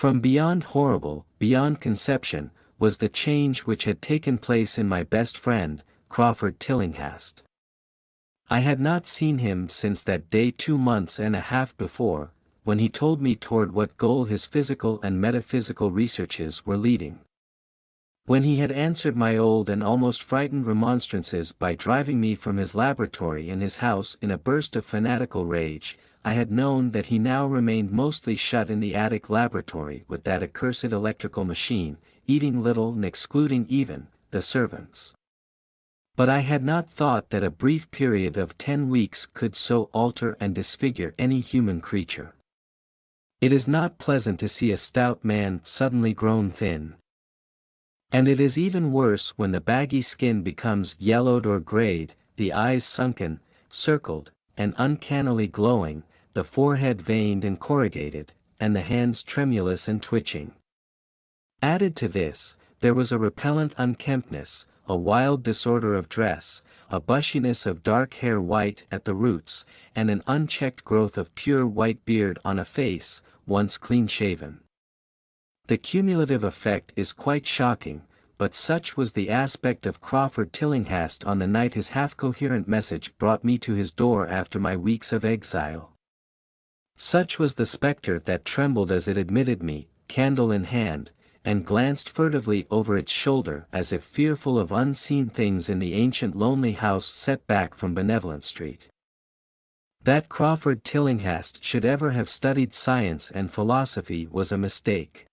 From beyond horrible, beyond conception, was the change which had taken place in my best friend, Crawford Tillinghast. I had not seen him since that day 2 months and a half before, when he told me toward what goal his physical and metaphysical researches were leading. When he had answered my old and almost frightened remonstrances by driving me from his laboratory and his house in a burst of fanatical rage, I had known that he now remained mostly shut in the attic laboratory with that accursed electrical machine, eating little and excluding even the servants. But I had not thought that a brief period of 10 weeks could so alter and disfigure any human creature. It is not pleasant to see a stout man suddenly grown thin. And it is even worse when the baggy skin becomes yellowed or grayed, the eyes sunken, circled, and uncannily glowing, the forehead veined and corrugated, and the hands tremulous and twitching. Added to this, there was a repellent unkemptness, a wild disorder of dress, a bushiness of dark hair white at the roots, and an unchecked growth of pure white beard on a face, once clean-shaven. The cumulative effect is quite shocking, but such was the aspect of Crawford Tillinghast on the night his half-coherent message brought me to his door after my weeks of exile. Such was the spectre that trembled as it admitted me, candle in hand, and glanced furtively over its shoulder as if fearful of unseen things in the ancient lonely house set back from Benevolent Street. That Crawford Tillinghast should ever have studied science and philosophy was a mistake.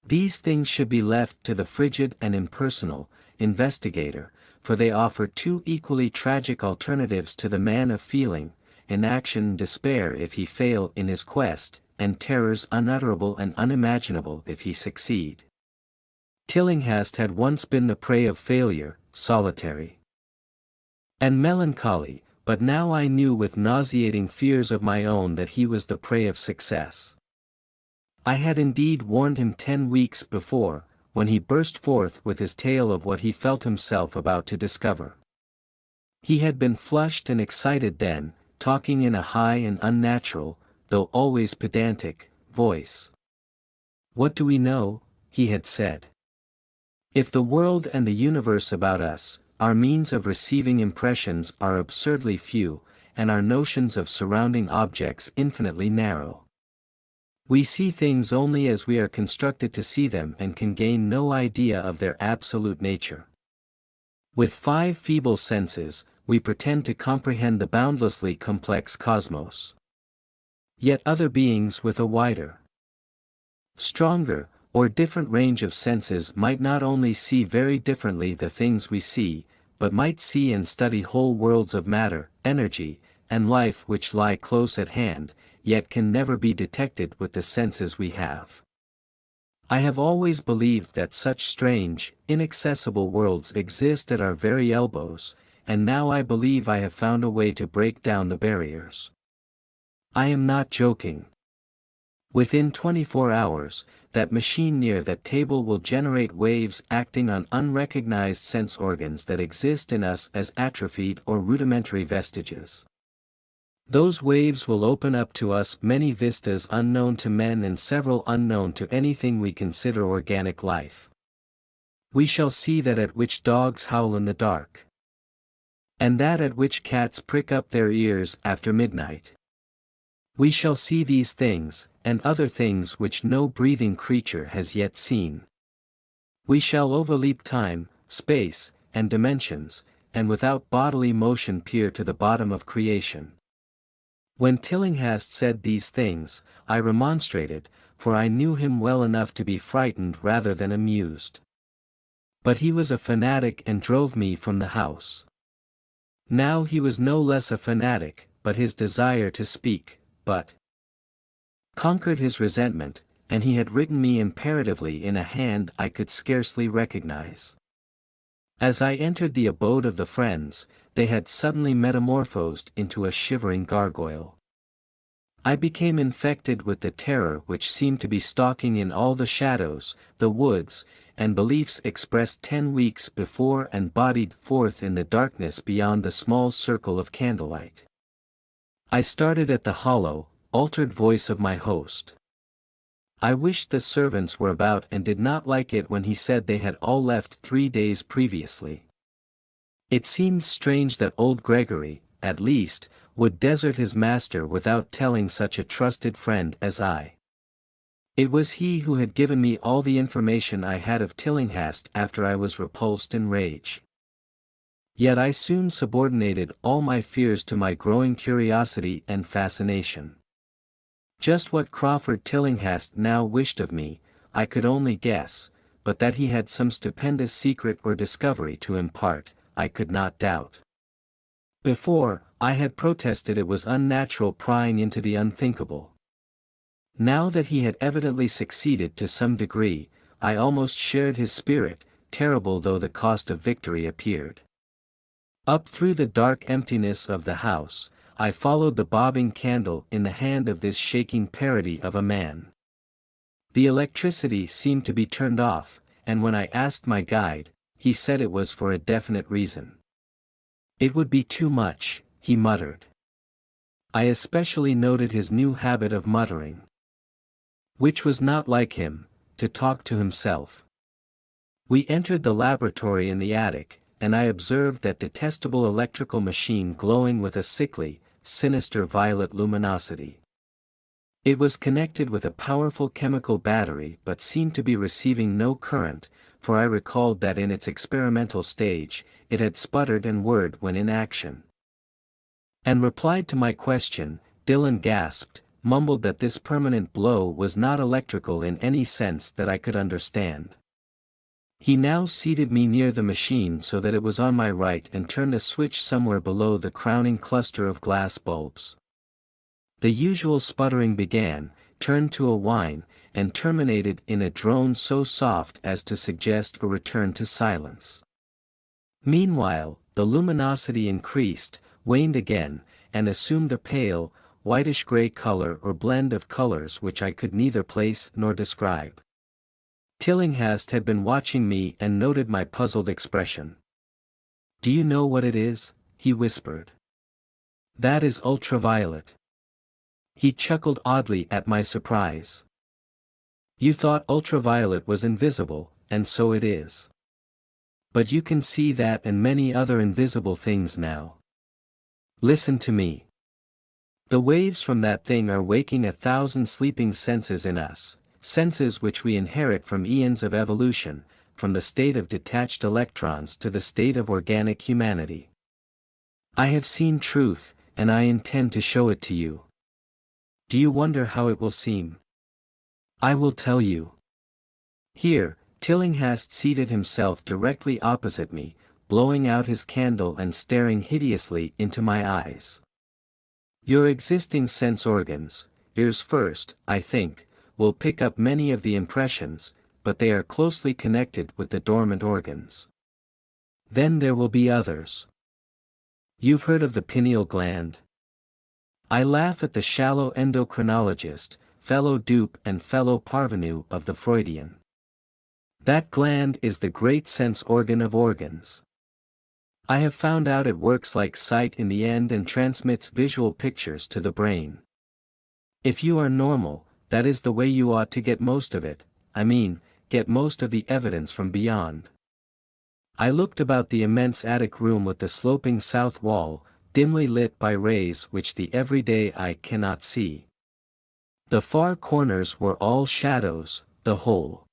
These things should be left to the frigid and impersonal investigator, for they offer two equally tragic alternatives to the man of feeling, inaction and despair if he fail in his quest, and terrors unutterable and unimaginable if he succeed. Tillinghast had once been the prey of failure, solitary and melancholy, but now I knew with nauseating fears of my own that he was the prey of success. I had indeed warned him 10 weeks before, when he burst forth with his tale of what he felt himself about to discover. He had been flushed and excited then, talking in a high and unnatural, though always pedantic, voice. "What do we know?" he had said. "If the world and the universe about us, our means of receiving impressions are absurdly few, and our notions of surrounding objects infinitely narrow. We see things only as we are constructed to see them and can gain no idea of their absolute nature. With 5 feeble senses, we pretend to comprehend the boundlessly complex cosmos. Yet other beings with a wider, stronger, or different range of senses might not only see very differently the things we see, but might see and study whole worlds of matter, energy, and life which lie close at hand, yet can never be detected with the senses we have. I have always believed that such strange, inaccessible worlds exist at our very elbows, and now I believe I have found a way to break down the barriers. I am not joking. Within 24 hours, that machine near that table will generate waves acting on unrecognized sense organs that exist in us as atrophied or rudimentary vestiges. Those waves will open up to us many vistas unknown to men and several unknown to anything we consider organic life. We shall see that at which dogs howl in the dark, and that at which cats prick up their ears after midnight. We shall see these things, and other things which no breathing creature has yet seen. We shall overleap time, space, and dimensions, and without bodily motion peer to the bottom of creation. When Tillinghast said these things, I remonstrated, for I knew him well enough to be frightened rather than amused. But he was a fanatic and drove me from the house. Now he was no less a fanatic, but his desire to speak, but conquered his resentment, and he had written me imperatively in a hand I could scarcely recognize. As I entered the abode of the friends, they had suddenly metamorphosed into a shivering gargoyle. I became infected with the terror which seemed to be stalking in all the shadows, the woods, and beliefs expressed 10 weeks before and bodied forth in the darkness beyond the small circle of candlelight. I started at the hollow, altered voice of my host. I wished the servants were about and did not like it when he said they had all left 3 days previously. It seemed strange that old Gregory, at least, would desert his master without telling such a trusted friend as I. It was he who had given me all the information I had of Tillinghast after I was repulsed in rage. Yet I soon subordinated all my fears to my growing curiosity and fascination. Just what Crawford Tillinghast now wished of me, I could only guess, but that he had some stupendous secret or discovery to impart, I could not doubt. Before, I had protested it was unnatural prying into the unthinkable. Now that he had evidently succeeded to some degree, I almost shared his spirit, terrible though the cost of victory appeared. Up through the dark emptiness of the house, I followed the bobbing candle in the hand of this shaking parody of a man. The electricity seemed to be turned off, and when I asked my guide, he said it was for a definite reason. It would be too much, he muttered. I especially noted his new habit of muttering, which was not like him, to talk to himself. We entered the laboratory in the attic, and I observed that detestable electrical machine glowing with a sickly, sinister violet luminosity. It was connected with a powerful chemical battery but seemed to be receiving no current, for I recalled that in its experimental stage, it had sputtered and whirred when in action. And replied to my question, Dillon gasped, mumbled that this permanent blow was not electrical in any sense that I could understand. He now seated me near the machine so that it was on my right and turned a switch somewhere below the crowning cluster of glass bulbs. The usual sputtering began, turned to a whine, and terminated in a drone so soft as to suggest a return to silence. Meanwhile, the luminosity increased, waned again, and assumed a pale, whitish-gray color or blend of colors which I could neither place nor describe. Tillinghast had been watching me and noted my puzzled expression. "Do you know what it is?" he whispered. "That is ultraviolet." He chuckled oddly at my surprise. "You thought ultraviolet was invisible, and so it is. But you can see that and many other invisible things now. Listen to me. The waves from that thing are waking 1,000 sleeping senses in us, senses which we inherit from eons of evolution, from the state of detached electrons to the state of organic humanity. I have seen truth, and I intend to show it to you. Do you wonder how it will seem? I will tell you." Here, Tillinghast seated himself directly opposite me, blowing out his candle and staring hideously into my eyes. "Your existing sense organs, ears first, I think, will pick up many of the impressions, but they are closely connected with the dormant organs. Then there will be others. You've heard of the pineal gland? I laugh at the shallow endocrinologist, fellow dupe and fellow parvenu of the Freudian. That gland is the great sense organ of organs. I have found out it works like sight in the end and transmits visual pictures to the brain. If you are normal, that is the way you ought to get most of it, get most of the evidence from beyond." I looked about the immense attic room with the sloping south wall, dimly lit by rays which the everyday eye cannot see. The far corners were all shadows, the whole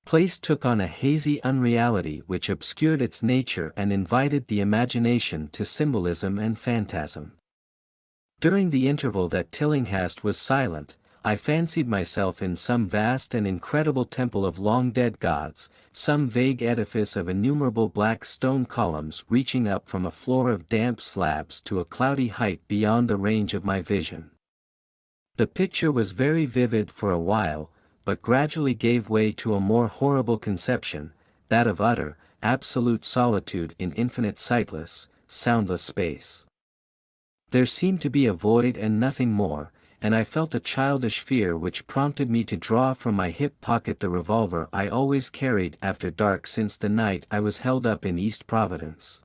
place took on a hazy unreality which obscured its nature and invited the imagination to symbolism and phantasm. During the interval that Tillinghast was silent, I fancied myself in some vast and incredible temple of long-dead gods, some vague edifice of innumerable black stone columns reaching up from a floor of damp slabs to a cloudy height beyond the range of my vision. The picture was very vivid for a while, but gradually gave way to a more horrible conception, that of utter, absolute solitude in infinite sightless, soundless space. There seemed to be a void and nothing more, and I felt a childish fear which prompted me to draw from my hip pocket the revolver I always carried after dark since the night I was held up in East Providence.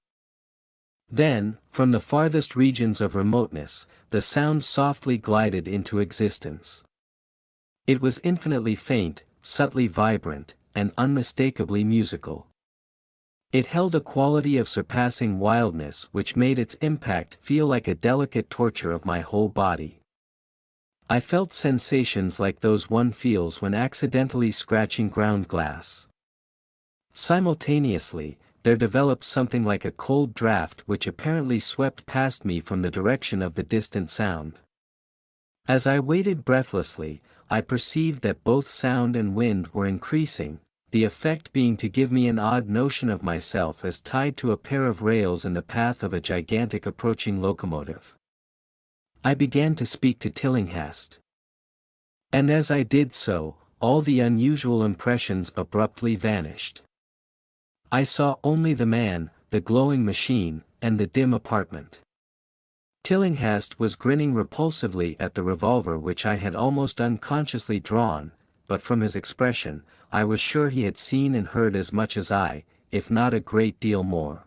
Then, from the farthest regions of remoteness, the sound softly glided into existence. It was infinitely faint, subtly vibrant, and unmistakably musical. It held a quality of surpassing wildness which made its impact feel like a delicate torture of my whole body. I felt sensations like those one feels when accidentally scratching ground glass. Simultaneously, there developed something like a cold draft which apparently swept past me from the direction of the distant sound. As I waited breathlessly, I perceived that both sound and wind were increasing, the effect being to give me an odd notion of myself as tied to a pair of rails in the path of a gigantic approaching locomotive. I began to speak to Tillinghast. And as I did so, all the unusual impressions abruptly vanished. I saw only the man, the glowing machine, and the dim apartment. Tillinghast was grinning repulsively at the revolver which I had almost unconsciously drawn, but from his expression, I was sure he had seen and heard as much as I, if not a great deal more.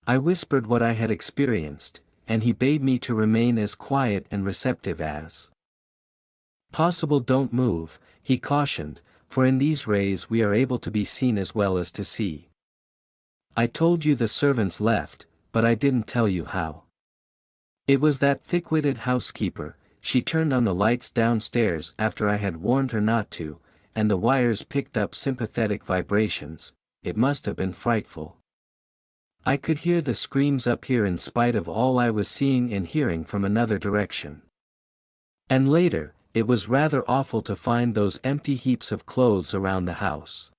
I whispered what I had experienced, and he bade me to remain as quiet and receptive as possible. Don't move, he cautioned, for in these rays we are able to be seen as well as to see. I told you the servants left, but I didn't tell you how. It was that thick-witted housekeeper. She turned on the lights downstairs after I had warned her not to, and the wires picked up sympathetic vibrations. It must have been frightful. I could hear the screams up here in spite of all I was seeing and hearing from another direction. And later, it was rather awful to find those empty heaps of clothes around the house.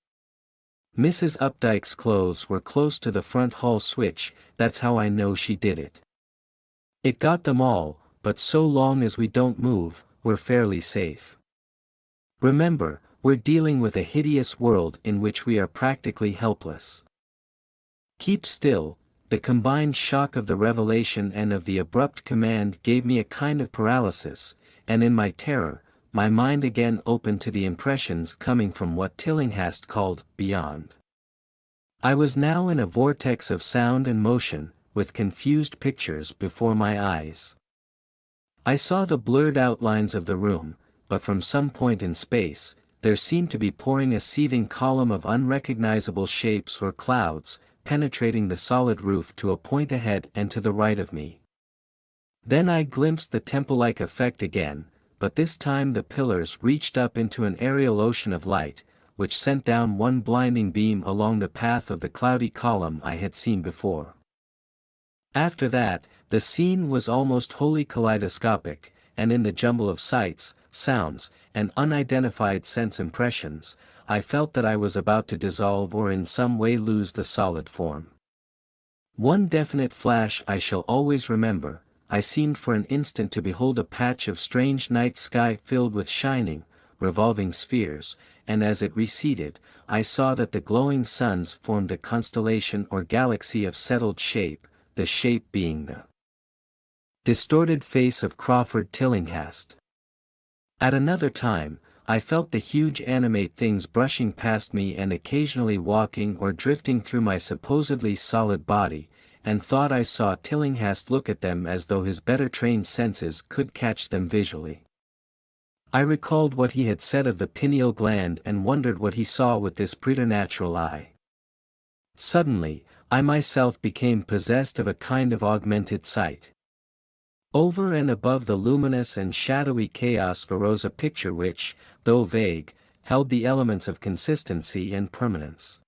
Mrs. Updike's clothes were close to the front hall switch. That's how I know she did it. It got them all, but so long as we don't move, we're fairly safe. Remember, we're dealing with a hideous world in which we are practically helpless. Keep still. The combined shock of the revelation and of the abrupt command gave me a kind of paralysis, and in my terror, my mind again opened to the impressions coming from what Tillinghast called beyond. I was now in a vortex of sound and motion, with confused pictures before my eyes. I saw the blurred outlines of the room, but from some point in space, there seemed to be pouring a seething column of unrecognizable shapes or clouds, penetrating the solid roof to a point ahead and to the right of me. Then I glimpsed the temple-like effect again, but this time the pillars reached up into an aerial ocean of light, which sent down one blinding beam along the path of the cloudy column I had seen before. After that, the scene was almost wholly kaleidoscopic, and in the jumble of sights, sounds, and unidentified sense impressions, I felt that I was about to dissolve or in some way lose the solid form. One definite flash I shall always remember. I seemed for an instant to behold a patch of strange night sky filled with shining, revolving spheres, and as it receded, I saw that the glowing suns formed a constellation or galaxy of settled shape, the shape being the distorted face of Crawford Tillinghast. At another time, I felt the huge animate things brushing past me and occasionally walking or drifting through my supposedly solid body, and thought I saw Tillinghast look at them as though his better trained senses could catch them visually. I recalled what he had said of the pineal gland and wondered what he saw with this preternatural eye. Suddenly, I myself became possessed of a kind of augmented sight. Over and above the luminous and shadowy chaos arose a picture which, though vague, held the elements of consistency and permanence.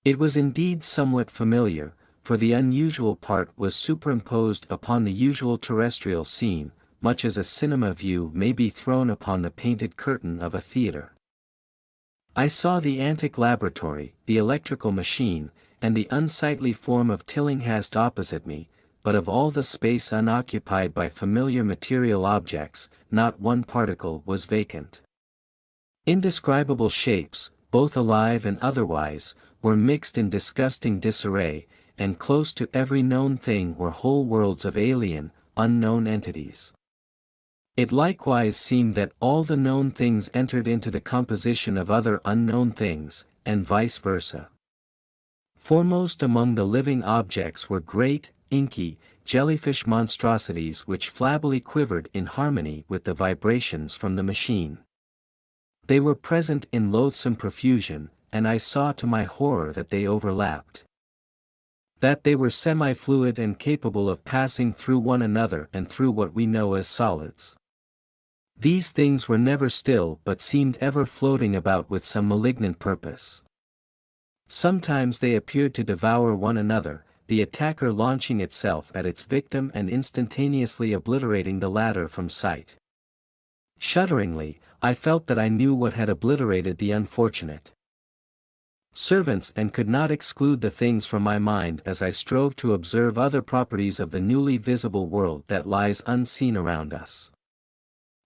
It was indeed somewhat familiar, for the unusual part was superimposed upon the usual terrestrial scene, much as a cinema view may be thrown upon the painted curtain of a theater. I saw the antic laboratory, the electrical machine, and the unsightly form of Tillinghast opposite me, but of all the space unoccupied by familiar material objects, not one particle was vacant. Indescribable shapes, both alive and otherwise, were mixed in disgusting disarray, and close to every known thing were whole worlds of alien, unknown entities. It likewise seemed that all the known things entered into the composition of other unknown things, and vice versa. Foremost among the living objects were great, inky, jellyfish monstrosities which flabbily quivered in harmony with the vibrations from the machine. They were present in loathsome profusion, and I saw to my horror that they overlapped. That they were semi-fluid and capable of passing through one another and through what we know as solids. These things were never still but seemed ever floating about with some malignant purpose. Sometimes they appeared to devour one another, the attacker launching itself at its victim and instantaneously obliterating the latter from sight. Shudderingly, I felt that I knew what had obliterated the unfortunate servants and could not exclude the things from my mind as I strove to observe other properties of the newly visible world that lies unseen around us.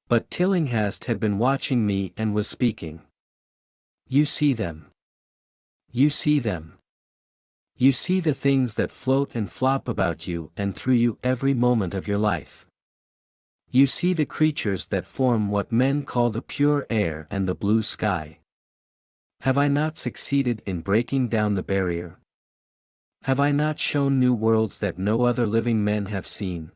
But Tillinghast had been watching me and was speaking. "You see them. You see them. You see the things that float and flop about you and through you every moment of your life. You see the creatures that form what men call the pure air and the blue sky. Have I not succeeded in breaking down the barrier? Have I not shown new worlds that no other living men have seen?"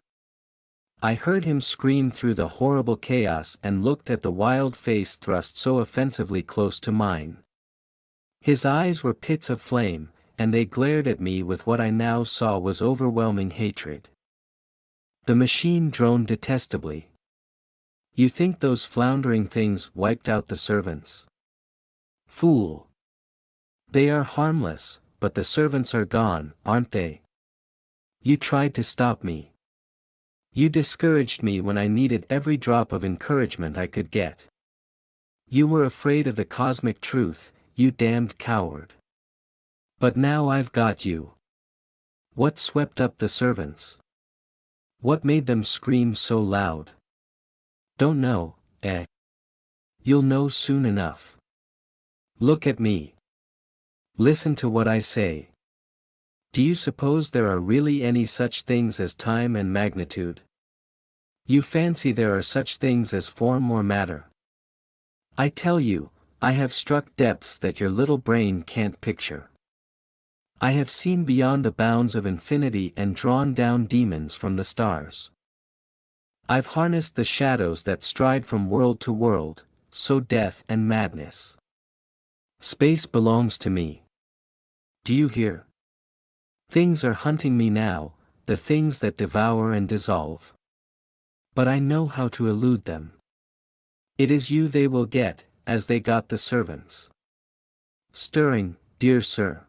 I heard him scream through the horrible chaos and looked at the wild face thrust so offensively close to mine. His eyes were pits of flame, and they glared at me with what I now saw was overwhelming hatred. The machine droned detestably. "You think those floundering things wiped out the servants? Fool! They are harmless, but the servants are gone, aren't they? You tried to stop me. You discouraged me when I needed every drop of encouragement I could get. You were afraid of the cosmic truth, you damned coward. But now I've got you. What swept up the servants? What made them scream so loud? Don't know, eh? You'll know soon enough. Look at me. Listen to what I say. Do you suppose there are really any such things as time and magnitude? You fancy there are such things as form or matter? I tell you, I have struck depths that your little brain can't picture. I have seen beyond the bounds of infinity and drawn down demons from the stars. I've harnessed the shadows that stride from world to world, sow death and madness. Space belongs to me. Do you hear? Things are hunting me now, the things that devour and dissolve. But I know how to elude them. It is you they will get, as they got the servants. Stirring, dear sir.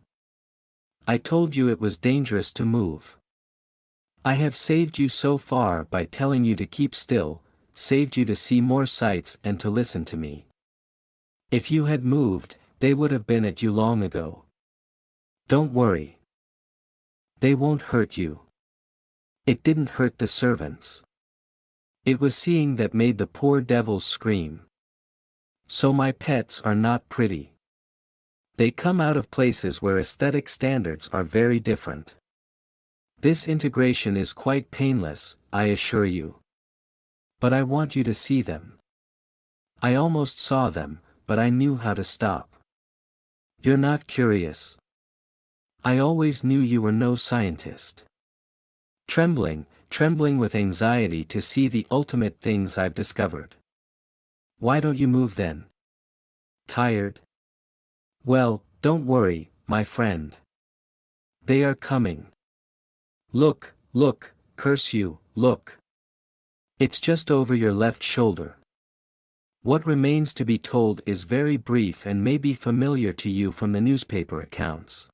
I told you it was dangerous to move. I have saved you so far by telling you to keep still, saved you to see more sights and to listen to me. If you had moved, they would have been at you long ago. Don't worry. They won't hurt you. It didn't hurt the servants. It was seeing that made the poor devils scream. So my pets are not pretty. They come out of places where aesthetic standards are very different. This integration is quite painless, I assure you. But I want you to see them. I almost saw them, but I knew how to stop. You're not curious. I always knew you were no scientist. Trembling with anxiety to see the ultimate things I've discovered. Why don't you move then? Tired? Well, don't worry, my friend. They are coming. Look, look, curse you, look. It's just over your left shoulder. What remains to be told is very brief and may be familiar to you from the newspaper accounts.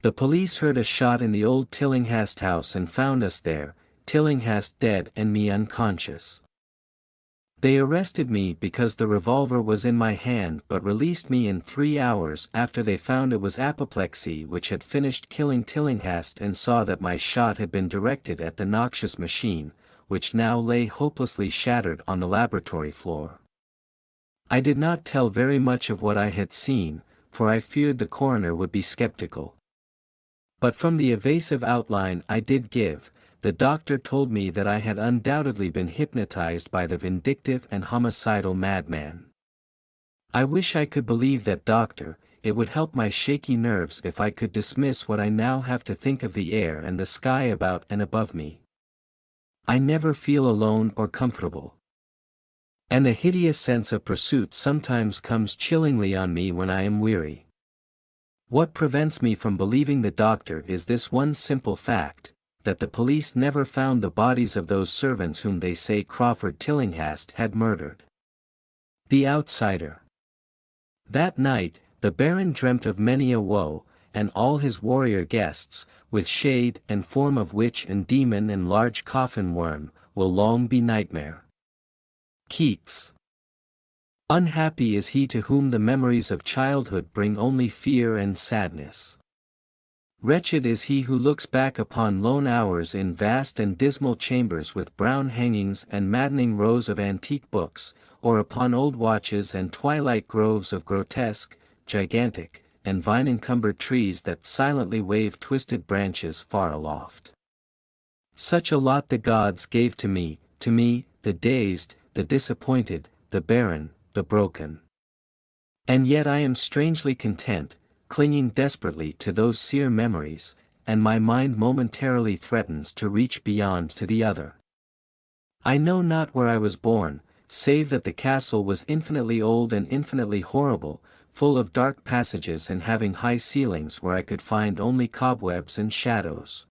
The police heard a shot in the old Tillinghast house and found us there, Tillinghast dead and me unconscious. They arrested me because the revolver was in my hand but released me in 3 hours after they found it was apoplexy which had finished killing Tillinghast and saw that my shot had been directed at the noxious machine, which now lay hopelessly shattered on the laboratory floor. I did not tell very much of what I had seen, for I feared the coroner would be skeptical. But from the evasive outline I did give, the doctor told me that I had undoubtedly been hypnotized by the vindictive and homicidal madman. I wish I could believe that doctor. It would help my shaky nerves if I could dismiss what I now have to think of the air and the sky about and above me. I never feel alone or comfortable. And a hideous sense of pursuit sometimes comes chillingly on me when I am weary. What prevents me from believing the doctor is this one simple fact, that the police never found the bodies of those servants whom they say Crawford Tillinghast had murdered. The Outsider. That night, the Baron dreamt of many a woe, and all his warrior guests, with shade and form of witch and demon and large coffin worm, will long be nightmare. Keats. Unhappy is he to whom the memories of childhood bring only fear and sadness. Wretched is he who looks back upon lone hours in vast and dismal chambers with brown hangings and maddening rows of antique books, or upon old watches and twilight groves of grotesque, gigantic, and vine-encumbered trees that silently wave twisted branches far aloft. Such a lot the gods gave to me, the dazed, the disappointed, the barren, the broken. And yet I am strangely content, clinging desperately to those sere memories, and my mind momentarily threatens to reach beyond to the other. I know not where I was born, save that the castle was infinitely old and infinitely horrible, full of dark passages and having high ceilings where I could find only cobwebs and shadows.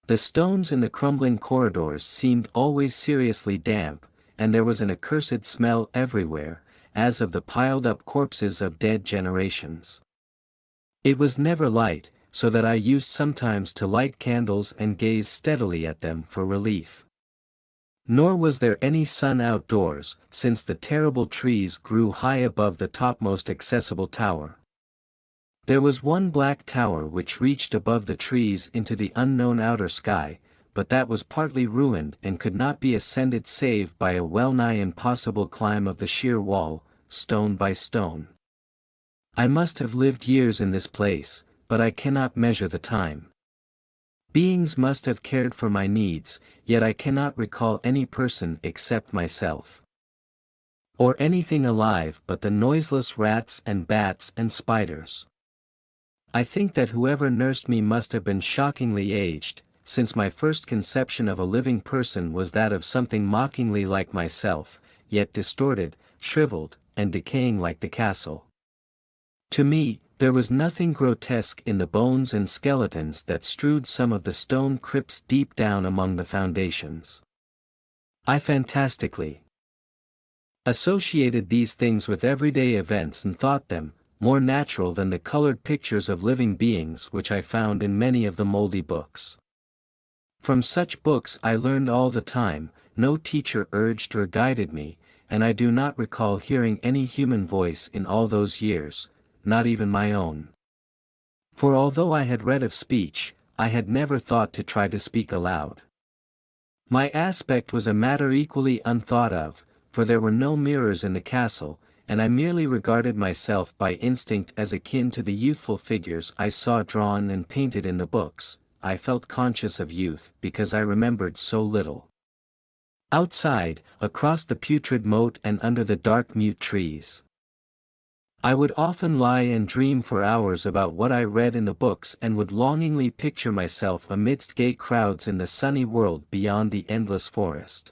The stones in the crumbling corridors seemed always seriously damp, and there was an accursed smell everywhere, as of the piled-up corpses of dead generations. It was never light, so that I used sometimes to light candles and gaze steadily at them for relief. Nor was there any sun outdoors, since the terrible trees grew high above the topmost accessible tower. There was one black tower which reached above the trees into the unknown outer sky, but that was partly ruined and could not be ascended save by a well-nigh impossible climb of the sheer wall, stone by stone. I must have lived years in this place, but I cannot measure the time. Beings must have cared for my needs, yet I cannot recall any person except myself. Or anything alive but the noiseless rats and bats and spiders. I think that whoever nursed me must have been shockingly aged, since my first conception of a living person was that of something mockingly like myself, yet distorted, shriveled, and decaying like the castle. To me, there was nothing grotesque in the bones and skeletons that strewed some of the stone crypts deep down among the foundations. I fantastically associated these things with everyday events and thought them more natural than the colored pictures of living beings which I found in many of the moldy books. From such books I learned all the time, no teacher urged or guided me, and I do not recall hearing any human voice in all those years, not even my own. For although I had read of speech, I had never thought to try to speak aloud. My aspect was a matter equally unthought of, for there were no mirrors in the castle, and I merely regarded myself by instinct as akin to the youthful figures I saw drawn and painted in the books. I felt conscious of youth because I remembered so little. Outside, across the putrid moat and under the dark mute trees, I would often lie and dream for hours about what I read in the books and would longingly picture myself amidst gay crowds in the sunny world beyond the endless forest.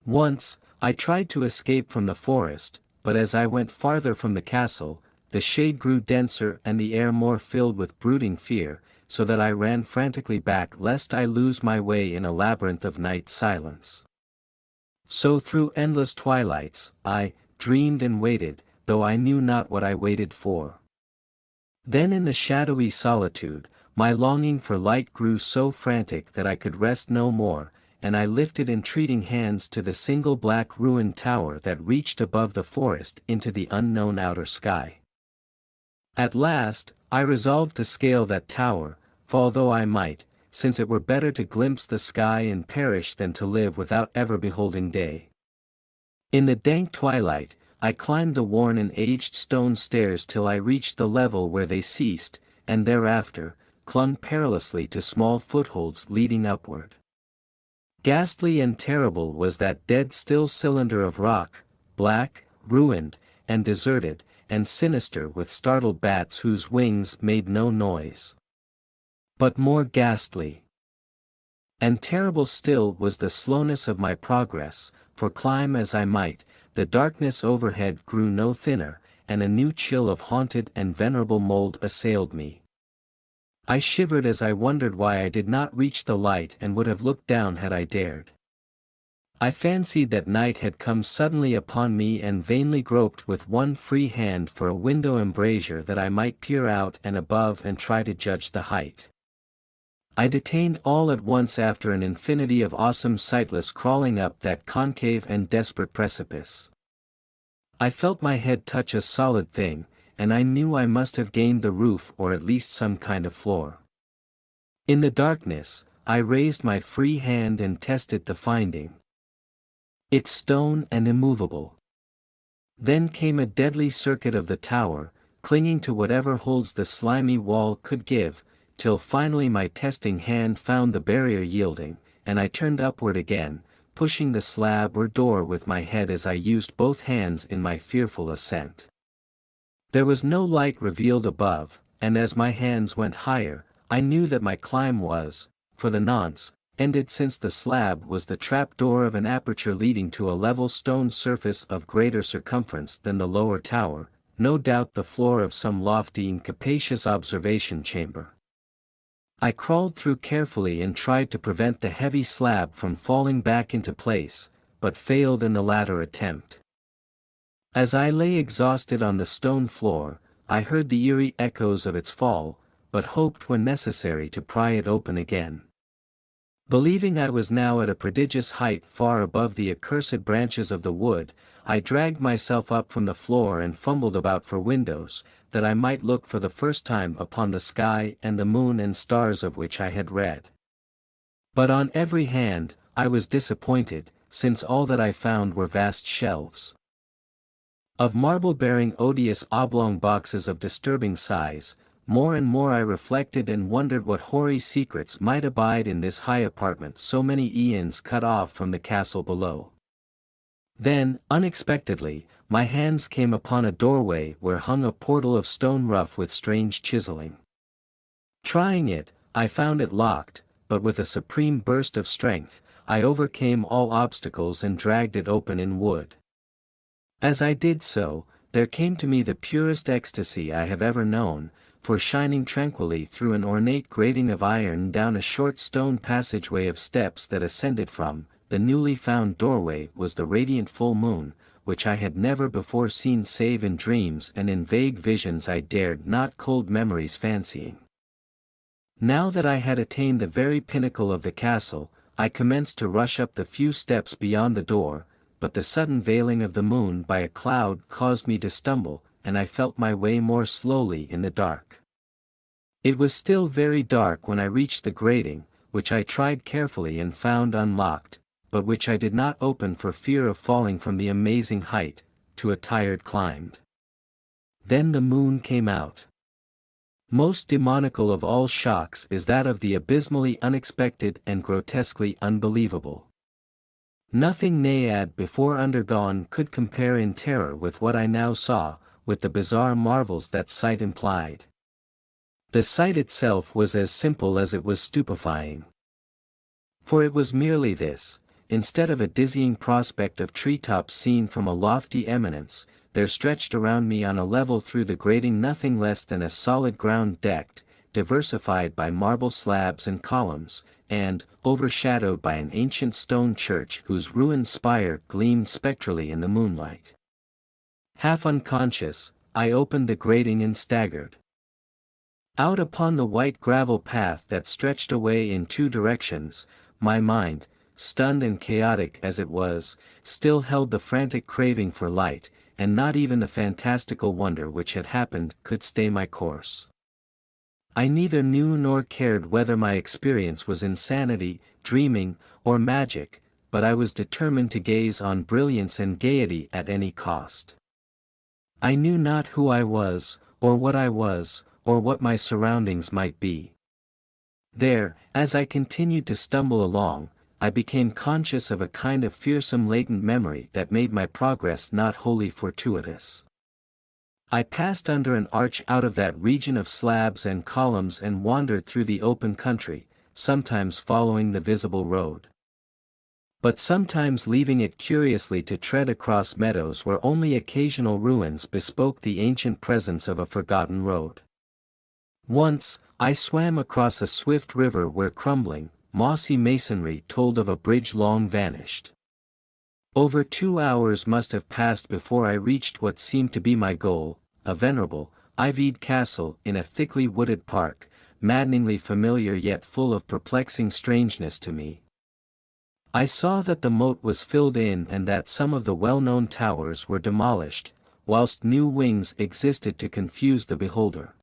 Once, I tried to escape from the forest, but as I went farther from the castle, the shade grew denser and the air more filled with brooding fear, so that I ran frantically back lest I lose my way in a labyrinth of night silence. So through endless twilights, I dreamed and waited, though I knew not what I waited for. Then in the shadowy solitude, my longing for light grew so frantic that I could rest no more, and I lifted entreating hands to the single black ruined tower that reached above the forest into the unknown outer sky. At last, I resolved to scale that tower, fall though I might, since it were better to glimpse the sky and perish than to live without ever beholding day. In the dank twilight, I climbed the worn and aged stone stairs till I reached the level where they ceased, and thereafter, clung perilously to small footholds leading upward. Ghastly and terrible was that dead still cylinder of rock, black, ruined, and deserted, and sinister with startled bats whose wings made no noise. But more ghastly and terrible still was the slowness of my progress, for climb as I might, the darkness overhead grew no thinner, and a new chill of haunted and venerable mold assailed me. I shivered as I wondered why I did not reach the light and would have looked down had I dared. I fancied that night had come suddenly upon me and vainly groped with one free hand for a window embrasure that I might peer out and above and try to judge the height. I detained all at once after an infinity of awesome sightless crawling up that concave and desperate precipice. I felt my head touch a solid thing, and I knew I must have gained the roof or at least some kind of floor. In the darkness, I raised my free hand and tested the finding. It's stone and immovable. Then came a deadly circuit of the tower, clinging to whatever holds the slimy wall could give, till finally my testing hand found the barrier yielding, and I turned upward again, pushing the slab or door with my head as I used both hands in my fearful ascent. There was no light revealed above, and as my hands went higher, I knew that my climb was, for the nonce, ended, since the slab was the trap door of an aperture leading to a level stone surface of greater circumference than the lower tower, no doubt the floor of some lofty and capacious observation chamber. I crawled through carefully and tried to prevent the heavy slab from falling back into place, but failed in the latter attempt. As I lay exhausted on the stone floor, I heard the eerie echoes of its fall, but hoped when necessary to pry it open again. Believing I was now at a prodigious height far above the accursed branches of the wood, I dragged myself up from the floor and fumbled about for windows, that I might look for the first time upon the sky and the moon and stars of which I had read. But on every hand, I was disappointed, since all that I found were vast shelves of marble bearing odious oblong boxes of disturbing size. More and more I reflected and wondered what hoary secrets might abide in this high apartment so many eons cut off from the castle below. Then, unexpectedly, my hands came upon a doorway where hung a portal of stone rough with strange chiseling. Trying it, I found it locked, but with a supreme burst of strength, I overcame all obstacles and dragged it open in wood. As I did so, there came to me the purest ecstasy I have ever known, for shining tranquilly through an ornate grating of iron down a short stone passageway of steps that ascended from the newly found doorway was the radiant full moon, which I had never before seen save in dreams and in vague visions I dared not cold memories fancying. Now that I had attained the very pinnacle of the castle, I commenced to rush up the few steps beyond the door, but the sudden veiling of the moon by a cloud caused me to stumble, and I felt my way more slowly in the dark. It was still very dark when I reached the grating, which I tried carefully and found unlocked, but which I did not open for fear of falling from the amazing height, to a tired climb. Then the moon came out. Most demoniacal of all shocks is that of the abysmally unexpected and grotesquely unbelievable. Nothing Naiad before undergone could compare in terror with what I now saw, with the bizarre marvels that sight implied. The sight itself was as simple as it was stupefying. For it was merely this: instead of a dizzying prospect of treetops seen from a lofty eminence, there stretched around me on a level through the grating nothing less than a solid ground decked, diversified by marble slabs and columns, and overshadowed by an ancient stone church whose ruined spire gleamed spectrally in the moonlight. Half unconscious, I opened the grating and staggered out upon the white gravel path that stretched away in two directions. My mind, stunned and chaotic as it was, still held the frantic craving for light, and not even the fantastical wonder which had happened could stay my course. I neither knew nor cared whether my experience was insanity, dreaming, or magic, but I was determined to gaze on brilliance and gaiety at any cost. I knew not who I was, or what my surroundings might be. There, as I continued to stumble along, I became conscious of a kind of fearsome latent memory that made my progress not wholly fortuitous. I passed under an arch out of that region of slabs and columns and wandered through the open country, sometimes following the visible road. but sometimes leaving it curiously to tread across meadows where only occasional ruins bespoke the ancient presence of a forgotten road. Once, I swam across a swift river where crumbling, mossy masonry told of a bridge long vanished. Over 2 hours must have passed before I reached what seemed to be my goal, a venerable, ivied castle in a thickly wooded park, maddeningly familiar yet full of perplexing strangeness to me. I saw that the moat was filled in and that some of the well-known towers were demolished, whilst new wings existed to confuse the beholder.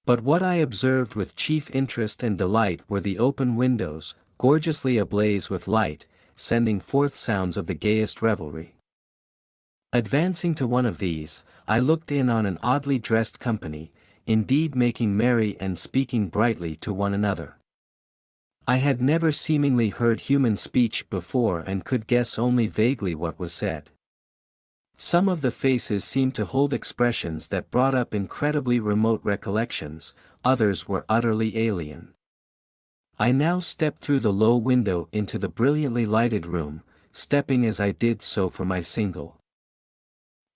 But what I observed with chief interest and delight were the open windows, gorgeously ablaze with light, sending forth sounds of the gayest revelry. Advancing to one of these, I looked in on an oddly dressed company, indeed making merry and speaking brightly to one another. I had never seemingly heard human speech before and could guess only vaguely what was said. Some of the faces seemed to hold expressions that brought up incredibly remote recollections, others were utterly alien. I now stepped through the low window into the brilliantly lighted room, stepping as I did so for my single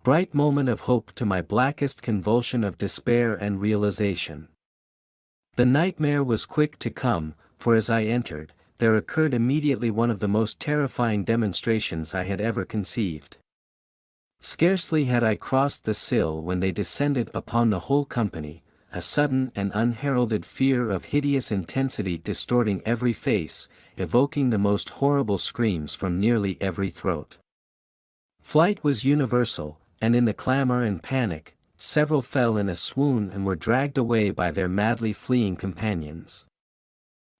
bright moment of hope to my blackest convulsion of despair and realization. The nightmare was quick to come, for as I entered, there occurred immediately one of the most terrifying demonstrations I had ever conceived. Scarcely had I crossed the sill when they descended upon the whole company, a sudden and unheralded fear of hideous intensity distorting every face, evoking the most horrible screams from nearly every throat. Flight was universal, and in the clamor and panic, several fell in a swoon and were dragged away by their madly fleeing companions.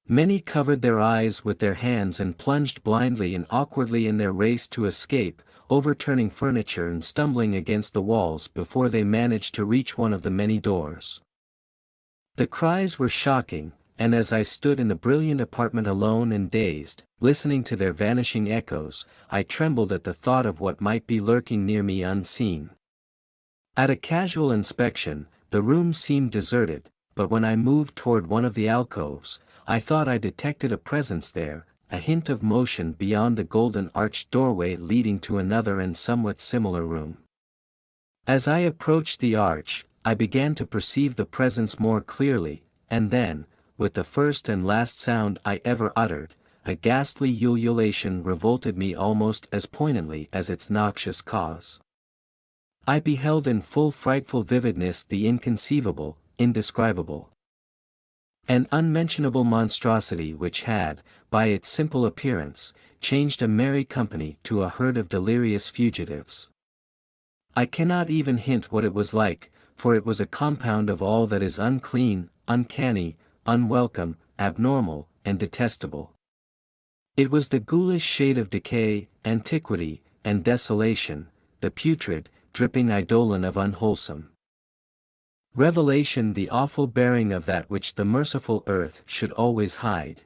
Many covered their eyes with their hands and plunged blindly and awkwardly in their race to escape, overturning furniture and stumbling against the walls before they managed to reach one of the many doors. The cries were shocking, and as I stood in the brilliant apartment alone and dazed, listening to their vanishing echoes, I trembled at the thought of what might be lurking near me unseen. At a casual inspection, the room seemed deserted, but when I moved toward one of the alcoves, I thought I detected a presence there, a hint of motion beyond the golden arched doorway leading to another and somewhat similar room. As I approached the arch, I began to perceive the presence more clearly, and then, with the first and last sound I ever uttered, a ghastly ululation revolted me almost as poignantly as its noxious cause. I beheld in full frightful vividness the inconceivable, indescribable, an unmentionable monstrosity which had, by its simple appearance, changed a merry company to a herd of delirious fugitives. I cannot even hint what it was like, for it was a compound of all that is unclean, uncanny, unwelcome, abnormal, and detestable. It was the ghoulish shade of decay, antiquity, and desolation, the putrid, dripping eidolon of unwholesome revelation, the awful bearing of that which the merciful earth should always hide.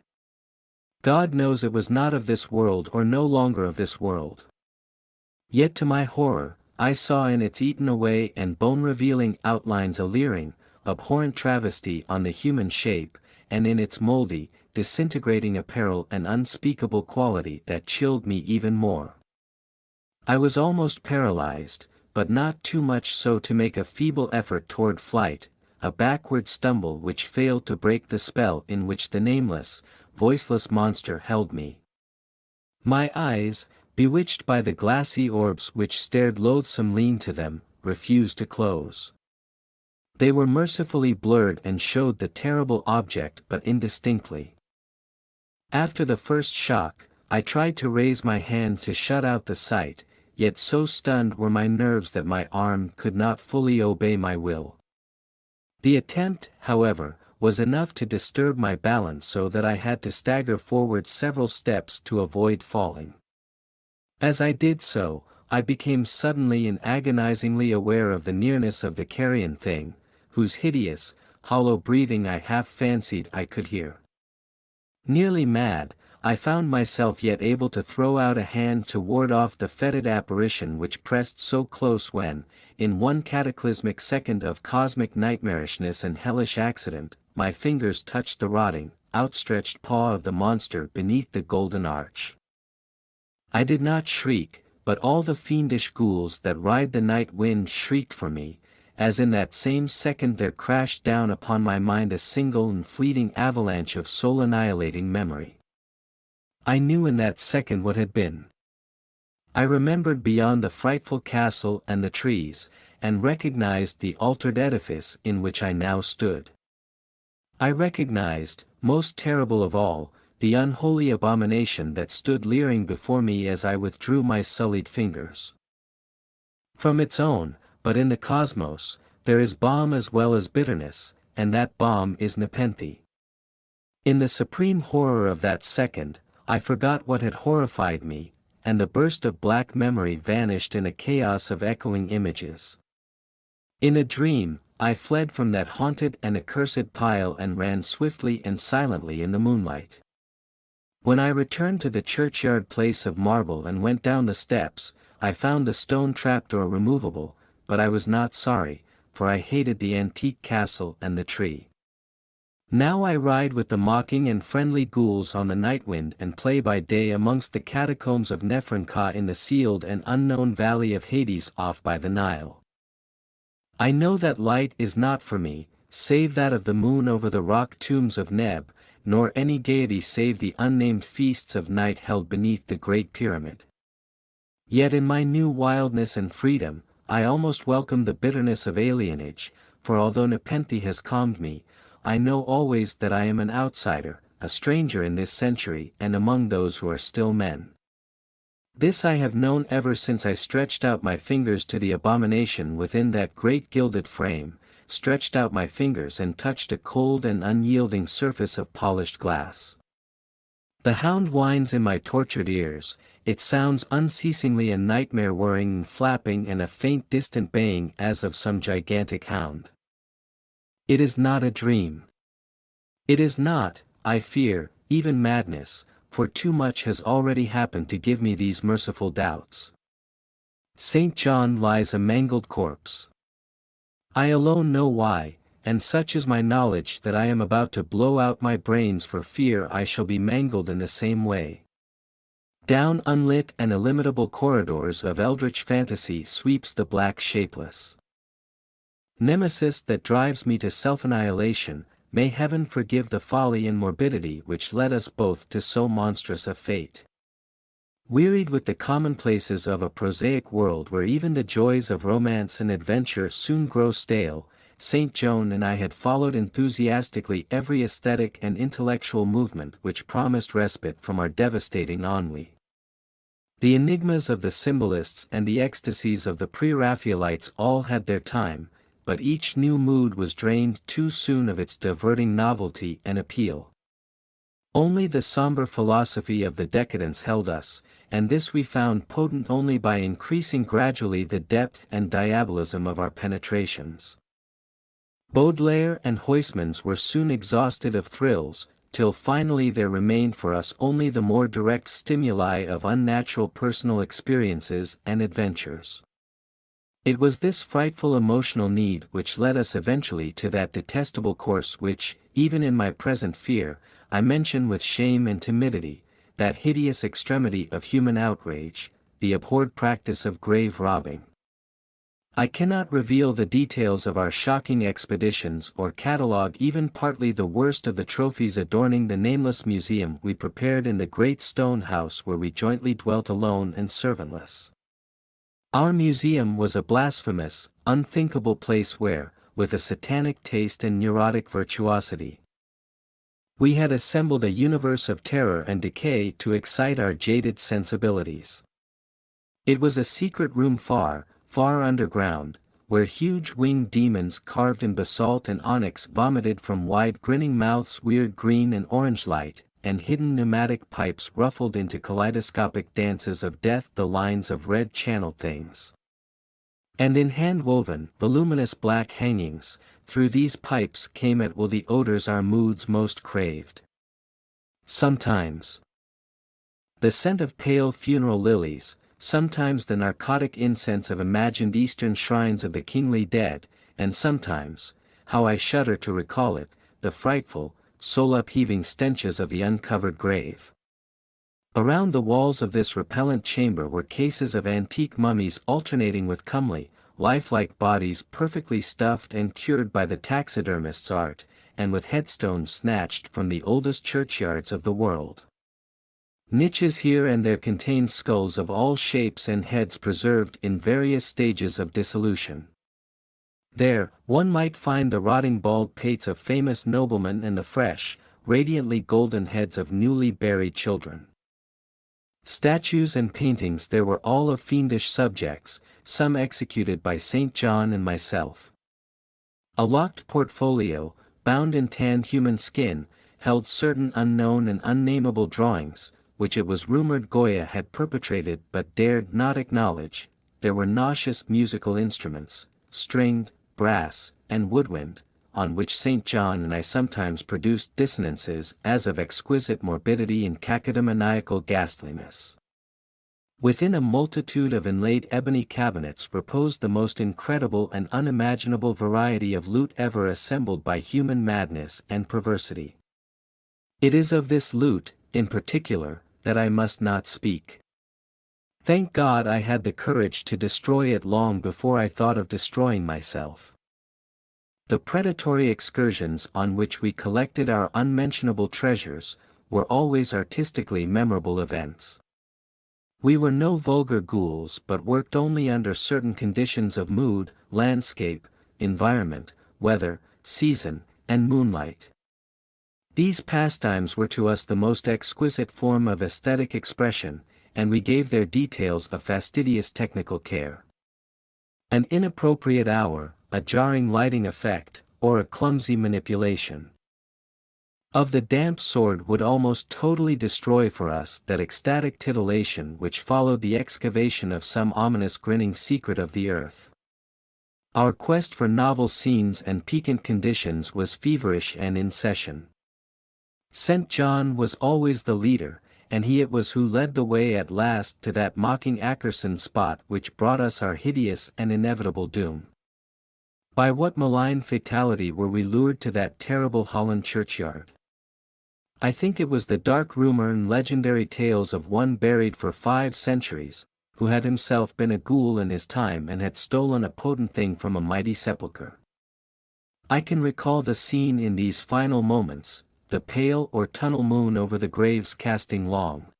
God knows it was not of this world or no longer of this world. Yet to my horror, I saw in its eaten away and bone-revealing outlines a leering, abhorrent travesty on the human shape, and in its mouldy, disintegrating apparel an unspeakable quality that chilled me even more. I was almost paralyzed, but not too much so to make a feeble effort toward flight, a backward stumble which failed to break the spell in which the nameless, voiceless monster held me. My eyes, bewitched by the glassy orbs which stared loathsomely into them, refused to close. They were mercifully blurred and showed the terrible object but indistinctly. After the first shock, I tried to raise my hand to shut out the sight, yet so stunned were my nerves that my arm could not fully obey my will. The attempt, however, was enough to disturb my balance so that I had to stagger forward several steps to avoid falling. As I did so, I became suddenly and agonizingly aware of the nearness of the carrion thing, whose hideous, hollow breathing I half fancied I could hear. Nearly mad, I found myself yet able to throw out a hand to ward off the fetid apparition which pressed so close when, in one cataclysmic second of cosmic nightmarishness and hellish accident, my fingers touched the rotting, outstretched paw of the monster beneath the golden arch. I did not shriek, but all the fiendish ghouls that ride the night wind shrieked for me, as in that same second there crashed down upon my mind a single and fleeting avalanche of soul-annihilating memory. I knew in that second what had been. I remembered beyond the frightful castle and the trees, and recognized the altered edifice in which I now stood. I recognized, most terrible of all, the unholy abomination that stood leering before me as I withdrew my sullied fingers from its own, but in the cosmos, there is balm as well as bitterness, and that balm is nepenthe. In the supreme horror of that second, I forgot what had horrified me, and the burst of black memory vanished in a chaos of echoing images. In a dream, I fled from that haunted and accursed pile and ran swiftly and silently in the moonlight. When I returned to the churchyard place of marble and went down the steps, I found the stone trapdoor removable, but I was not sorry, for I hated the antique castle and the tree. Now I ride with the mocking and friendly ghouls on the night wind and play by day amongst the catacombs of Nephronka in the sealed and unknown valley of Hades off by the Nile. I know that light is not for me, save that of the moon over the rock tombs of Neb, nor any gaiety save the unnamed feasts of night held beneath the Great Pyramid. Yet in my new wildness and freedom, I almost welcome the bitterness of alienage, for although nepenthe has calmed me, I know always that I am an outsider, a stranger in this century and among those who are still men. This I have known ever since I stretched out my fingers to the abomination within that great gilded frame, stretched out my fingers and touched a cold and unyielding surface of polished glass. The hound whines in my tortured ears, it sounds unceasingly a nightmare whirring and flapping and a faint distant baying as of some gigantic hound. It is not a dream. It is not, I fear, even madness, for too much has already happened to give me these merciful doubts. St. John lies a mangled corpse. I alone know why, and such is my knowledge that I am about to blow out my brains for fear I shall be mangled in the same way. Down unlit and illimitable corridors of eldritch fantasy sweeps the black shapeless nemesis that drives me to self-annihilation. May heaven forgive the folly and morbidity which led us both to so monstrous a fate. Wearied with the commonplaces of a prosaic world where even the joys of romance and adventure soon grow stale, St. Joan and I had followed enthusiastically every aesthetic and intellectual movement which promised respite from our devastating ennui. The enigmas of the symbolists and the ecstasies of the pre-Raphaelites all had their time, but each new mood was drained too soon of its diverting novelty and appeal. Only the somber philosophy of the decadence held us, and this we found potent only by increasing gradually the depth and diabolism of our penetrations. Baudelaire and Huysmans were soon exhausted of thrills, till finally there remained for us only the more direct stimuli of unnatural personal experiences and adventures. It was this frightful emotional need which led us eventually to that detestable course which, even in my present fear, I mention with shame and timidity, that hideous extremity of human outrage, the abhorred practice of grave robbing. I cannot reveal the details of our shocking expeditions or catalogue even partly the worst of the trophies adorning the nameless museum we prepared in the great stone house where we jointly dwelt alone and servantless. Our museum was a blasphemous, unthinkable place where, with a satanic taste and neurotic virtuosity, we had assembled a universe of terror and decay to excite our jaded sensibilities. It was a secret room far, far underground, where huge winged demons carved in basalt and onyx vomited from wide grinning mouths weird green and orange light, and hidden pneumatic pipes ruffled into kaleidoscopic dances of death the lines of red channeled things. And in hand-woven, voluminous black hangings, through these pipes came at will the odors our moods most craved. Sometimes the scent of pale funeral lilies, sometimes the narcotic incense of imagined eastern shrines of the kingly dead, and sometimes, how I shudder to recall it, the frightful, soul-upheaving stenches of the uncovered grave. Around the walls of this repellent chamber were cases of antique mummies alternating with comely, lifelike bodies perfectly stuffed and cured by the taxidermist's art, and with headstones snatched from the oldest churchyards of the world. Niches here and there contained skulls of all shapes and heads preserved in various stages of dissolution. There, one might find the rotting bald pates of famous noblemen and the fresh, radiantly golden heads of newly buried children. Statues and paintings there were all of fiendish subjects, some executed by St. John and myself. A locked portfolio, bound in tanned human skin, held certain unknown and unnameable drawings, which it was rumored Goya had perpetrated but dared not acknowledge. There were nauseous musical instruments, stringed, brass, and woodwind, on which St. John and I sometimes produced dissonances as of exquisite morbidity and cacodemoniacal ghastliness. Within a multitude of inlaid ebony cabinets reposed the most incredible and unimaginable variety of loot ever assembled by human madness and perversity. It is of this loot, in particular, that I must not speak. Thank God I had the courage to destroy it long before I thought of destroying myself. The predatory excursions on which we collected our unmentionable treasures were always artistically memorable events. We were no vulgar ghouls but worked only under certain conditions of mood, landscape, environment, weather, season, and moonlight. These pastimes were to us the most exquisite form of aesthetic expression, and we gave their details a fastidious technical care. An inappropriate hour, a jarring lighting effect, or a clumsy manipulation of the damp sword would almost totally destroy for us that ecstatic titillation which followed the excavation of some ominous grinning secret of the earth. Our quest for novel scenes and piquant conditions was feverish and in session. St. John was always the leader, and he it was who led the way at last to that mocking Ackerson spot which brought us our hideous and inevitable doom. By what malign fatality were we lured to that terrible Holland churchyard? I think it was the dark rumor and legendary tales of one buried for 5 centuries, who had himself been a ghoul in his time and had stolen a potent thing from a mighty sepulchre. I can recall the scene in these final moments, the pale or tunnel moon over the graves casting long,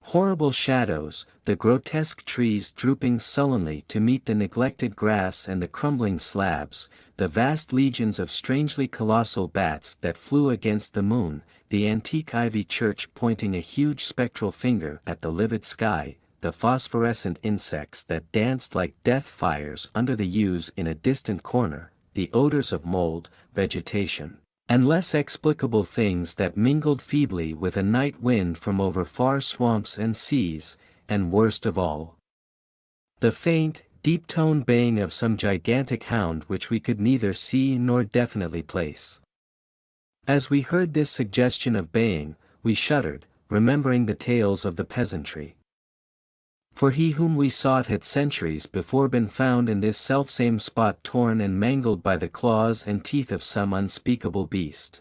horrible shadows, the grotesque trees drooping sullenly to meet the neglected grass and the crumbling slabs, the vast legions of strangely colossal bats that flew against the moon, the antique ivy church pointing a huge spectral finger at the livid sky, the phosphorescent insects that danced like death fires under the yews in a distant corner, the odors of mold, vegetation, and less explicable things that mingled feebly with a night wind from over far swamps and seas, and worst of all, the faint, deep-toned baying of some gigantic hound which we could neither see nor definitely place. As we heard this suggestion of baying, we shuddered, remembering the tales of the peasantry. For he whom we sought had centuries before been found in this selfsame spot torn and mangled by the claws and teeth of some unspeakable beast.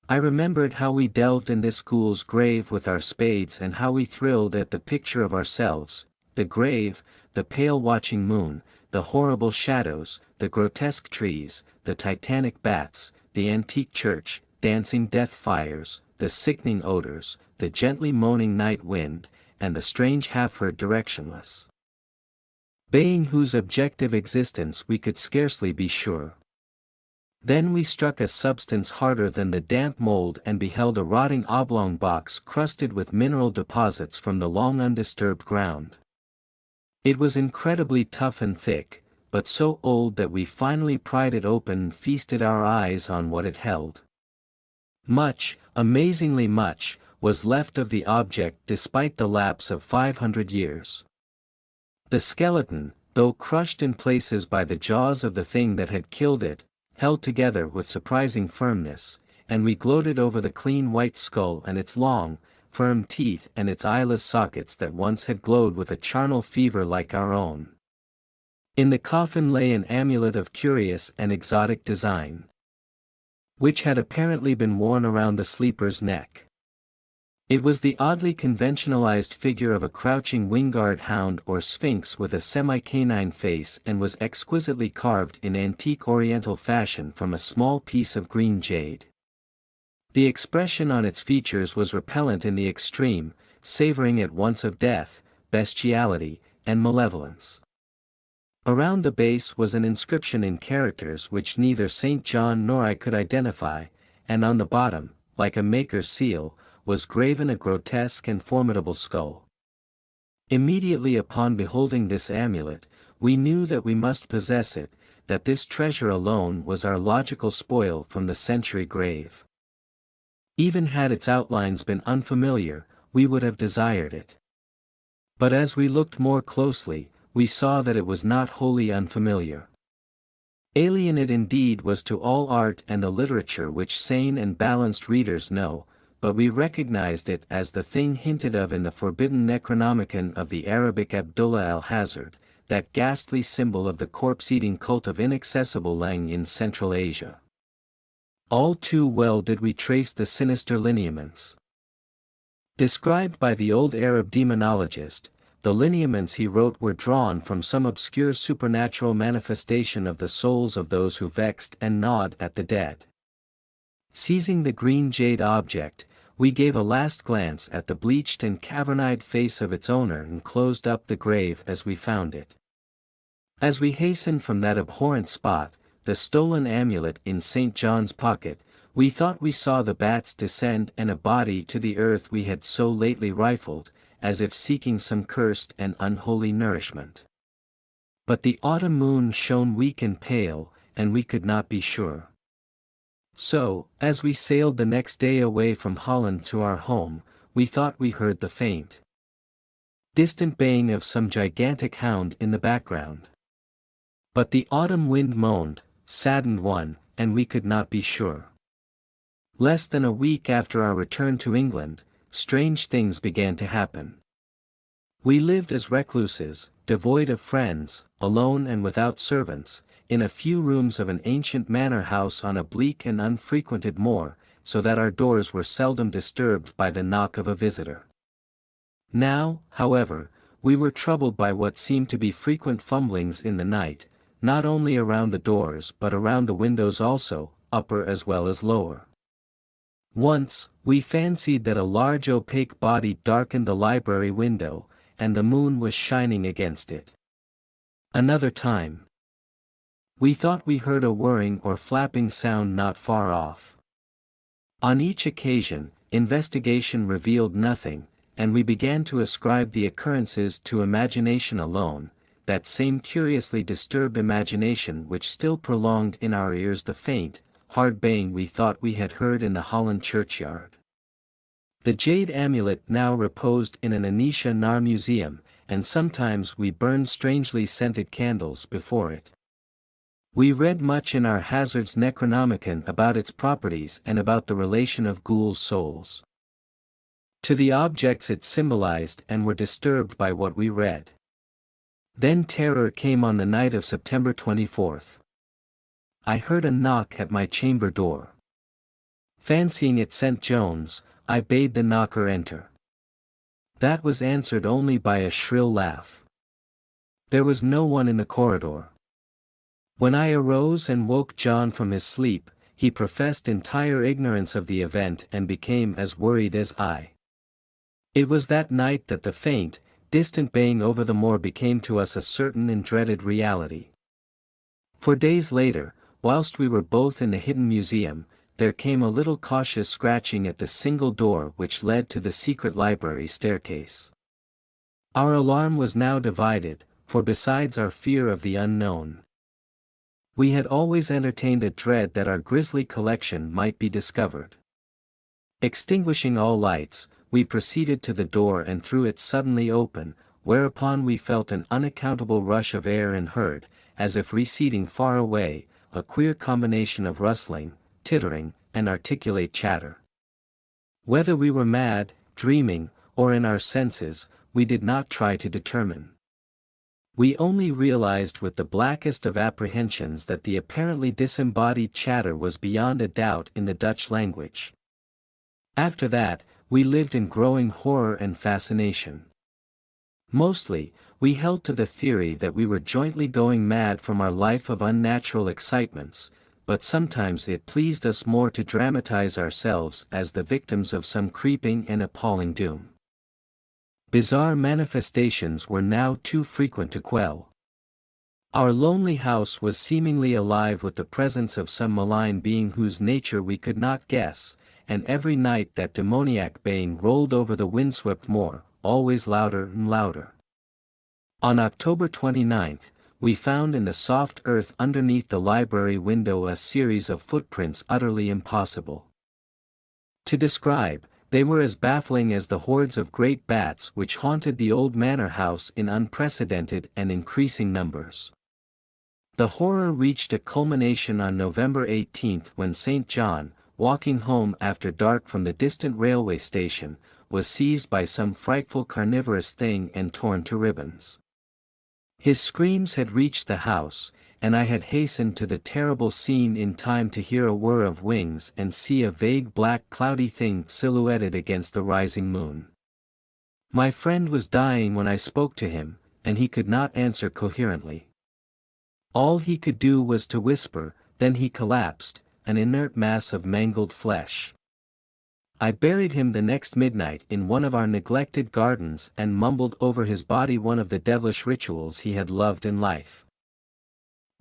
I remembered how we delved in this ghoul's grave with our spades and how we thrilled at the picture of ourselves, the grave, the pale watching moon, the horrible shadows, the grotesque trees, the titanic bats, the antique church, dancing death fires, the sickening odors, the gently moaning night wind, and the strange half-heard directionless baying whose objective existence we could scarcely be sure. Then we struck a substance harder than the damp mold and beheld a rotting oblong box crusted with mineral deposits from the long undisturbed ground. It was incredibly tough and thick, but so old that we finally pried it open and feasted our eyes on what it held. Much, amazingly much, was left of the object despite the lapse of 500 years. The skeleton, though crushed in places by the jaws of the thing that had killed it, held together with surprising firmness, and we gloated over the clean white skull and its long, firm teeth and its eyeless sockets that once had glowed with a charnel fever like our own. In the coffin lay an amulet of curious and exotic design, which had apparently been worn around the sleeper's neck. It was the oddly conventionalized figure of a crouching wingard hound or sphinx with a semi-canine face and was exquisitely carved in antique oriental fashion from a small piece of green jade. The expression on its features was repellent in the extreme, savoring at once of death, bestiality, and malevolence. Around the base was an inscription in characters which neither St. John nor I could identify, and on the bottom, like a maker's seal, was graven a grotesque and formidable skull. Immediately upon beholding this amulet, we knew that we must possess it, that this treasure alone was our logical spoil from the century grave. Even had its outlines been unfamiliar, we would have desired it. But as we looked more closely, we saw that it was not wholly unfamiliar. Alien it indeed was to all art and the literature which sane and balanced readers know, but we recognized it as the thing hinted of in the forbidden Necronomicon of the Arabic Abdullah al-Hazard, that ghastly symbol of the corpse-eating cult of inaccessible Lang in Central Asia. All too well did we trace the sinister lineaments described by the old Arab demonologist. The lineaments he wrote were drawn from some obscure supernatural manifestation of the souls of those who vexed and gnawed at the dead. Seizing the green jade object, we gave a last glance at the bleached and cavern-eyed face of its owner and closed up the grave as we found it. As we hastened from that abhorrent spot, the stolen amulet in St. John's pocket, we thought we saw the bats descend and a body to the earth we had so lately rifled, as if seeking some cursed and unholy nourishment. But the autumn moon shone weak and pale, and we could not be sure. So, as we sailed the next day away from Holland to our home, we thought we heard the faint, distant baying of some gigantic hound in the background. But the autumn wind moaned, saddened one, and we could not be sure. Less than a week after our return to England, strange things began to happen. We lived as recluses, devoid of friends, alone and without servants, in a few rooms of an ancient manor house on a bleak and unfrequented moor, so that our doors were seldom disturbed by the knock of a visitor. Now, however, we were troubled by what seemed to be frequent fumblings in the night, not only around the doors but around the windows also, upper as well as lower. Once, we fancied that a large opaque body darkened the library window, and the moon was shining against it. Another time, we thought we heard a whirring or flapping sound not far off. On each occasion, investigation revealed nothing, and we began to ascribe the occurrences to imagination alone, that same curiously disturbed imagination which still prolonged in our ears the faint, hard baying we thought we had heard in the Holland churchyard. The jade amulet now reposed in an niche in our museum, and sometimes we burned strangely scented candles before it. We read much in our Hazard's Necronomicon about its properties and about the relation of ghouls' souls to the objects it symbolized, and were disturbed by what we read. Then terror came on the night of September 24th. I heard a knock at my chamber door. Fancying it St. John's, I bade the knocker enter. That was answered only by a shrill laugh. There was no one in the corridor. When I arose and woke John from his sleep, he professed entire ignorance of the event and became as worried as I. It was that night that the faint, distant baying over the moor became to us a certain and dreaded reality. For days later, whilst we were both in the hidden museum, there came a little cautious scratching at the single door which led to the secret library staircase. Our alarm was now divided, for besides our fear of the unknown, we had always entertained a dread that our grisly collection might be discovered. Extinguishing all lights, we proceeded to the door and threw it suddenly open, whereupon we felt an unaccountable rush of air and heard, as if receding far away, a queer combination of rustling, tittering, and articulate chatter. Whether we were mad, dreaming, or in our senses, we did not try to determine. We only realized with the blackest of apprehensions that the apparently disembodied chatter was beyond a doubt in the Dutch language. After that, we lived in growing horror and fascination. Mostly, we held to the theory that we were jointly going mad from our life of unnatural excitements, but sometimes it pleased us more to dramatize ourselves as the victims of some creeping and appalling doom. Bizarre manifestations were now too frequent to quell. Our lonely house was seemingly alive with the presence of some malign being whose nature we could not guess, and every night that demoniac baying rolled over the windswept moor, always louder and louder. On October 29th, we found in the soft earth underneath the library window a series of footprints utterly impossible to describe. They were as baffling as the hordes of great bats which haunted the old manor house in unprecedented and increasing numbers. The horror reached a culmination on November 18 when St. John, walking home after dark from the distant railway station, was seized by some frightful carnivorous thing and torn to ribbons. His screams had reached the house, and I had hastened to the terrible scene in time to hear a whir of wings and see a vague black cloudy thing silhouetted against the rising moon. My friend was dying when I spoke to him, and he could not answer coherently. All he could do was to whisper, then he collapsed, an inert mass of mangled flesh. I buried him the next midnight in one of our neglected gardens and mumbled over his body one of the devilish rituals he had loved in life.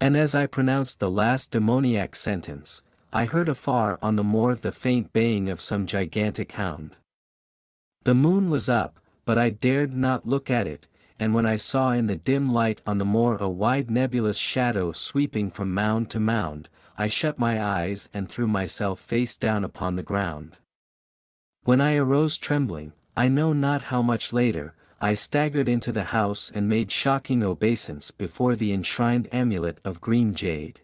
And as I pronounced the last demoniac sentence, I heard afar on the moor the faint baying of some gigantic hound. The moon was up, but I dared not look at it, and when I saw in the dim light on the moor a wide nebulous shadow sweeping from mound to mound, I shut my eyes and threw myself face down upon the ground. When I arose trembling, I know not how much later, I staggered into the house and made shocking obeisance before the enshrined amulet of green jade.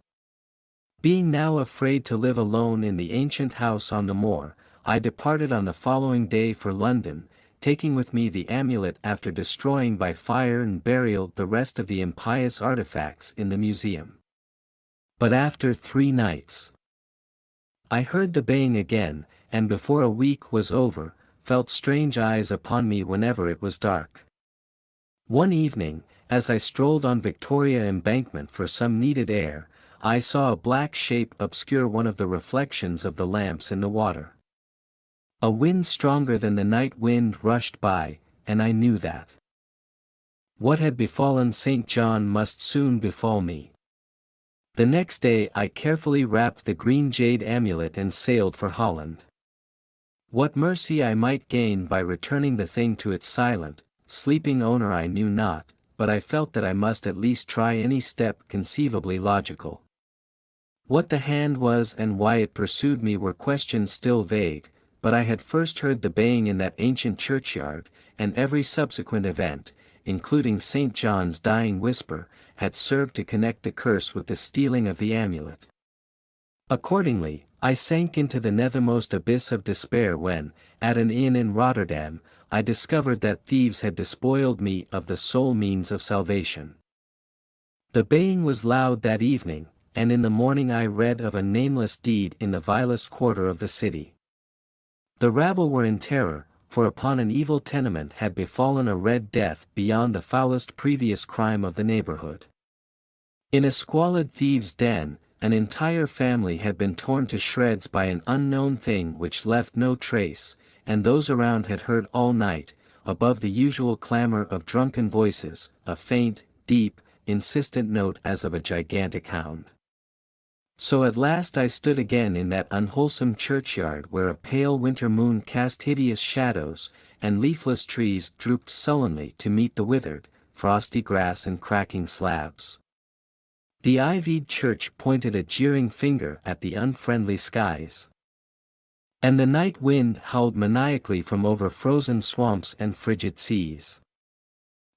Being now afraid to live alone in the ancient house on the moor, I departed on the following day for London, taking with me the amulet after destroying by fire and burial the rest of the impious artifacts in the museum. But after 3 nights, I heard the baying again, and before a week was over, felt strange eyes upon me whenever it was dark. One evening, as I strolled on Victoria Embankment for some needed air, I saw a black shape obscure one of the reflections of the lamps in the water. A wind stronger than the night wind rushed by, and I knew that what had befallen St. John must soon befall me. The next day I carefully wrapped the green jade amulet and sailed for Holland. What mercy I might gain by returning the thing to its silent, sleeping owner I knew not, but I felt that I must at least try any step conceivably logical. What the hand was and why it pursued me were questions still vague, but I had first heard the baying in that ancient churchyard, and every subsequent event, including St. John's dying whisper, had served to connect the curse with the stealing of the amulet. Accordingly, I sank into the nethermost abyss of despair when, at an inn in Rotterdam, I discovered that thieves had despoiled me of the sole means of salvation. The baying was loud that evening, and in the morning I read of a nameless deed in the vilest quarter of the city. The rabble were in terror, for upon an evil tenement had befallen a red death beyond the foulest previous crime of the neighborhood. In a squalid thieves' den, an entire family had been torn to shreds by an unknown thing which left no trace, and those around had heard all night, above the usual clamor of drunken voices, a faint, deep, insistent note as of a gigantic hound. So at last I stood again in that unwholesome churchyard where a pale winter moon cast hideous shadows, and leafless trees drooped sullenly to meet the withered, frosty grass and cracking slabs. The ivied church pointed a jeering finger at the unfriendly skies. And the night wind howled maniacally from over frozen swamps and frigid seas.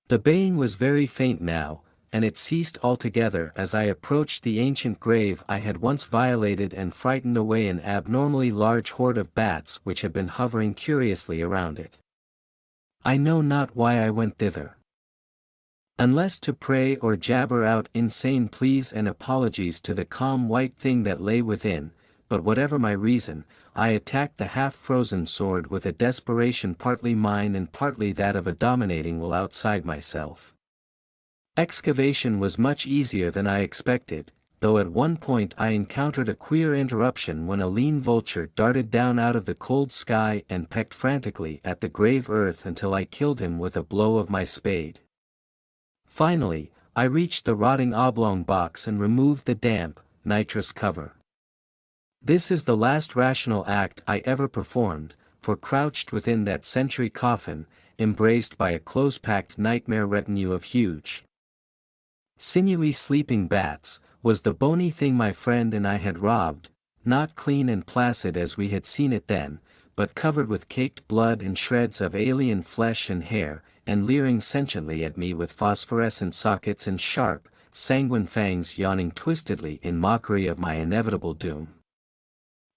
The baying was very faint now, and it ceased altogether as I approached the ancient grave I had once violated and frightened away an abnormally large horde of bats which had been hovering curiously around it. I know not why I went thither. Unless to pray or jabber out insane pleas and apologies to the calm white thing that lay within, but whatever my reason, I attacked the half-frozen sword with a desperation partly mine and partly that of a dominating will outside myself. Excavation was much easier than I expected, though at one point I encountered a queer interruption when a lean vulture darted down out of the cold sky and pecked frantically at the grave earth until I killed him with a blow of my spade. Finally, I reached the rotting oblong box and removed the damp, nitrous cover. This is the last rational act I ever performed, for crouched within that century coffin, embraced by a close-packed nightmare retinue of huge, sinewy sleeping bats, was the bony thing my friend and I had robbed, not clean and placid as we had seen it then, but covered with caked blood and shreds of alien flesh and hair, and leering sentiently at me with phosphorescent sockets and sharp, sanguine fangs yawning twistedly in mockery of my inevitable doom.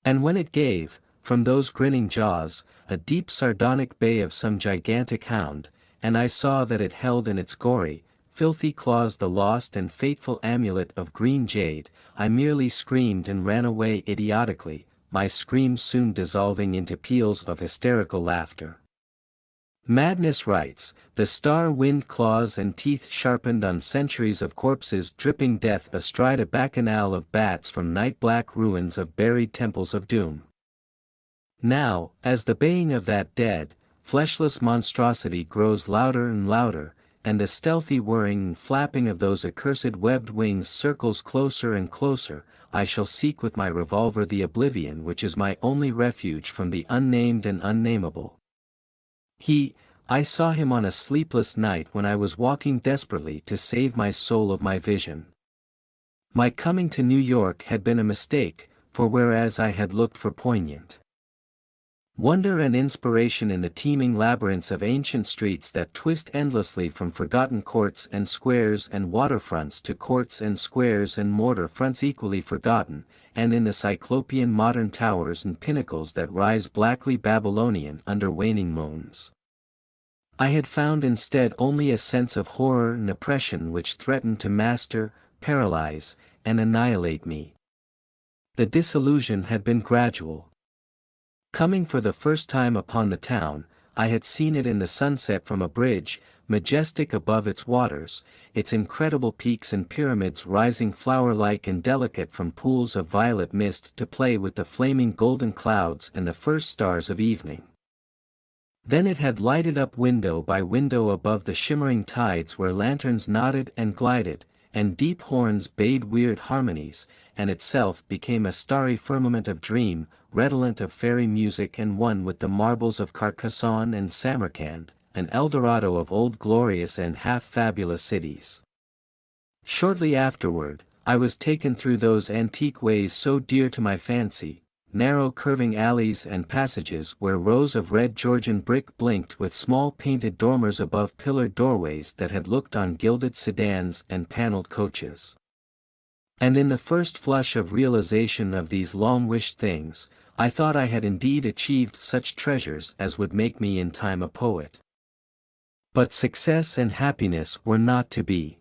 And when it gave, from those grinning jaws, a deep sardonic bay of some gigantic hound, and I saw that it held in its gory, filthy claws the lost and fateful amulet of green jade, I merely screamed and ran away idiotically, my screams soon dissolving into peals of hysterical laughter. Madness writes, the star-wind claws and teeth sharpened on centuries of corpses dripping death astride a bacchanal of bats from night-black ruins of buried temples of doom. Now, as the baying of that dead, fleshless monstrosity grows louder and louder, and the stealthy whirring and flapping of those accursed webbed wings circles closer and closer, I shall seek with my revolver the oblivion which is my only refuge from the unnamed and unnameable. I saw him on a sleepless night when I was walking desperately to save my soul of my vision. My coming to New York had been a mistake, for whereas I had looked for poignant wonder and inspiration in the teeming labyrinths of ancient streets that twist endlessly from forgotten courts and squares and waterfronts to courts and squares and mortar fronts equally forgotten, and in the cyclopean modern towers and pinnacles that rise blackly Babylonian under waning moons, I had found instead only a sense of horror and oppression which threatened to master, paralyze, and annihilate me. The disillusion had been gradual. Coming for the first time upon the town, I had seen it in the sunset from a bridge, majestic above its waters, its incredible peaks and pyramids rising flower-like and delicate from pools of violet mist to play with the flaming golden clouds and the first stars of evening. Then it had lighted up window by window above the shimmering tides where lanterns nodded and glided, and deep horns bayed weird harmonies, and itself became a starry firmament of dream, redolent of fairy music and one with the marbles of Carcassonne and Samarkand, an Eldorado of old glorious and half-fabulous cities. Shortly afterward, I was taken through those antique ways so dear to my fancy, narrow curving alleys and passages where rows of red Georgian brick blinked with small painted dormers above pillared doorways that had looked on gilded sedans and paneled coaches. And in the first flush of realization of these long-wished things, I thought I had indeed achieved such treasures as would make me in time a poet. But success and happiness were not to be.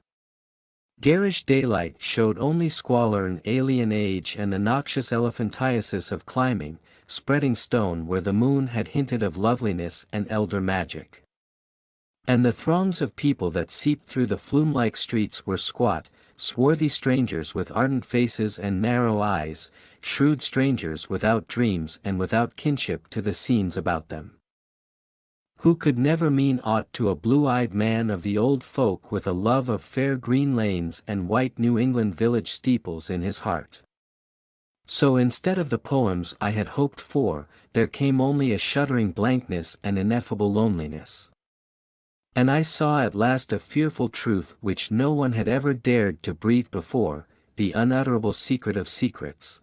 Garish daylight showed only squalor and alien age and the noxious elephantiasis of climbing, spreading stone where the moon had hinted of loveliness and elder magic. And the throngs of people that seeped through the flume-like streets were squat, swarthy strangers with ardent faces and narrow eyes, shrewd strangers without dreams and without kinship to the scenes about them, who could never mean aught to a blue-eyed man of the old folk with a love of fair green lanes and white New England village steeples in his heart. So instead of the poems I had hoped for, there came only a shuddering blankness and ineffable loneliness. And I saw at last a fearful truth which no one had ever dared to breathe before, the unutterable secret of secrets.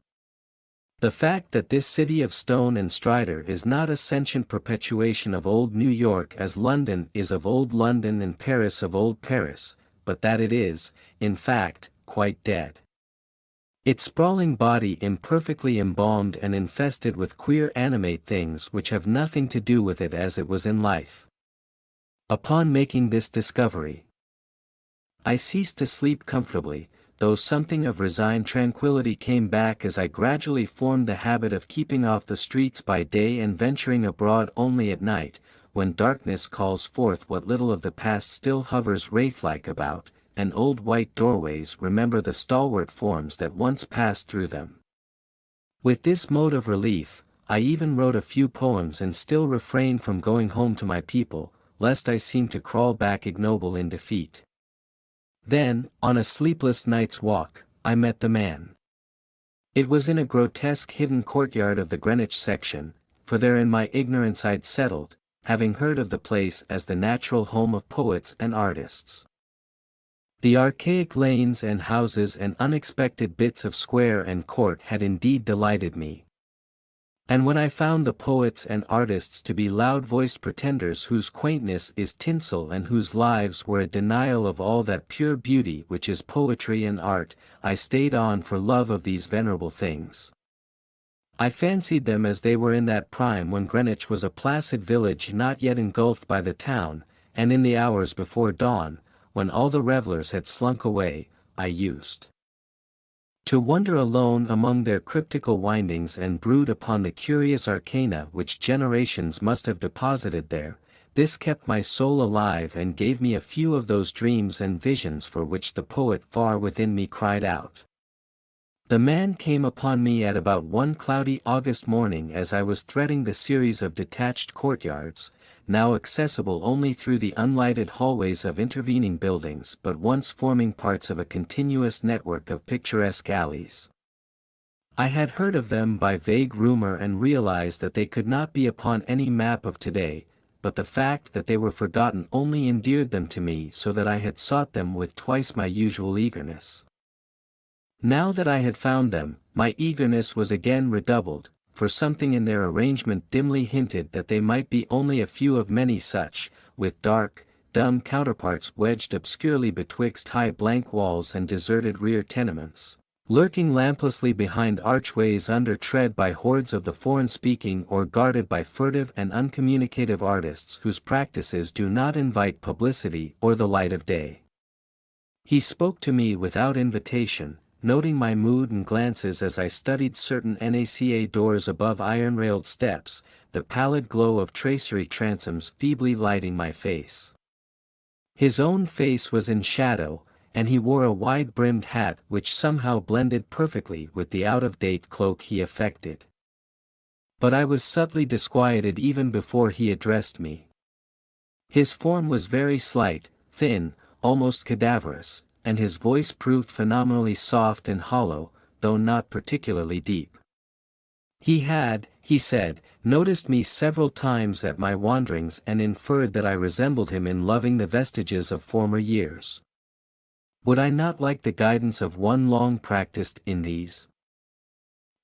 The fact that this city of stone and strider is not a sentient perpetuation of old New York as London is of old London and Paris of old Paris, but that it is, in fact, quite dead. Its sprawling body imperfectly embalmed and infested with queer animate things which have nothing to do with it as it was in life. Upon making this discovery, I ceased to sleep comfortably, though something of resigned tranquility came back as I gradually formed the habit of keeping off the streets by day and venturing abroad only at night, when darkness calls forth what little of the past still hovers wraith-like about, and old white doorways remember the stalwart forms that once passed through them. With this mode of relief, I even wrote a few poems and still refrained from going home to my people, lest I seem to crawl back ignoble in defeat. Then, on a sleepless night's walk, I met the man. It was in a grotesque hidden courtyard of the Greenwich section, for there in my ignorance I'd settled, having heard of the place as the natural home of poets and artists. The archaic lanes and houses and unexpected bits of square and court had indeed delighted me. And when I found the poets and artists to be loud-voiced pretenders whose quaintness is tinsel and whose lives were a denial of all that pure beauty which is poetry and art, I stayed on for love of these venerable things. I fancied them as they were in that prime when Greenwich was a placid village not yet engulfed by the town, and in the hours before dawn, when all the revellers had slunk away, I used to wander alone among their cryptical windings and brood upon the curious arcana which generations must have deposited there. This kept my soul alive and gave me a few of those dreams and visions for which the poet far within me cried out. The man came upon me at about one cloudy August morning as I was threading the series of detached courtyards, now accessible only through the unlighted hallways of intervening buildings but once forming parts of a continuous network of picturesque alleys. I had heard of them by vague rumor and realized that they could not be upon any map of today, but the fact that they were forgotten only endeared them to me so that I had sought them with twice my usual eagerness. Now that I had found them, my eagerness was again redoubled, for something in their arrangement dimly hinted that they might be only a few of many such, with dark, dumb counterparts wedged obscurely betwixt high blank walls and deserted rear tenements, lurking lamplessly behind archways under tread by hordes of the foreign-speaking or guarded by furtive and uncommunicative artists whose practices do not invite publicity or the light of day. He spoke to me without invitation, noting my mood and glances as I studied certain NACA doors above iron-railed steps, the pallid glow of tracery transoms feebly lighting my face. His own face was in shadow, and he wore a wide-brimmed hat which somehow blended perfectly with the out-of-date cloak he affected. But I was subtly disquieted even before he addressed me. His form was very slight, thin, almost cadaverous, and his voice proved phenomenally soft and hollow, though not particularly deep. He had, he said, noticed me several times at my wanderings and inferred that I resembled him in loving the vestiges of former years. Would I not like the guidance of one long practiced in these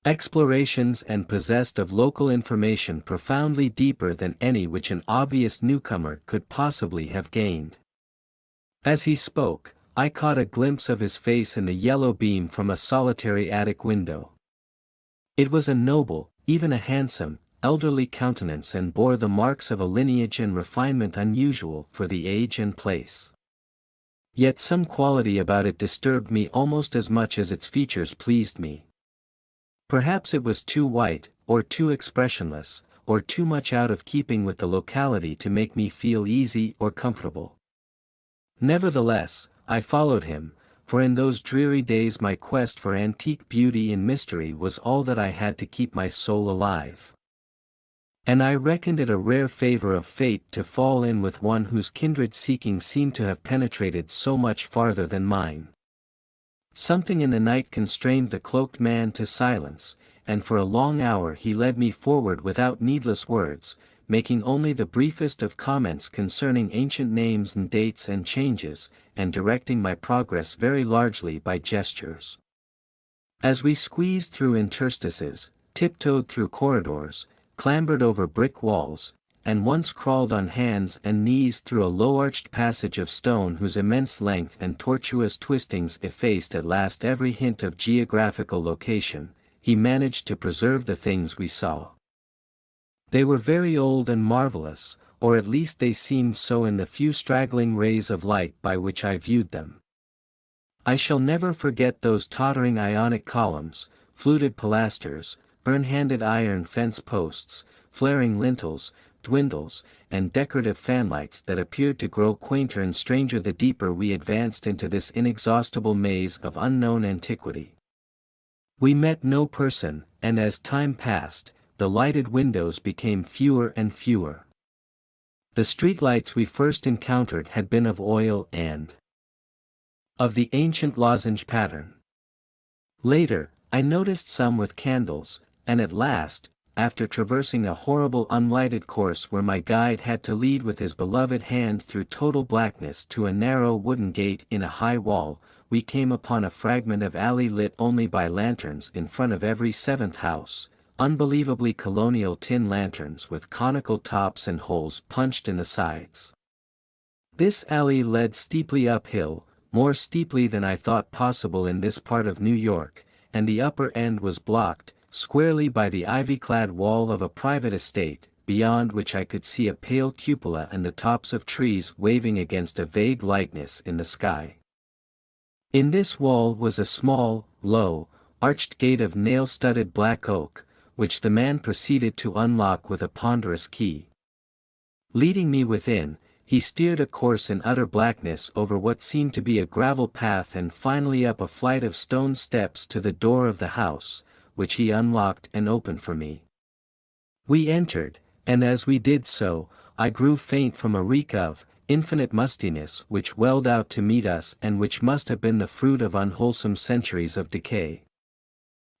explorations and possessed of local information profoundly deeper than any which an obvious newcomer could possibly have gained? As he spoke, I caught a glimpse of his face in the yellow beam from a solitary attic window. It was a noble, even a handsome, elderly countenance and bore the marks of a lineage and refinement unusual for the age and place. Yet some quality about it disturbed me almost as much as its features pleased me. Perhaps it was too white, or too expressionless, or too much out of keeping with the locality to make me feel easy or comfortable. Nevertheless, I followed him, for in those dreary days my quest for antique beauty and mystery was all that I had to keep my soul alive. And I reckoned it a rare favor of fate to fall in with one whose kindred seeking seemed to have penetrated so much farther than mine. Something in the night constrained the cloaked man to silence, and for a long hour he led me forward without needless words, making only the briefest of comments concerning ancient names and dates and changes, and directing my progress very largely by gestures. As we squeezed through interstices, tiptoed through corridors, clambered over brick walls, and once crawled on hands and knees through a low-arched passage of stone whose immense length and tortuous twistings effaced at last every hint of geographical location, he managed to preserve the things we saw. They were very old and marvelous, or at least they seemed so in the few straggling rays of light by which I viewed them. I shall never forget those tottering Ionic columns, fluted pilasters, urn-handed iron fence posts, flaring lintels, dwindles, and decorative fanlights that appeared to grow quainter and stranger the deeper we advanced into this inexhaustible maze of unknown antiquity. We met no person, and as time passed, the lighted windows became fewer and fewer. The streetlights we first encountered had been of oil and of the ancient lozenge pattern. Later, I noticed some with candles, and at last, after traversing a horrible unlighted course where my guide had to lead with his beloved hand through total blackness to a narrow wooden gate in a high wall, we came upon a fragment of alley lit only by lanterns in front of every seventh house, unbelievably colonial tin lanterns with conical tops and holes punched in the sides. This alley led steeply uphill, more steeply than I thought possible in this part of New York, and the upper end was blocked, squarely by the ivy-clad wall of a private estate, beyond which I could see a pale cupola and the tops of trees waving against a vague lightness in the sky. In this wall was a small, low, arched gate of nail-studded black oak, which the man proceeded to unlock with a ponderous key. Leading me within, he steered a course in utter blackness over what seemed to be a gravel path and finally up a flight of stone steps to the door of the house, which he unlocked and opened for me. We entered, and as we did so, I grew faint from a reek of infinite mustiness which welled out to meet us and which must have been the fruit of unwholesome centuries of decay.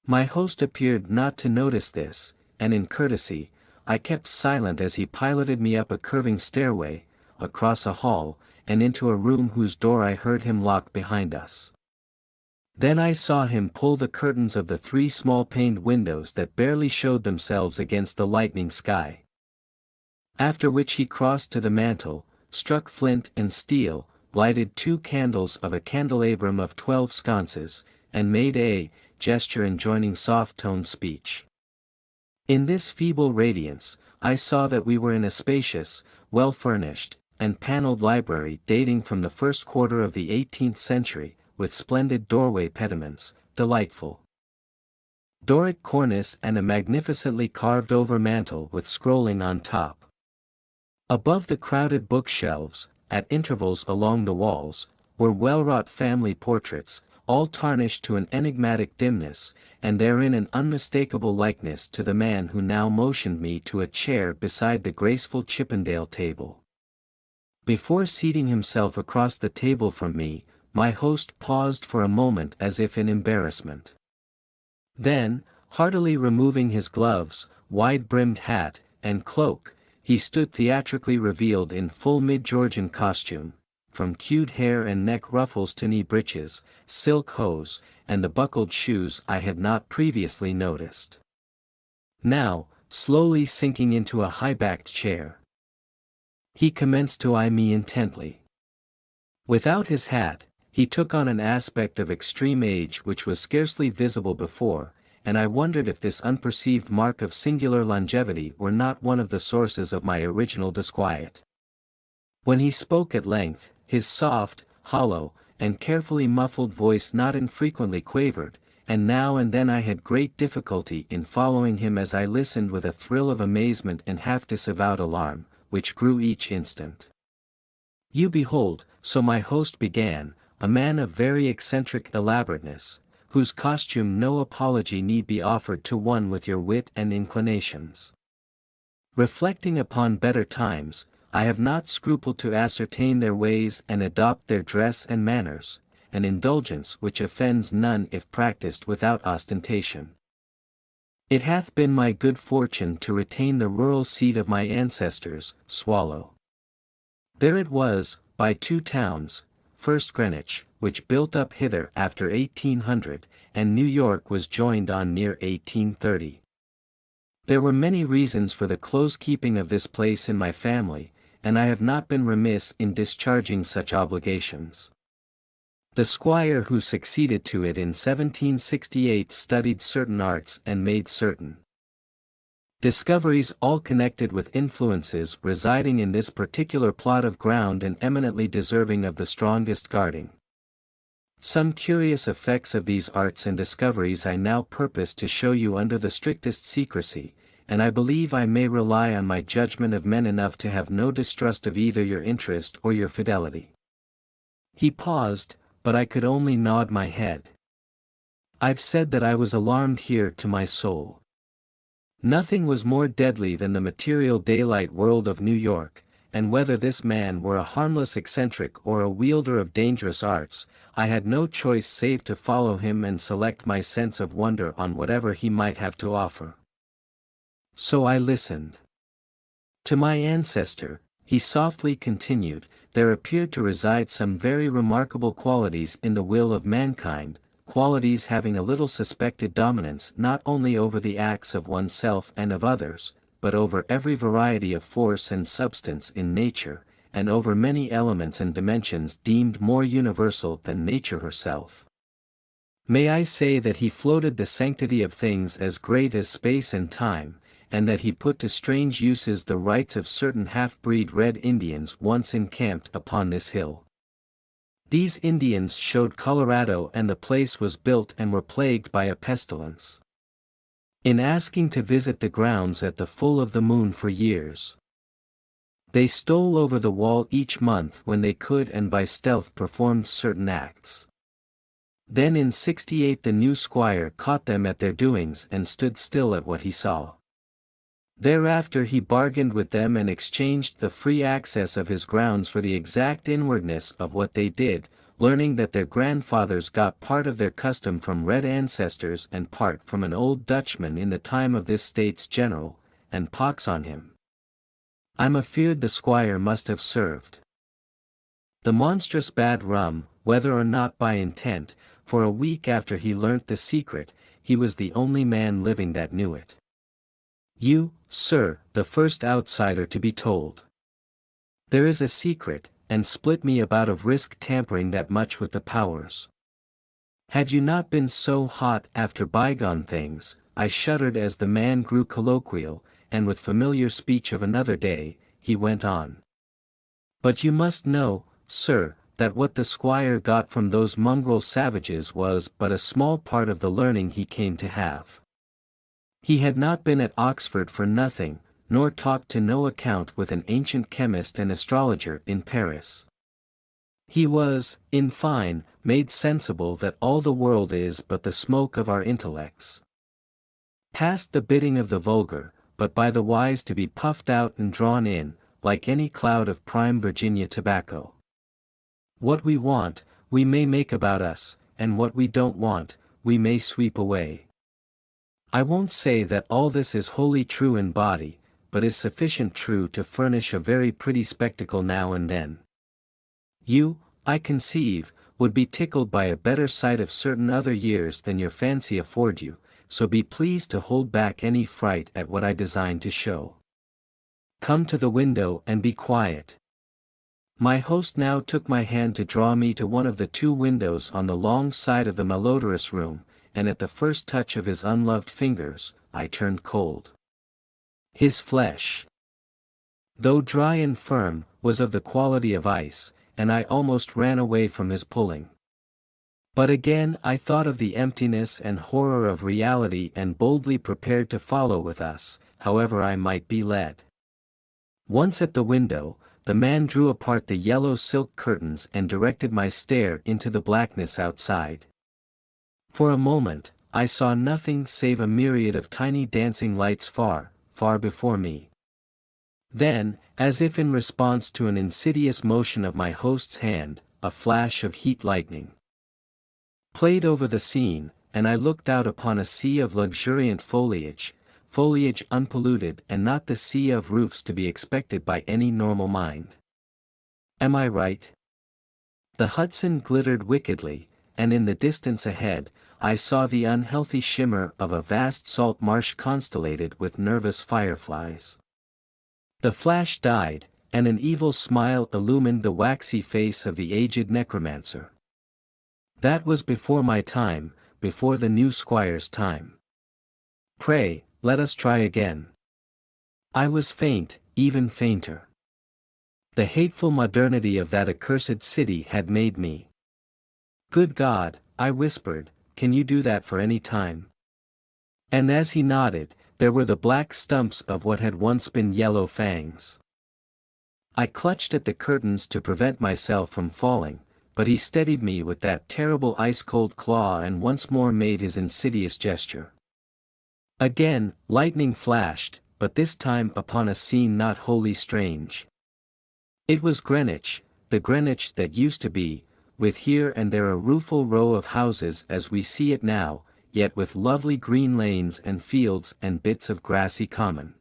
My host appeared not to notice this, and in courtesy, I kept silent as he piloted me up a curving stairway, across a hall, and into a room whose door I heard him lock behind us. Then I saw him pull the curtains of the 3 small paned windows that barely showed themselves against the lightning sky. After which he crossed to the mantel, struck flint and steel, lighted 2 candles of a candelabrum of 12 sconces, and made a gesture enjoining soft-toned speech. In this feeble radiance, I saw that we were in a spacious, well-furnished, and paneled library dating from the first quarter of the 18th century, with splendid doorway pediments, delightful Doric cornice and a magnificently carved-over mantel with scrolling on top. Above the crowded bookshelves, at intervals along the walls, were well-wrought family portraits, all tarnished to an enigmatic dimness, and therein an unmistakable likeness to the man who now motioned me to a chair beside the graceful Chippendale table. Before seating himself across the table from me, my host paused for a moment as if in embarrassment. Then, heartily removing his gloves, wide-brimmed hat, and cloak, he stood theatrically revealed in full mid-Georgian costume, from queued hair and neck ruffles to knee breeches, silk hose, and the buckled shoes I had not previously noticed. Now, slowly sinking into a high-backed chair, he commenced to eye me intently. Without his hat, he took on an aspect of extreme age which was scarcely visible before, and I wondered if this unperceived mark of singular longevity were not one of the sources of my original disquiet. When he spoke at length, his soft, hollow, and carefully muffled voice not infrequently quavered, and now and then I had great difficulty in following him as I listened with a thrill of amazement and half-disavowed alarm, which grew each instant. "You behold," so my host began, "a man of very eccentric elaborateness, whose costume no apology need be offered to one with your wit and inclinations. Reflecting upon better times, I have not scrupled to ascertain their ways and adopt their dress and manners, an indulgence which offends none if practiced without ostentation. It hath been my good fortune to retain the rural seat of my ancestors, Swallow. There it was, by 2 towns, first Greenwich, which built up hither after 1800, and New York was joined on near 1830. There were many reasons for the close keeping of this place in my family, and I have not been remiss in discharging such obligations. The squire who succeeded to it in 1768 studied certain arts and made certain discoveries all connected with influences residing in this particular plot of ground and eminently deserving of the strongest guarding. Some curious effects of these arts and discoveries I now purpose to show you under the strictest secrecy, and I believe I may rely on my judgment of men enough to have no distrust of either your interest or your fidelity. He paused, but I could only nod my head. I've said that I was alarmed here to my soul. Nothing was more deadly than the material daylight world of New York, and whether this man were a harmless eccentric or a wielder of dangerous arts, I had no choice save to follow him and select my sense of wonder on whatever he might have to offer. So I listened. To my ancestor, he softly continued, there appeared to reside some very remarkable qualities in the will of mankind, qualities having a little suspected dominance not only over the acts of oneself and of others, but over every variety of force and substance in nature, and over many elements and dimensions deemed more universal than nature herself. May I say that he floated the sanctity of things as great as space and time, and that he put to strange uses the rights of certain half-breed Red Indians once encamped upon this hill. These Indians showed Colorado and the place was built and were plagued by a pestilence. In asking to visit the grounds at the full of the moon for years, they stole over the wall each month when they could and by stealth performed certain acts. Then in '68 the new squire caught them at their doings and stood still at what he saw. Thereafter he bargained with them and exchanged the free access of his grounds for the exact inwardness of what they did, learning that their grandfathers got part of their custom from red ancestors and part from an old Dutchman in the time of this state's general, and pox on him, I'm afeard the squire must have served the monstrous bad rum, whether or not by intent, for a week after he learnt the secret, he was the only man living that knew it. You, sir, the first outsider to be told. There is a secret, and split me about of risk tampering that much with the powers. Had you not been so hot after bygone things, I shuddered as the man grew colloquial, and with familiar speech of another day, he went on. But you must know, sir, that what the squire got from those mongrel savages was but a small part of the learning he came to have. He had not been at Oxford for nothing, nor talked to no account with an ancient chemist and astrologer in Paris. He was, in fine, made sensible that all the world is but the smoke of our intellects. Past the bidding of the vulgar, but by the wise to be puffed out and drawn in, like any cloud of prime Virginia tobacco. What we want, we may make about us, and what we don't want, we may sweep away. I won't say that all this is wholly true in body, but is sufficient true to furnish a very pretty spectacle now and then. You, I conceive, would be tickled by a better sight of certain other years than your fancy afford you, so be pleased to hold back any fright at what I design to show. Come to the window and be quiet. My host now took my hand to draw me to one of the two windows on the long side of the malodorous room, and at the first touch of his unloved fingers, I turned cold. His flesh, though dry and firm, was of the quality of ice, and I almost ran away from his pulling. But again I thought of the emptiness and horror of reality and boldly prepared to follow with us, however I might be led. Once at the window, the man drew apart the yellow silk curtains and directed my stare into the blackness outside. For a moment, I saw nothing save a myriad of tiny dancing lights far, far before me. Then, as if in response to an insidious motion of my host's hand, a flash of heat lightning played over the scene, and I looked out upon a sea of luxuriant foliage, foliage unpolluted and not the sea of roofs to be expected by any normal mind. Am I right? The Hudson glittered wickedly, and in the distance ahead, I saw the unhealthy shimmer of a vast salt marsh constellated with nervous fireflies. The flash died, and an evil smile illumined the waxy face of the aged necromancer. That was before my time, before the new squire's time. Pray, let us try again. I was faint, even fainter. The hateful modernity of that accursed city had made me Good God, I whispered, can you do that for any time? And as he nodded, there were the black stumps of what had once been yellow fangs. I clutched at the curtains to prevent myself from falling, but he steadied me with that terrible ice-cold claw and once more made his insidious gesture. Again, lightning flashed, but this time upon a scene not wholly strange. It was Greenwich, the Greenwich that used to be, with here and there a rueful row of houses as we see it now, yet with lovely green lanes and fields and bits of grassy common.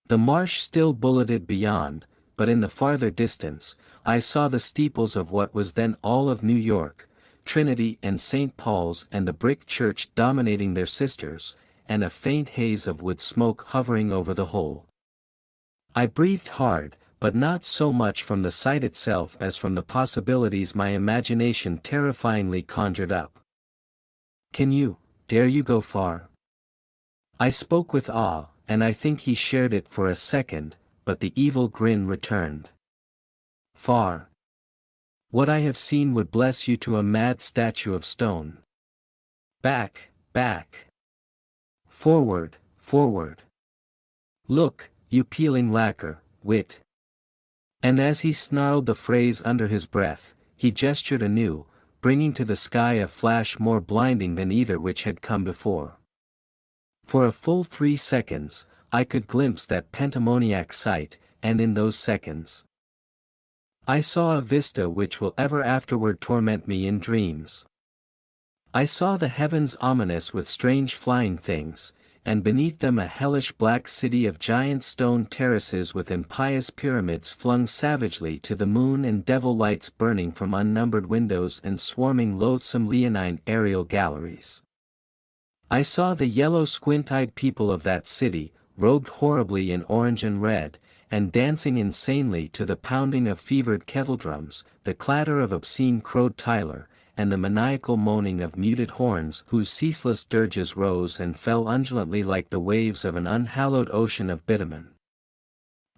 The marsh still bulleted beyond, but in the farther distance, I saw the steeples of what was then all of New York, Trinity and St. Paul's and the brick church dominating their sisters, and a faint haze of wood smoke hovering over the whole. I breathed hard, but not so much from the sight itself as from the possibilities my imagination terrifyingly conjured up. Dare you go far? I spoke with awe, and I think he shared it for a second, but the evil grin returned. Far. What I have seen would bless you to a mad statue of stone. Back, back. Forward, forward. Look, you peeling lacquer, wit. And as he snarled the phrase under his breath, he gestured anew, bringing to the sky a flash more blinding than either which had come before. For a full 3 seconds, I could glimpse that pandemoniac sight, and in those seconds, I saw a vista which will ever afterward torment me in dreams. I saw the heavens ominous with strange flying things, and beneath them a hellish black city of giant stone terraces with impious pyramids flung savagely to the moon and devil lights burning from unnumbered windows and swarming loathsome leonine aerial galleries. I saw the yellow squint-eyed people of that city, robed horribly in orange and red, and dancing insanely to the pounding of fevered kettledrums, the clatter of obscene crowed Tyler, and the maniacal moaning of muted horns whose ceaseless dirges rose and fell undulantly like the waves of an unhallowed ocean of bitumen.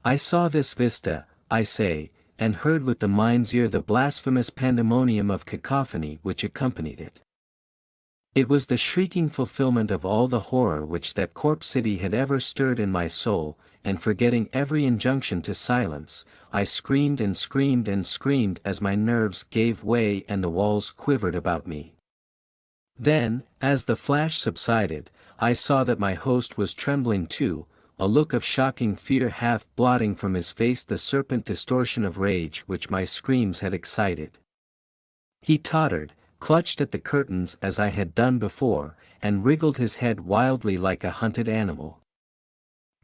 I saw this vista, I say, and heard with the mind's ear the blasphemous pandemonium of cacophony which accompanied it. It was the shrieking fulfillment of all the horror which that corpse city had ever stirred in my soul, and forgetting every injunction to silence, I screamed and screamed and screamed as my nerves gave way and the walls quivered about me. Then, as the flash subsided, I saw that my host was trembling too, a look of shocking fear half blotting from his face the serpent distortion of rage which my screams had excited. He tottered, clutched at the curtains as I had done before, and wriggled his head wildly like a hunted animal.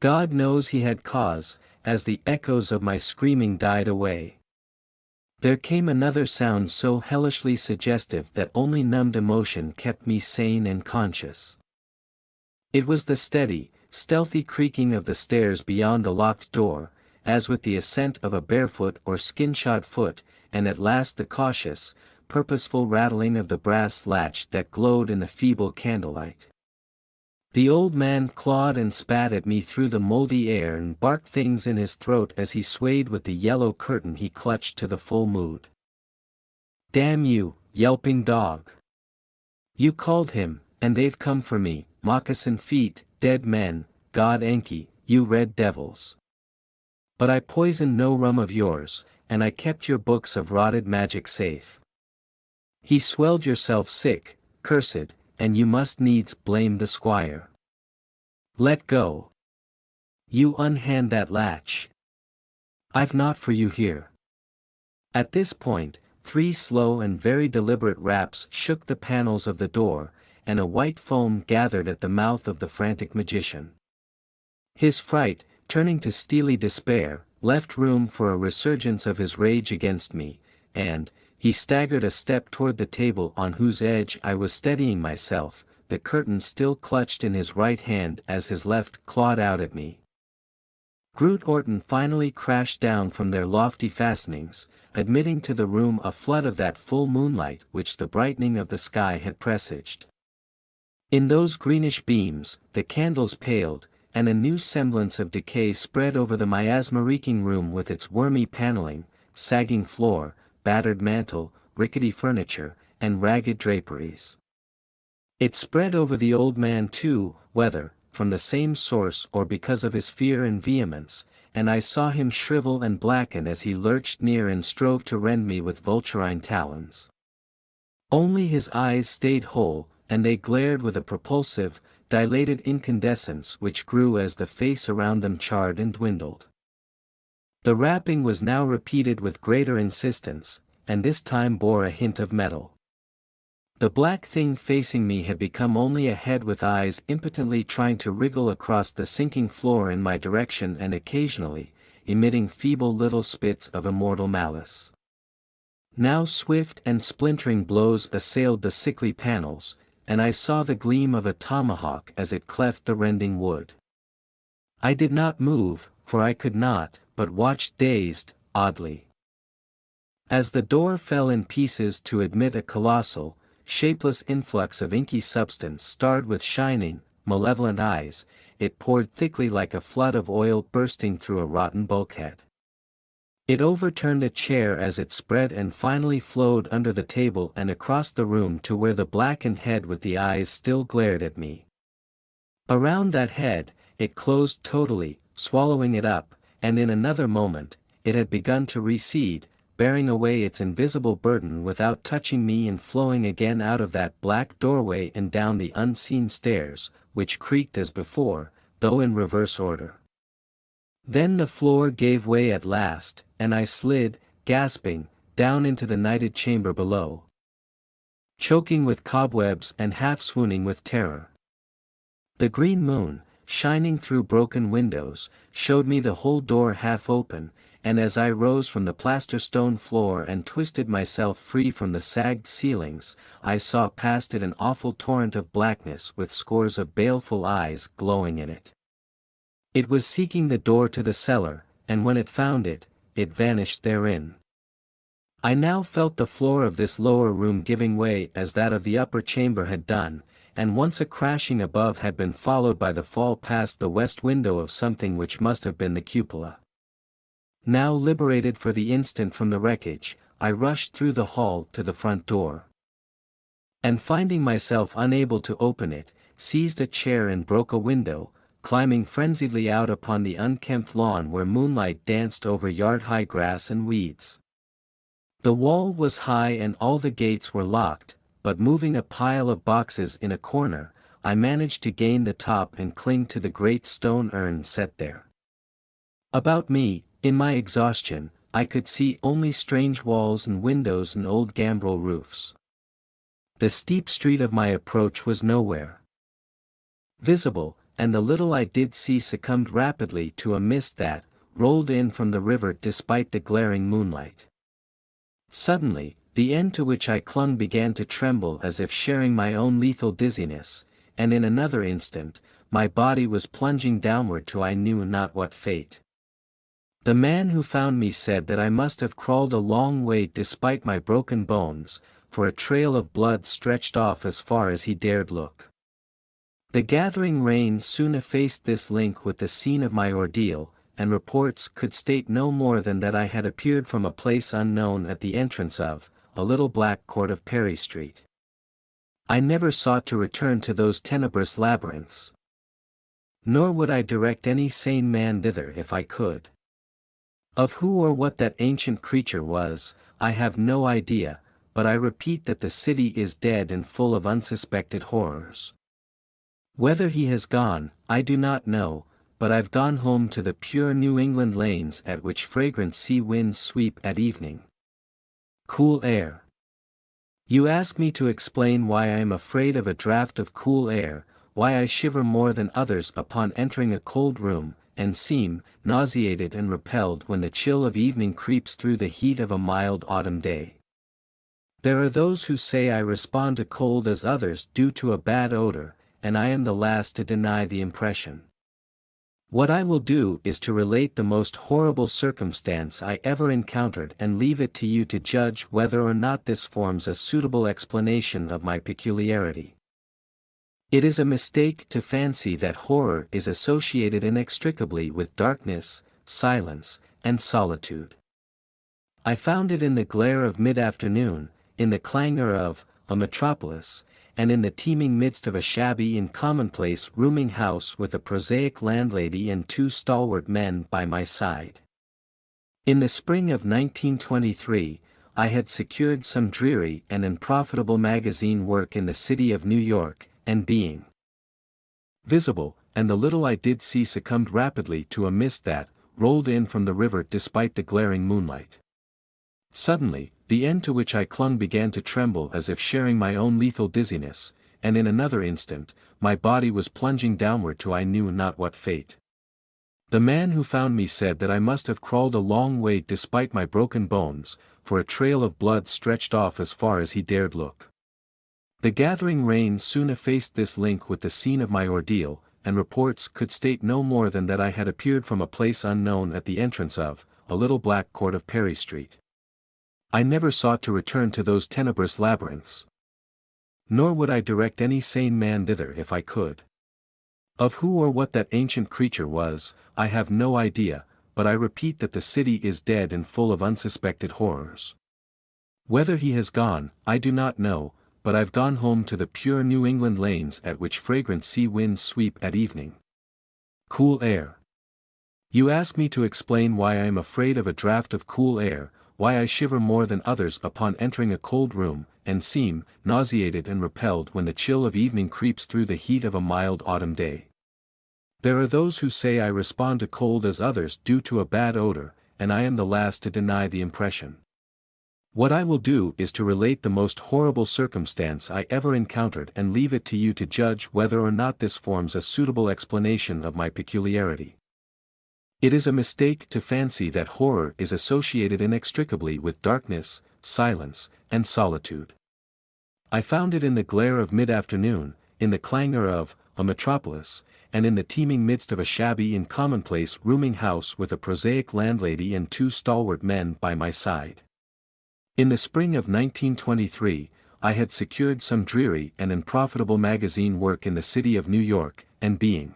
God knows he had cause, as the echoes of my screaming died away. There came another sound so hellishly suggestive that only numbed emotion kept me sane and conscious. It was the steady, stealthy creaking of the stairs beyond the locked door, as with the ascent of a barefoot or skin-shod foot, and at last the cautious, purposeful rattling of the brass latch that glowed in the feeble candlelight. The old man clawed and spat at me through the moldy air and barked things in his throat as he swayed with the yellow curtain he clutched to the full mood. Damn you, yelping dog! You called him, and they've come for me, moccasin feet, dead men, God Enki, you red devils. But I poisoned no rum of yours, and I kept your books of rotted magic safe. He swelled yourself sick, cursed, and you must needs blame the squire. Let go. You unhand that latch. I've naught for you here. At this point, 3 slow and very deliberate raps shook the panels of the door, and a white foam gathered at the mouth of the frantic magician. His fright, turning to steely despair, left room for a resurgence of his rage against me, and, he staggered a step toward the table on whose edge I was steadying myself, the curtain still clutched in his right hand as his left clawed out at me. Groot Orton finally crashed down from their lofty fastenings, admitting to the room a flood of that full moonlight which the brightening of the sky had presaged. In those greenish beams, the candles paled, and a new semblance of decay spread over the miasma-reeking room with its wormy paneling, sagging floor, battered mantel, rickety furniture, and ragged draperies. It spread over the old man too, whether, from the same source or because of his fear and vehemence, and I saw him shrivel and blacken as he lurched near and strove to rend me with vulturine talons. Only his eyes stayed whole, and they glared with a propulsive, dilated incandescence which grew as the face around them charred and dwindled. The rapping was now repeated with greater insistence, and this time bore a hint of metal. The black thing facing me had become only a head with eyes impotently trying to wriggle across the sinking floor in my direction and occasionally, emitting feeble little spits of immortal malice. Now swift and splintering blows assailed the sickly panels, and I saw the gleam of a tomahawk as it cleft the rending wood. I did not move, for I could not, but watched dazed, oddly. As the door fell in pieces to admit a colossal, shapeless influx of inky substance starred with shining, malevolent eyes, it poured thickly like a flood of oil bursting through a rotten bulkhead. It overturned a chair as it spread and finally flowed under the table and across the room to where the blackened head with the eyes still glared at me. Around that head, it closed totally, swallowing it up, and in another moment, it had begun to recede, bearing away its invisible burden without touching me and flowing again out of that black doorway and down the unseen stairs, which creaked as before, though in reverse order. Then the floor gave way at last, and I slid, gasping, down into the nighted chamber below, choking with cobwebs and half-swooning with terror. The green moon, shining through broken windows, showed me the whole door half open, and as I rose from the plaster stone floor and twisted myself free from the sagged ceilings, I saw past it an awful torrent of blackness with scores of baleful eyes glowing in it. It was seeking the door to the cellar, and when it found it, it vanished therein. I now felt the floor of this lower room giving way as that of the upper chamber had done, and once a crashing above had been followed by the fall past the west window of something which must have been the cupola. Now liberated for the instant from the wreckage, I rushed through the hall to the front door. And finding myself unable to open it, seized a chair and broke a window, climbing frenziedly out upon the unkempt lawn where moonlight danced over yard-high grass and weeds. The wall was high and all the gates were locked, but moving a pile of boxes in a corner, I managed to gain the top and cling to the great stone urn set there. About me, in my exhaustion, I could see only strange walls and windows and old gambrel roofs. The steep street of my approach was nowhere visible, and the little I did see succumbed rapidly to a mist that rolled in from the river despite the glaring moonlight. Suddenly, the end to which I clung began to tremble as if sharing my own lethal dizziness, and in another instant, my body was plunging downward to I knew not what fate. The man who found me said that I must have crawled a long way despite my broken bones, for a trail of blood stretched off as far as he dared look. The gathering rain soon effaced this link with the scene of my ordeal, and reports could state no more than that I had appeared from a place unknown at the entrance of a little black court of Perry Street. I never sought to return to those tenebrous labyrinths. Nor would I direct any sane man thither if I could. Of who or what that ancient creature was, I have no idea, but I repeat that the city is dead and full of unsuspected horrors. Whether he has gone, I do not know, but I've gone home to the pure New England lanes at which fragrant sea winds sweep at evening. Cool air. You ask me to explain why I am afraid of a draught of cool air, why I shiver more than others upon entering a cold room, and seem nauseated and repelled when the chill of evening creeps through the heat of a mild autumn day. There are those who say I respond to cold as others do to a bad odor, and I am the last to deny the impression. What I will do is to relate the most horrible circumstance I ever encountered and leave it to you to judge whether or not this forms a suitable explanation of my peculiarity. It is a mistake to fancy that horror is associated inextricably with darkness, silence, and solitude. I found it in the glare of mid-afternoon, in the clangor of a metropolis, and in the teeming midst of a shabby and commonplace rooming house with a prosaic landlady and two stalwart men by my side. In the spring of 1923, I had secured some dreary and unprofitable magazine work in the city of New York, and being visible, and the little I did see succumbed rapidly to a mist that rolled in from the river despite the glaring moonlight. Suddenly, the end to which I clung began to tremble as if sharing my own lethal dizziness, and in another instant, my body was plunging downward to I knew not what fate. The man who found me said that I must have crawled a long way despite my broken bones, for a trail of blood stretched off as far as he dared look. The gathering rain soon effaced this link with the scene of my ordeal, and reports could state no more than that I had appeared from a place unknown at the entrance of a little black court of Perry Street. I never sought to return to those tenebrous labyrinths. Nor would I direct any sane man thither if I could. Of who or what that ancient creature was, I have no idea, but I repeat that the city is dead and full of unsuspected horrors. Whether he has gone, I do not know, but I've gone home to the pure New England lanes at which fragrant sea winds sweep at evening. Cool air. You ask me to explain why I am afraid of a draught of cool air, why I shiver more than others upon entering a cold room, and seem nauseated and repelled when the chill of evening creeps through the heat of a mild autumn day. There are those who say I respond to cold as others do to a bad odor, and I am the last to deny the impression. What I will do is to relate the most horrible circumstance I ever encountered and leave it to you to judge whether or not this forms a suitable explanation of my peculiarity. It is a mistake to fancy that horror is associated inextricably with darkness, silence, and solitude. I found it in the glare of mid-afternoon, in the clangor of a metropolis, and in the teeming midst of a shabby and commonplace rooming house with a prosaic landlady and two stalwart men by my side. In the spring of 1923, I had secured some dreary and unprofitable magazine work in the city of New York, and being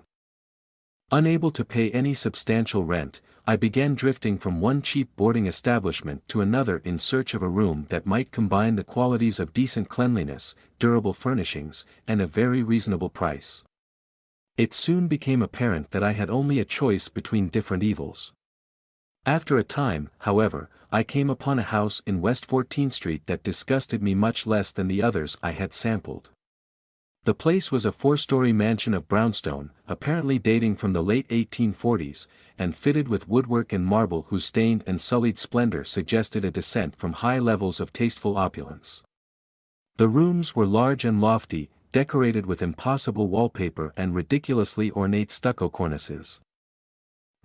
unable to pay any substantial rent, I began drifting from one cheap boarding establishment to another in search of a room that might combine the qualities of decent cleanliness, durable furnishings, and a very reasonable price. It soon became apparent that I had only a choice between different evils. After a time, however, I came upon a house in West 14th Street that disgusted me much less than the others I had sampled. The place was a four-story mansion of brownstone, apparently dating from the late 1840s, and fitted with woodwork and marble whose stained and sullied splendor suggested a descent from high levels of tasteful opulence. The rooms were large and lofty, decorated with impossible wallpaper and ridiculously ornate stucco cornices.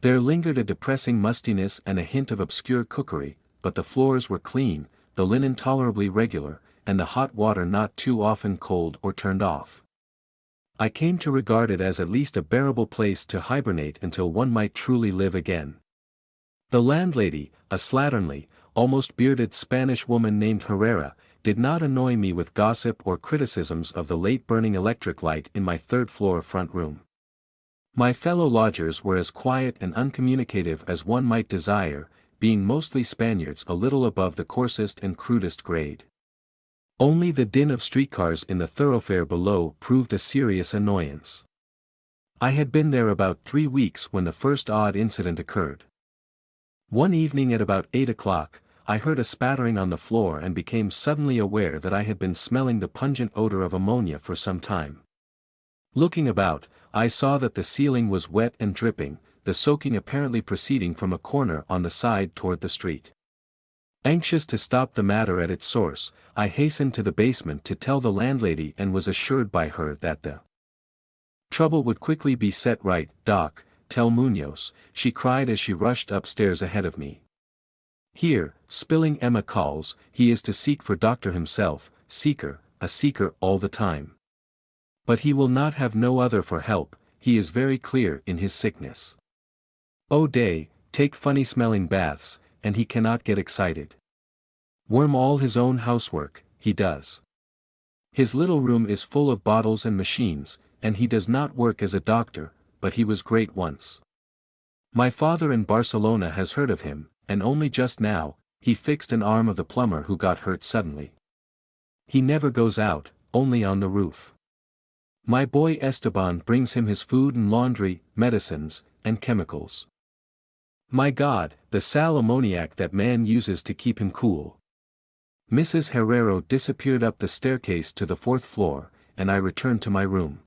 There lingered a depressing mustiness and a hint of obscure cookery, but the floors were clean, the linen tolerably regular, and the hot water not too often cold or turned off. I came to regard it as at least a bearable place to hibernate until one might truly live again. The landlady, a slatternly, almost bearded Spanish woman named Herrera, did not annoy me with gossip or criticisms of the late burning electric light in my third-floor front room. My fellow lodgers were as quiet and uncommunicative as one might desire, being mostly Spaniards a little above the coarsest and crudest grade. Only the din of streetcars in the thoroughfare below proved a serious annoyance. I had been there about 3 weeks when the first odd incident occurred. One evening at about 8 o'clock, I heard a spattering on the floor and became suddenly aware that I had been smelling the pungent odor of ammonia for some time. Looking about, I saw that the ceiling was wet and dripping, the soaking apparently proceeding from a corner on the side toward the street. Anxious to stop the matter at its source, I hastened to the basement to tell the landlady and was assured by her that the trouble would quickly be set right. "Doc, tell Munoz," she cried as she rushed upstairs ahead of me. "Here, spilling Emma calls, he is to seek for doctor himself, a seeker all the time. But he will not have no other for help, he is very clear in his sickness. Oh day, take funny smelling baths, and he cannot get excited. Worm all his own housework, he does. His little room is full of bottles and machines, and he does not work as a doctor, but he was great once. My father in Barcelona has heard of him, and only just now, he fixed an arm of the plumber who got hurt suddenly. He never goes out, only on the roof. My boy Esteban brings him his food and laundry, medicines, and chemicals. My God, the sal ammoniac that man uses to keep him cool. Mrs. Herrero disappeared up the staircase to the 4th floor, and I returned to my room.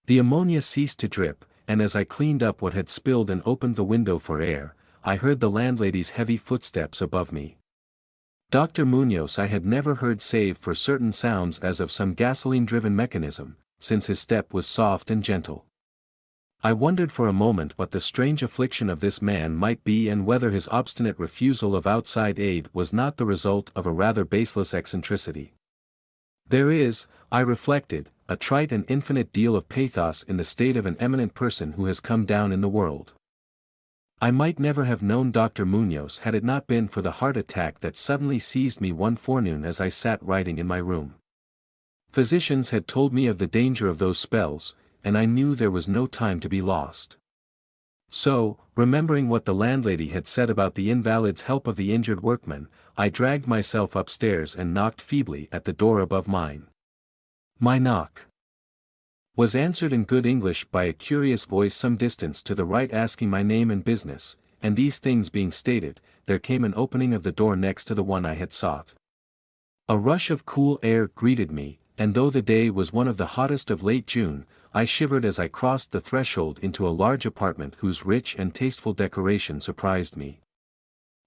The ammonia ceased to drip, and as I cleaned up what had spilled and opened the window for air, I heard the landlady's heavy footsteps above me. Dr. Munoz I had never heard save for certain sounds as of some gasoline-driven mechanism, since his step was soft and gentle. I wondered for a moment what the strange affliction of this man might be and whether his obstinate refusal of outside aid was not the result of a rather baseless eccentricity. There is, I reflected, a trite and infinite deal of pathos in the state of an eminent person who has come down in the world. I might never have known Dr. Munoz had it not been for the heart attack that suddenly seized me one forenoon as I sat writing in my room. Physicians had told me of the danger of those spells, and I knew there was no time to be lost. So, remembering what the landlady had said about the invalid's help of the injured workman, I dragged myself upstairs and knocked feebly at the door above mine. My knock was answered in good English by a curious voice some distance to the right asking my name and business, and these things being stated, there came an opening of the door next to the one I had sought. A rush of cool air greeted me, and though the day was one of the hottest of late June, I shivered as I crossed the threshold into a large apartment whose rich and tasteful decoration surprised me.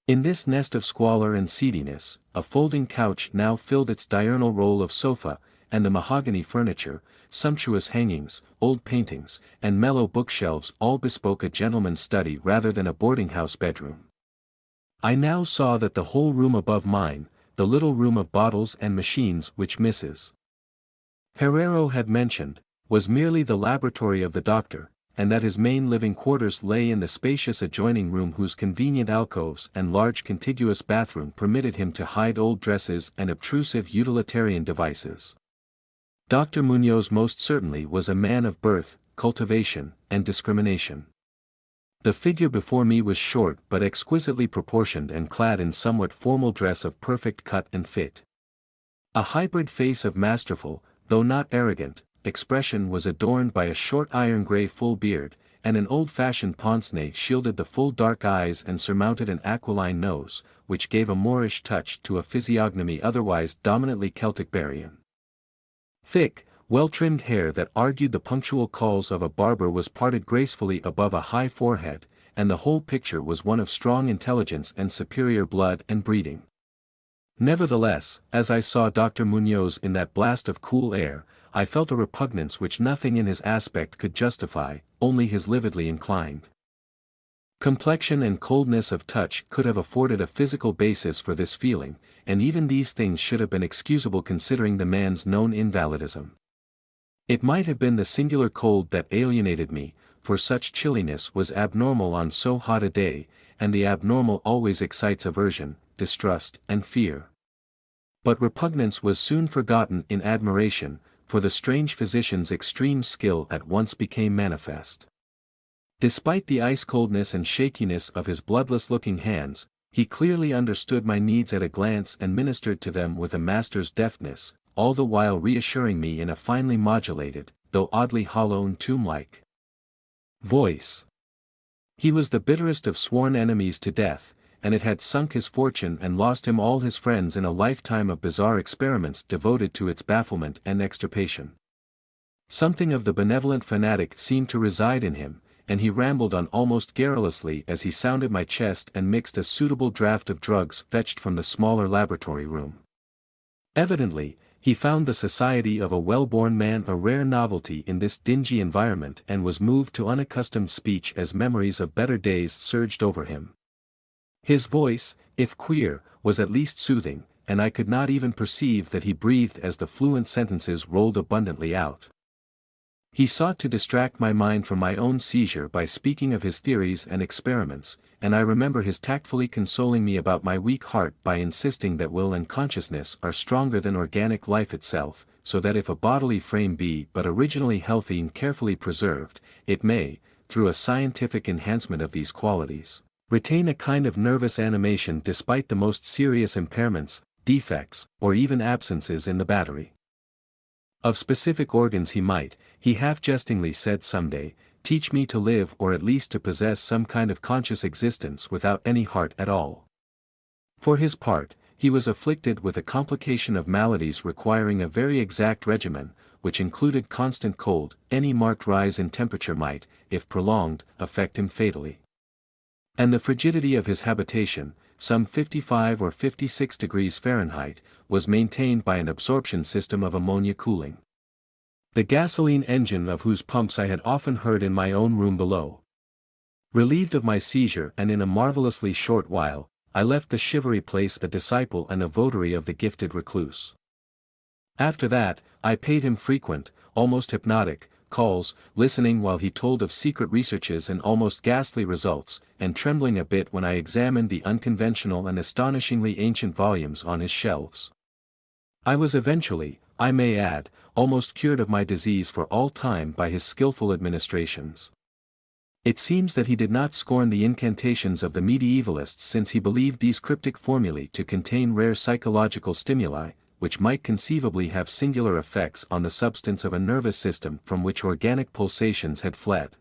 In this nest of squalor and seediness, a folding couch now filled its diurnal role of sofa, and the mahogany furniture, sumptuous hangings, old paintings, and mellow bookshelves all bespoke a gentleman's study rather than a boarding-house bedroom. I now saw that the whole room above mine, the little room of bottles and machines which Mrs. Herrero had mentioned, was merely the laboratory of the doctor, and that his main living quarters lay in the spacious adjoining room whose convenient alcoves and large contiguous bathroom permitted him to hide old dresses and obtrusive utilitarian devices. Dr. Munoz most certainly was a man of birth, cultivation, and discrimination. The figure before me was short but exquisitely proportioned and clad in somewhat formal dress of perfect cut and fit. A hybrid face of masterful, though not arrogant, expression was adorned by a short iron-gray full beard, and an old-fashioned pince-nez shielded the full dark eyes and surmounted an aquiline nose, which gave a Moorish touch to a physiognomy otherwise dominantly Celtic-Barian. Thick, well-trimmed hair that argued the punctual calls of a barber was parted gracefully above a high forehead, and the whole picture was one of strong intelligence and superior blood and breeding. Nevertheless, as I saw Dr. Munoz in that blast of cool air, I felt a repugnance which nothing in his aspect could justify, only his lividly inclined complexion and coldness of touch could have afforded a physical basis for this feeling, and even these things should have been excusable considering the man's known invalidism. It might have been the singular cold that alienated me, for such chilliness was abnormal on so hot a day, and the abnormal always excites aversion, distrust, and fear. But repugnance was soon forgotten in admiration, for the strange physician's extreme skill at once became manifest. Despite the ice-coldness and shakiness of his bloodless-looking hands, he clearly understood my needs at a glance and ministered to them with a master's deftness, all the while reassuring me in a finely modulated, though oddly hollow and tomb-like voice. He was the bitterest of sworn enemies to death, and it had sunk his fortune and lost him all his friends in a lifetime of bizarre experiments devoted to its bafflement and extirpation. Something of the benevolent fanatic seemed to reside in him, and he rambled on almost garrulously as he sounded my chest and mixed a suitable draught of drugs fetched from the smaller laboratory room. Evidently, he found the society of a well-born man a rare novelty in this dingy environment and was moved to unaccustomed speech as memories of better days surged over him. His voice, if queer, was at least soothing, and I could not even perceive that he breathed as the fluent sentences rolled abundantly out. He sought to distract my mind from my own seizure by speaking of his theories and experiments, and I remember his tactfully consoling me about my weak heart by insisting that will and consciousness are stronger than organic life itself, so that if a bodily frame be but originally healthy and carefully preserved, it may, through a scientific enhancement of these qualities, retain a kind of nervous animation despite the most serious impairments, defects, or even absences in the battery. Of specific organs he half-jestingly said someday, teach me to live or at least to possess some kind of conscious existence without any heart at all. For his part, he was afflicted with a complication of maladies requiring a very exact regimen, which included constant cold. Any marked rise in temperature might, if prolonged, affect him fatally. And the frigidity of his habitation, some 55 or 56 degrees Fahrenheit, was maintained by an absorption system of ammonia cooling. The gasoline engine of whose pumps I had often heard in my own room below. Relieved of my seizure, and in a marvelously short while, I left the shivery place a disciple and a votary of the gifted recluse. After that, I paid him frequent, almost hypnotic, calls, listening while he told of secret researches and almost ghastly results, and trembling a bit when I examined the unconventional and astonishingly ancient volumes on his shelves. I was eventually, I may add, almost cured of my disease for all time by his skillful administrations. It seems that he did not scorn the incantations of the medievalists, since he believed these cryptic formulae to contain rare psychological stimuli, which might conceivably have singular effects on the substance of a nervous system from which organic pulsations had fled.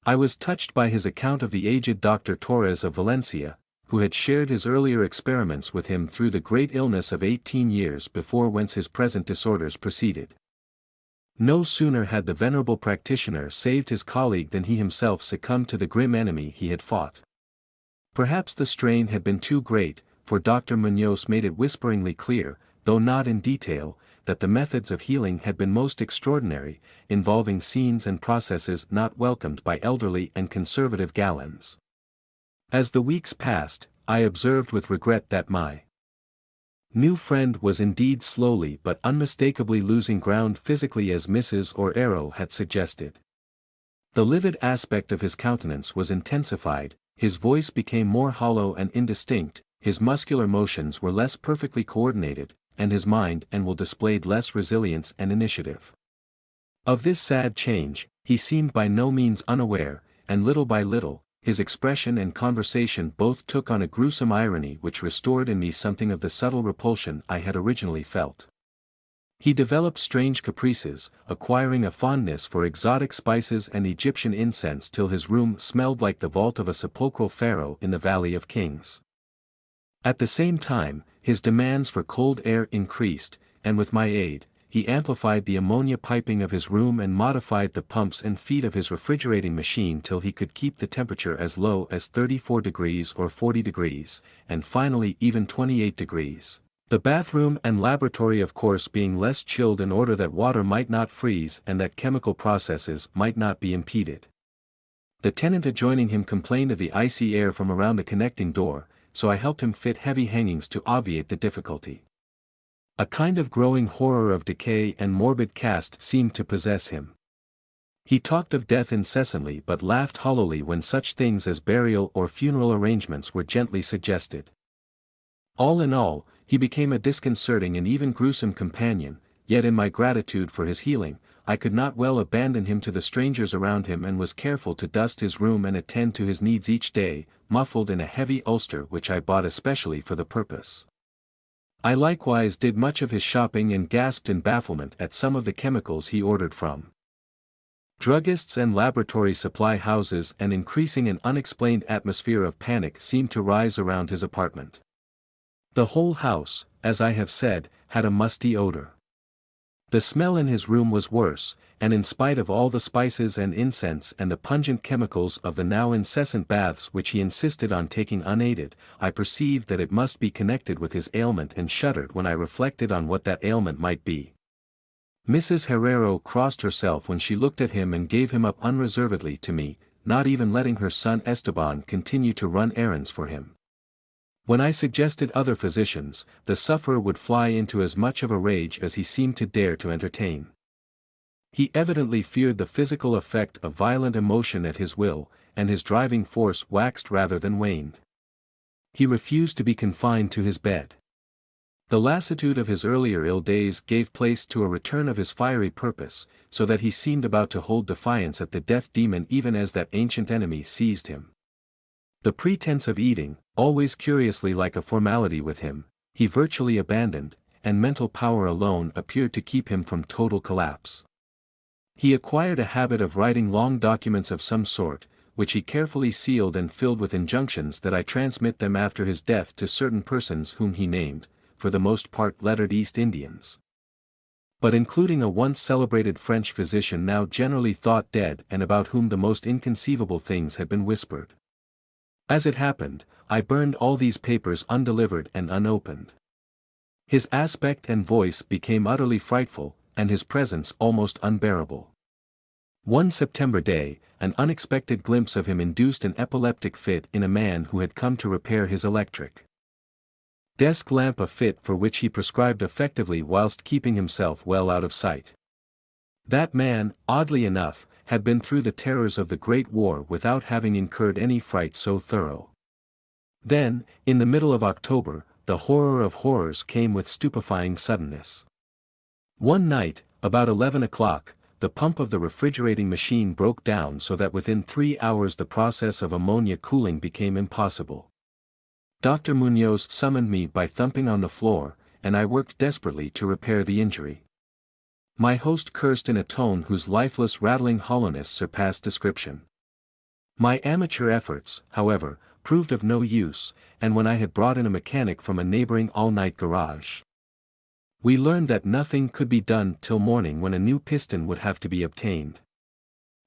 I was touched by his account of the aged Dr. Torres of Valencia, who had shared his earlier experiments with him through the great illness of 18 years before, whence his present disorders proceeded. No sooner had the venerable practitioner saved his colleague than he himself succumbed to the grim enemy he had fought. Perhaps the strain had been too great, for Dr. Munoz made it whisperingly clear, though not in detail, that the methods of healing had been most extraordinary, involving scenes and processes not welcomed by elderly and conservative gallants. As the weeks passed, I observed with regret that my new friend was indeed slowly but unmistakably losing ground physically, as Mrs. O'Arrow had suggested. The livid aspect of his countenance was intensified, his voice became more hollow and indistinct, his muscular motions were less perfectly coordinated, and his mind and will displayed less resilience and initiative. Of this sad change, he seemed by no means unaware, and little by little, his expression and conversation both took on a gruesome irony which restored in me something of the subtle repulsion I had originally felt. He developed strange caprices, acquiring a fondness for exotic spices and Egyptian incense till his room smelled like the vault of a sepulchral pharaoh in the Valley of Kings. At the same time, his demands for cold air increased, and with my aid, he amplified the ammonia piping of his room and modified the pumps and feet of his refrigerating machine till he could keep the temperature as low as 34 degrees or 40 degrees, and finally even 28 degrees. The bathroom and laboratory of course being less chilled in order that water might not freeze and that chemical processes might not be impeded. The tenant adjoining him complained of the icy air from around the connecting door, so I helped him fit heavy hangings to obviate the difficulty. A kind of growing horror of decay and morbid caste seemed to possess him. He talked of death incessantly but laughed hollowly when such things as burial or funeral arrangements were gently suggested. All in all, he became a disconcerting and even gruesome companion, yet in my gratitude for his healing, I could not well abandon him to the strangers around him and was careful to dust his room and attend to his needs each day, muffled in a heavy ulster which I bought especially for the purpose. I likewise did much of his shopping and gasped in bafflement at some of the chemicals he ordered from druggists and laboratory supply houses, and increasing an unexplained atmosphere of panic seemed to rise around his apartment. The whole house, as I have said, had a musty odor. The smell in his room was worse, and in spite of all the spices and incense and the pungent chemicals of the now incessant baths which he insisted on taking unaided, I perceived that it must be connected with his ailment and shuddered when I reflected on what that ailment might be. Mrs. Herrero crossed herself when she looked at him and gave him up unreservedly to me, not even letting her son Esteban continue to run errands for him. When I suggested other physicians, the sufferer would fly into as much of a rage as he seemed to dare to entertain. He evidently feared the physical effect of violent emotion at his will, and his driving force waxed rather than waned. He refused to be confined to his bed. The lassitude of his earlier ill days gave place to a return of his fiery purpose, so that he seemed about to hold defiance at the death demon even as that ancient enemy seized him. The pretense of eating, always curiously like a formality with him, he virtually abandoned, and mental power alone appeared to keep him from total collapse. He acquired a habit of writing long documents of some sort, which he carefully sealed and filled with injunctions that I transmit them after his death to certain persons whom he named, for the most part lettered East Indians, but including a once celebrated French physician now generally thought dead and about whom the most inconceivable things had been whispered. As it happened, I burned all these papers undelivered and unopened. His aspect and voice became utterly frightful, and his presence almost unbearable. One September day, an unexpected glimpse of him induced an epileptic fit in a man who had come to repair his electric desk lamp, a fit for which he prescribed effectively whilst keeping himself well out of sight. That man, oddly enough, had been through the terrors of the Great War without having incurred any fright so thorough. Then, in the middle of October, the horror of horrors came with stupefying suddenness. One night, about 11 o'clock, the pump of the refrigerating machine broke down so that within 3 hours the process of ammonia cooling became impossible. Dr. Munoz summoned me by thumping on the floor, and I worked desperately to repair the injury. My host cursed in a tone whose lifeless rattling hollowness surpassed description. My amateur efforts, however, proved of no use, and when I had brought in a mechanic from a neighboring all-night garage, we learned that nothing could be done till morning, when a new piston would have to be obtained.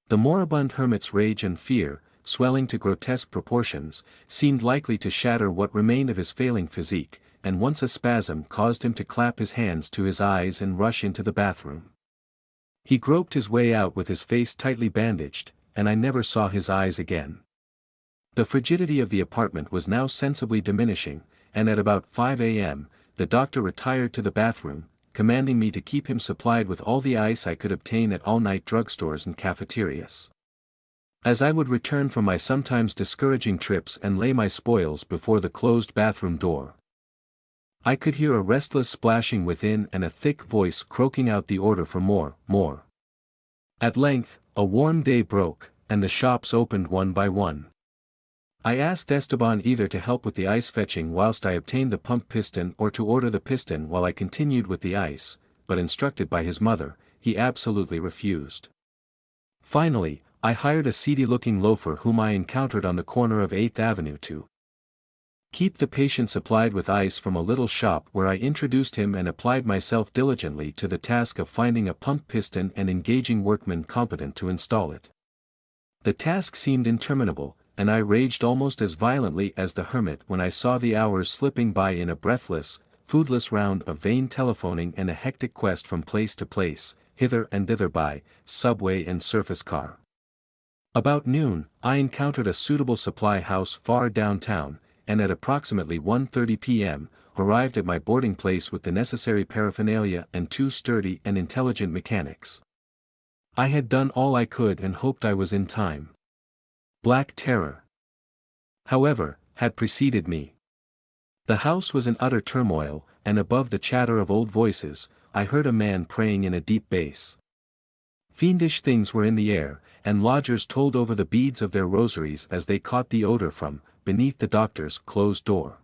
The moribund hermit's rage and fear, swelling to grotesque proportions, seemed likely to shatter what remained of his failing physique, and once a spasm caused him to clap his hands to his eyes and rush into the bathroom. He groped his way out with his face tightly bandaged, and I never saw his eyes again. The frigidity of the apartment was now sensibly diminishing, and at about 5 a.m., the doctor retired to the bathroom, commanding me to keep him supplied with all the ice I could obtain at all-night drugstores and cafeterias. As I would return from my sometimes discouraging trips and lay my spoils before the closed bathroom door, I could hear a restless splashing within and a thick voice croaking out the order for more. At length, a warm day broke, and the shops opened one by one. I asked Esteban either to help with the ice fetching whilst I obtained the pump piston or to order the piston while I continued with the ice, but instructed by his mother, he absolutely refused. Finally, I hired a seedy-looking loafer whom I encountered on the corner of 8th Avenue to keep the patient supplied with ice from a little shop where I introduced him and applied myself diligently to the task of finding a pump piston and engaging workmen competent to install it. The task seemed interminable, and I raged almost as violently as the hermit when I saw the hours slipping by in a breathless, foodless round of vain telephoning and a hectic quest from place to place, hither and thither by subway and surface car. About noon, I encountered a suitable supply house far downtown, and at approximately 1:30 p.m., arrived at my boarding place with the necessary paraphernalia and 2 sturdy and intelligent mechanics. I had done all I could and hoped I was in time. Black terror, however, had preceded me. The house was in utter turmoil, and above the chatter of old voices, I heard a man praying in a deep bass. Fiendish things were in the air, and lodgers told over the beads of their rosaries as they caught the odor from beneath the doctor's closed door.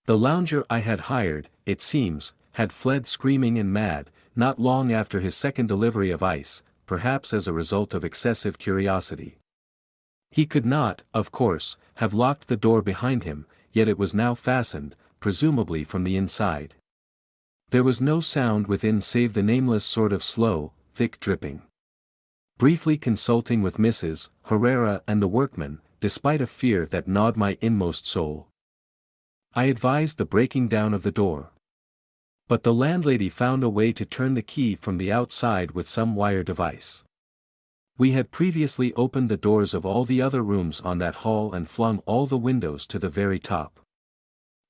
The lounger I had hired, it seems, had fled screaming and mad, not long after his second delivery of ice, perhaps as a result of excessive curiosity. He could not, of course, have locked the door behind him, yet it was now fastened, presumably from the inside. There was no sound within save the nameless sort of slow, thick dripping. Briefly consulting with Mrs. Herrera and the workmen, despite a fear that gnawed my inmost soul, I advised the breaking down of the door. But the landlady found a way to turn the key from the outside with some wire device. We had previously opened the doors of all the other rooms on that hall and flung all the windows to the very top.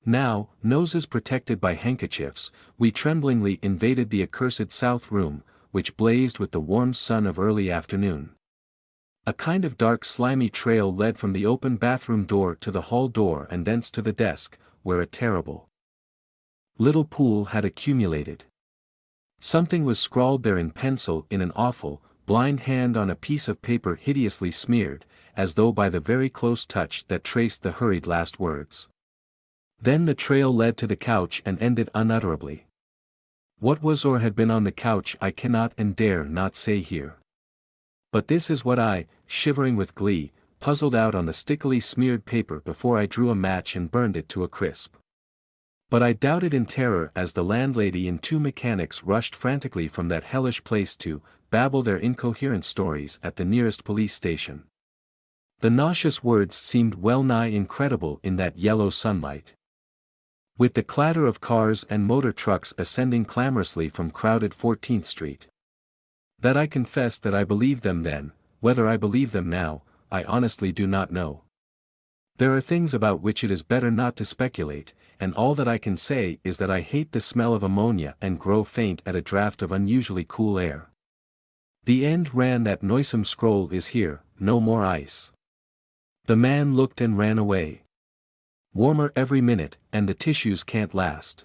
Now, noses protected by handkerchiefs, we tremblingly invaded the accursed south room, which blazed with the warm sun of early afternoon. A kind of dark slimy trail led from the open bathroom door to the hall door and thence to the desk, where a terrible little pool had accumulated. Something was scrawled there in pencil in an awful, blind hand on a piece of paper hideously smeared, as though by the very close touch that traced the hurried last words. Then the trail led to the couch and ended unutterably. What was or had been on the couch I cannot and dare not say here. But this is what I, shivering with glee, puzzled out on the stickily smeared paper before I drew a match and burned it to a crisp. But I doubted in terror as the landlady and two mechanics rushed frantically from that hellish place to babble their incoherent stories at the nearest police station. The nauseous words seemed well-nigh incredible in that yellow sunlight. With the clatter of cars and motor trucks ascending clamorously from crowded 14th Street. That I confess that I believed them then, whether I believe them now, I honestly do not know. There are things about which it is better not to speculate, and all that I can say is that I hate the smell of ammonia and grow faint at a draught of unusually cool air. The end ran that noisome scroll is here, no more ice. The man looked and ran away. Warmer every minute, and the tissues can't last.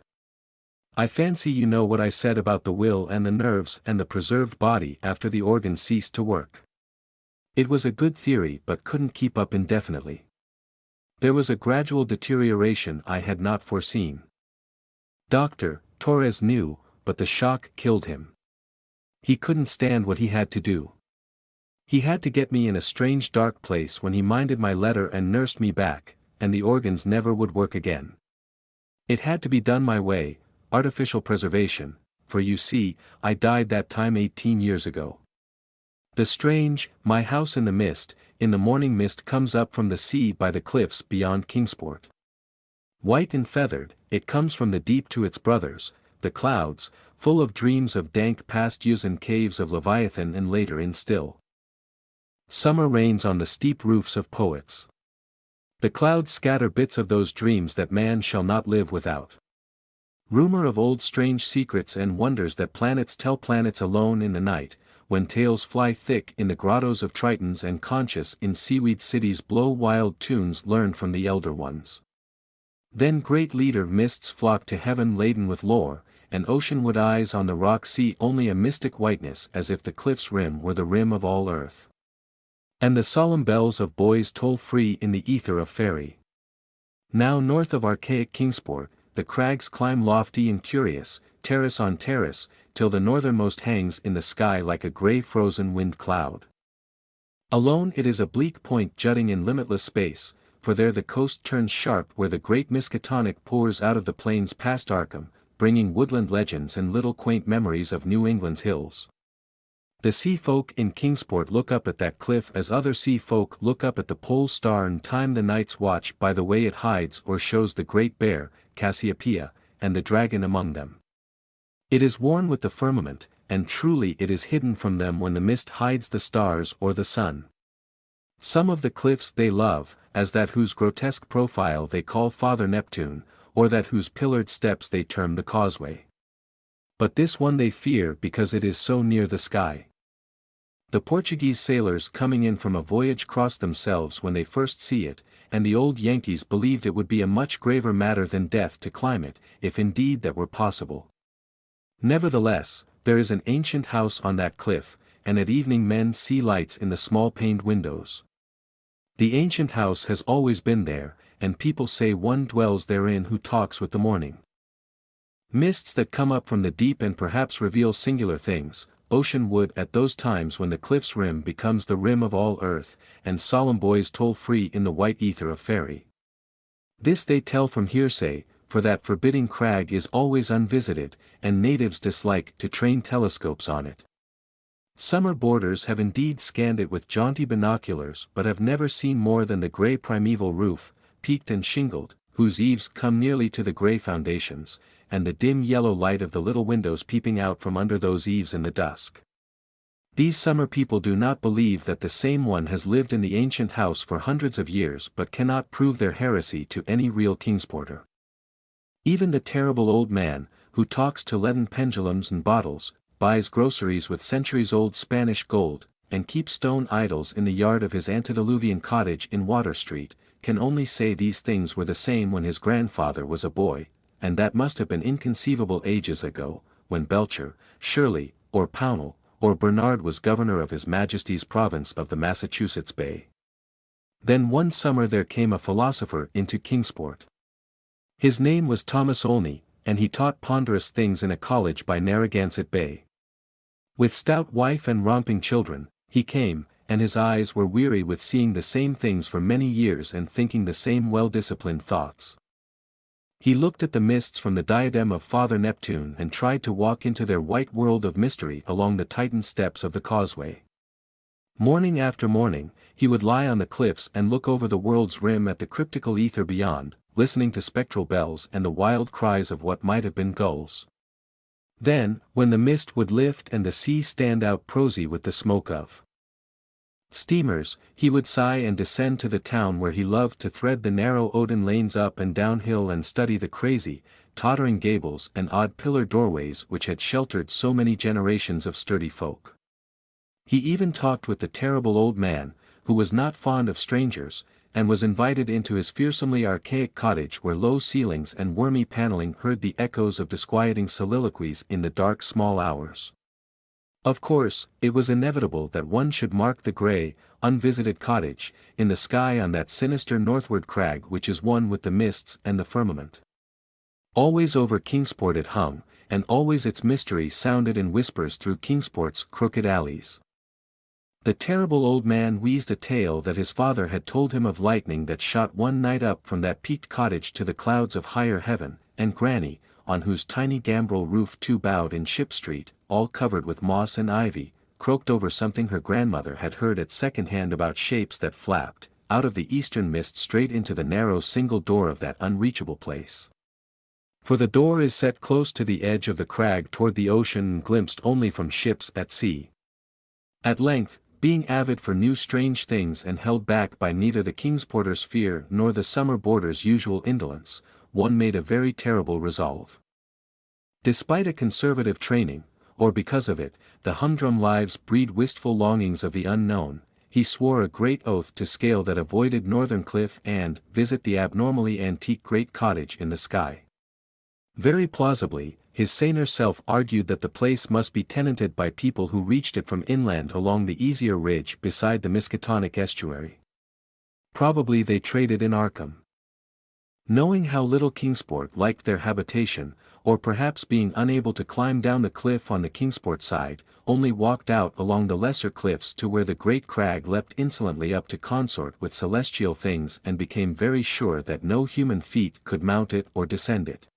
I fancy you know what I said about the will and the nerves and the preserved body after the organs ceased to work. It was a good theory but couldn't keep up indefinitely. There was a gradual deterioration I had not foreseen. Dr. Torres knew, but the shock killed him. He couldn't stand what he had to do. He had to get me in a strange dark place when he minded my letter and nursed me back, and the organs never would work again. It had to be done my way, artificial preservation, for you see, I died that time 18 years ago. The strange, my house in the morning mist comes up from the sea by the cliffs beyond Kingsport. White and feathered, it comes from the deep to its brothers, the clouds, full of dreams of dank past years and caves of Leviathan and later in still. Summer rains on the steep roofs of poets. The clouds scatter bits of those dreams that man shall not live without. Rumor of old strange secrets and wonders that planets tell planets alone in the night, when tales fly thick in the grottos of Tritons and conscious in seaweed cities blow wild tunes learned from the elder ones. Then great leader mists flock to heaven laden with lore, and oceanward eyes on the rock see only a mystic whiteness as if the cliff's rim were the rim of all earth. And the solemn bells of boys toll free in the ether of fairy. Now north of archaic Kingsport, the crags climb lofty and curious, terrace on terrace, till the northernmost hangs in the sky like a grey frozen wind cloud. Alone it is a bleak point jutting in limitless space, for there the coast turns sharp where the great Miskatonic pours out of the plains past Arkham, bringing woodland legends and little quaint memories of New England's hills. The sea folk in Kingsport look up at that cliff as other sea folk look up at the pole star and time the night's watch by the way it hides or shows the great bear, Cassiopeia, and the dragon among them. It is worn with the firmament, and truly it is hidden from them when the mist hides the stars or the sun. Some of the cliffs they love, as that whose grotesque profile they call Father Neptune, or that whose pillared steps they term the causeway. But this one they fear because it is so near the sky. The Portuguese sailors coming in from a voyage cross themselves when they first see it, and the old Yankees believed it would be a much graver matter than death to climb it, if indeed that were possible. Nevertheless, there is an ancient house on that cliff, and at evening men see lights in the small paned windows. The ancient house has always been there, and people say one dwells therein who talks with the morning. Mists that come up from the deep and perhaps reveal singular things, ocean wood at those times when the cliff's rim becomes the rim of all earth, and solemn boys toll free in the white ether of fairy. This they tell from hearsay, for that forbidding crag is always unvisited, and natives dislike to train telescopes on it. Summer boarders have indeed scanned it with jaunty binoculars but have never seen more than the grey primeval roof, peaked and shingled, whose eaves come nearly to the grey foundations, and the dim yellow light of the little windows peeping out from under those eaves in the dusk. These summer people do not believe that the same one has lived in the ancient house for hundreds of years but cannot prove their heresy to any real Kingsporter. Even the terrible old man, who talks to leaden pendulums and bottles, buys groceries with centuries-old Spanish gold, and keeps stone idols in the yard of his antediluvian cottage in Water Street, can only say these things were the same when his grandfather was a boy, and that must have been inconceivable ages ago, when Belcher, Shirley, or Pownell, or Bernard was governor of His Majesty's province of the Massachusetts Bay. Then one summer there came a philosopher into Kingsport. His name was Thomas Olney, and he taught ponderous things in a college by Narragansett Bay. With stout wife and romping children, he came, and his eyes were weary with seeing the same things for many years and thinking the same well-disciplined thoughts. He looked at the mists from the diadem of Father Neptune and tried to walk into their white world of mystery along the tightened steps of the causeway. Morning after morning, he would lie on the cliffs and look over the world's rim at the cryptical ether beyond, listening to spectral bells and the wild cries of what might have been gulls. Then, when the mist would lift and the sea stand out prosy with the smoke of steamers, he would sigh and descend to the town where he loved to thread the narrow Odin lanes up and down hill and study the crazy, tottering gables and odd pillar doorways which had sheltered so many generations of sturdy folk. He even talked with the terrible old man, who was not fond of strangers, and was invited into his fearsomely archaic cottage where low ceilings and wormy paneling heard the echoes of disquieting soliloquies in the dark small hours. Of course, it was inevitable that one should mark the grey, unvisited cottage, in the sky on that sinister northward crag which is one with the mists and the firmament. Always over Kingsport it hung, and always its mystery sounded in whispers through Kingsport's crooked alleys. The terrible old man wheezed a tale that his father had told him of lightning that shot one night up from that peaked cottage to the clouds of higher heaven, and Granny, on whose tiny gambrel roof two bowed in Ship Street, all covered with moss and ivy, croaked over something her grandmother had heard at second hand about shapes that flapped, out of the eastern mist straight into the narrow single door of that unreachable place. For the door is set close to the edge of the crag toward the ocean and glimpsed only from ships at sea. At length, being avid for new strange things and held back by neither the Kingsporter's fear nor the summer boarder's usual indolence, one made a very terrible resolve. Despite a conservative training, or because of it, the humdrum lives breed wistful longings of the unknown, he swore a great oath to scale that avoided northern cliff and visit the abnormally antique great cottage in the sky. Very plausibly, his saner self argued that the place must be tenanted by people who reached it from inland along the easier ridge beside the Miskatonic estuary. Probably they traded in Arkham. Knowing how little Kingsport liked their habitation, or perhaps being unable to climb down the cliff on the Kingsport side, only walked out along the lesser cliffs to where the great crag leapt insolently up to consort with celestial things and became very sure that no human feet could mount it or descend it.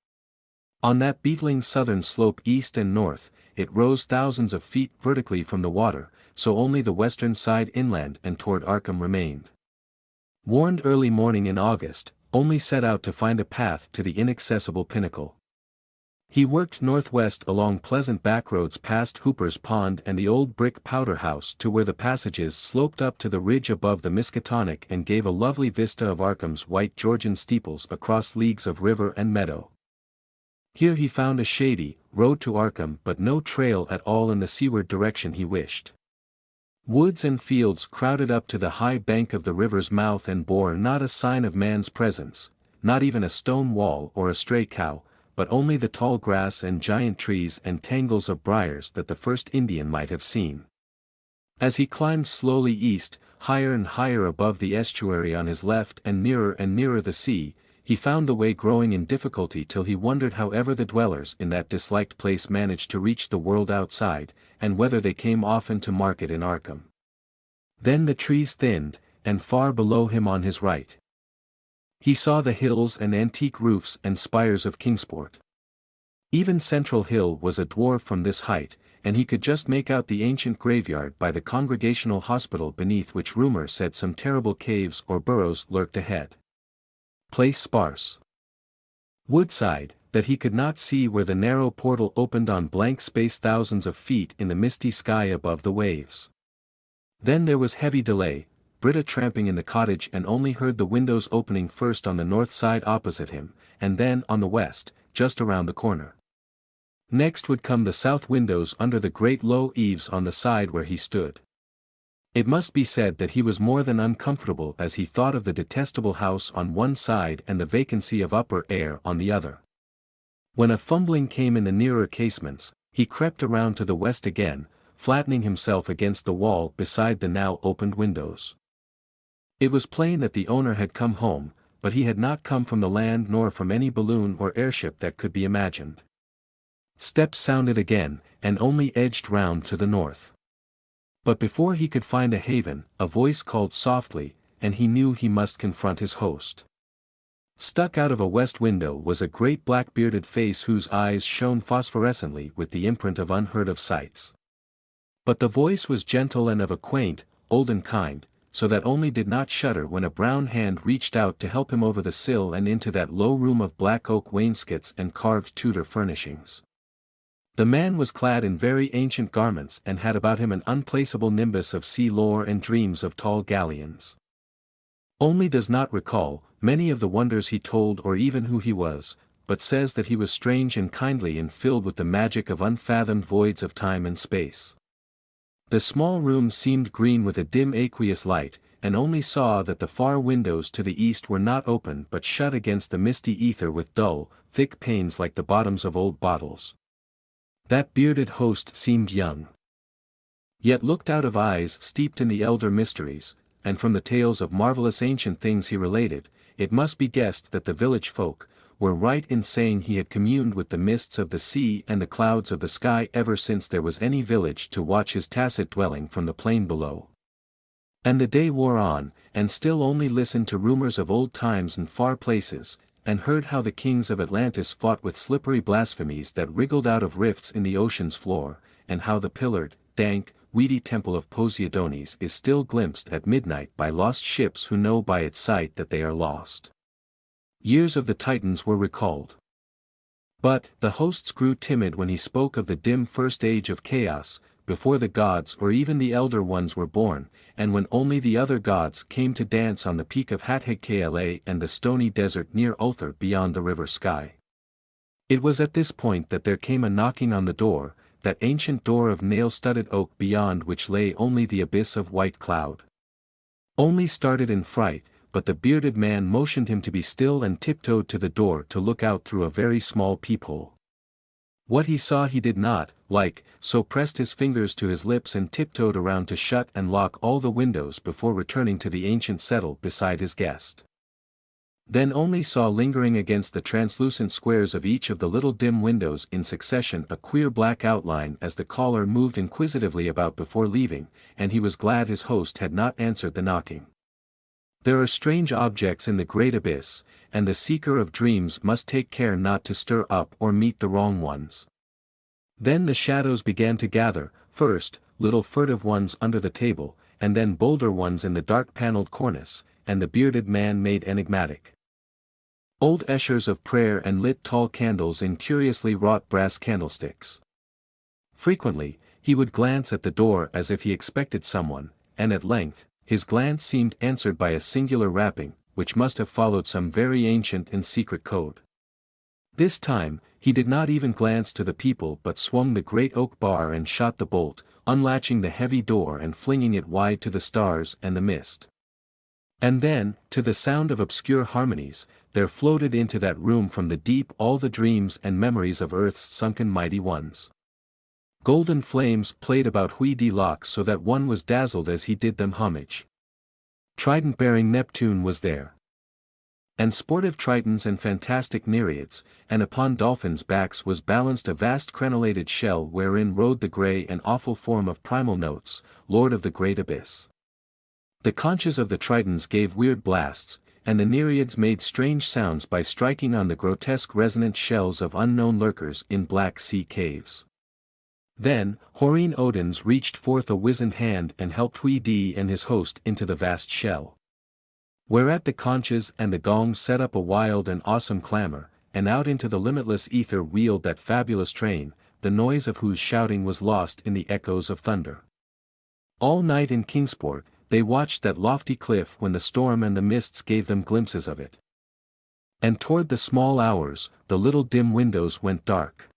On that beetling southern slope east and north, it rose thousands of feet vertically from the water, so only the western side inland and toward Arkham remained. Warned early morning in August, only set out to find a path to the inaccessible pinnacle. He worked northwest along pleasant backroads past Hooper's Pond and the old brick powder house to where the passages sloped up to the ridge above the Miskatonic and gave a lovely vista of Arkham's white Georgian steeples across leagues of river and meadow. Here he found a shady road to Arkham but no trail at all in the seaward direction he wished. Woods and fields crowded up to the high bank of the river's mouth and bore not a sign of man's presence, not even a stone wall or a stray cow, but only the tall grass and giant trees and tangles of briars that the first Indian might have seen. As he climbed slowly east, higher and higher above the estuary on his left and nearer the sea, he found the way growing in difficulty till he wondered how ever the dwellers in that disliked place managed to reach the world outside, and whether they came often to market in Arkham. Then the trees thinned, and far below him on his right, he saw the hills and antique roofs and spires of Kingsport. Even Central Hill was a dwarf from this height, and he could just make out the ancient graveyard by the Congregational Hospital beneath which rumor said some terrible caves or burrows lurked ahead. Place sparse. Woodside, that he could not see where the narrow portal opened on blank space thousands of feet in the misty sky above the waves. Then there was heavy delay, Britta tramping in the cottage and only heard the windows opening first on the north side opposite him, and then on the west, just around the corner. Next would come the south windows under the great low eaves on the side where he stood. It must be said that he was more than uncomfortable as he thought of the detestable house on one side and the vacancy of upper air on the other. When a fumbling came in the nearer casements, he crept around to the west again, flattening himself against the wall beside the now opened windows. It was plain that the owner had come home, but he had not come from the land nor from any balloon or airship that could be imagined. Steps sounded again, and only edged round to the north. But before he could find a haven, a voice called softly, and he knew he must confront his host. Stuck out of a west window was a great black-bearded face whose eyes shone phosphorescently with the imprint of unheard-of sights. But the voice was gentle and of a quaint, olden kind, so that only did not shudder when a brown hand reached out to help him over the sill and into that low room of black oak wainscots and carved Tudor furnishings. The man was clad in very ancient garments and had about him an unplaceable nimbus of sea lore and dreams of tall galleons. Only does not recall many of the wonders he told or even who he was, but says that he was strange and kindly and filled with the magic of unfathomed voids of time and space. The small room seemed green with a dim aqueous light, and only saw that the far windows to the east were not open but shut against the misty ether with dull, thick panes like the bottoms of old bottles. That bearded host seemed young, yet looked out of eyes steeped in the elder mysteries, and from the tales of marvelous ancient things he related, it must be guessed that the village folk were right in saying he had communed with the mists of the sea and the clouds of the sky ever since there was any village to watch his tacit dwelling from the plain below. And the day wore on, and still only listened to rumors of old times and far places, and heard how the kings of Atlantis fought with slippery blasphemies that wriggled out of rifts in the ocean's floor, and how the pillared, dank, weedy temple of Poseidonis is still glimpsed at midnight by lost ships who know by its sight that they are lost. Years of the Titans were recalled. But the hosts grew timid when he spoke of the dim first age of chaos, before the gods or even the elder ones were born, and when only the other gods came to dance on the peak of Hathegkala and the stony desert near Ulthar beyond the river sky. It was at this point that there came a knocking on the door, that ancient door of nail-studded oak beyond which lay only the abyss of white cloud. Only started in fright, but the bearded man motioned him to be still and tiptoed to the door to look out through a very small peephole. What he saw he did not like, so pressed his fingers to his lips and tiptoed around to shut and lock all the windows before returning to the ancient settle beside his guest. Then only saw lingering against the translucent squares of each of the little dim windows in succession a queer black outline as the caller moved inquisitively about before leaving, and he was glad his host had not answered the knocking. There are strange objects in the great abyss, and the seeker of dreams must take care not to stir up or meet the wrong ones. Then the shadows began to gather, first, little furtive ones under the table, and then bolder ones in the dark-paneled cornice, and the bearded man made enigmatic. Old eshers of prayer and lit tall candles in curiously wrought brass candlesticks. Frequently, he would glance at the door as if he expected someone, and at length, his glance seemed answered by a singular rapping, which must have followed some very ancient and secret code. This time, he did not even glance to the people but swung the great oak bar and shot the bolt, unlatching the heavy door and flinging it wide to the stars and the mist. And then, to the sound of obscure harmonies, there floated into that room from the deep all the dreams and memories of earth's sunken mighty ones. Golden flames played about Huidi locks so that one was dazzled as he did them homage. Trident-bearing Neptune was there, and sportive tritons and fantastic nereids, and upon dolphins' backs was balanced a vast crenellated shell wherein rode the grey and awful form of Primal Notes, lord of the great abyss. The conches of the tritons gave weird blasts, and the nereids made strange sounds by striking on the grotesque resonant shells of unknown lurkers in black sea caves. Then, Horine Odins reached forth a wizened hand and helped Huidi and his host into the vast shell. Whereat the conches and the gongs set up a wild and awesome clamor, and out into the limitless ether wheeled that fabulous train, the noise of whose shouting was lost in the echoes of thunder. All night in Kingsport, they watched that lofty cliff when the storm and the mists gave them glimpses of it. And toward the small hours, the little dim windows went dark.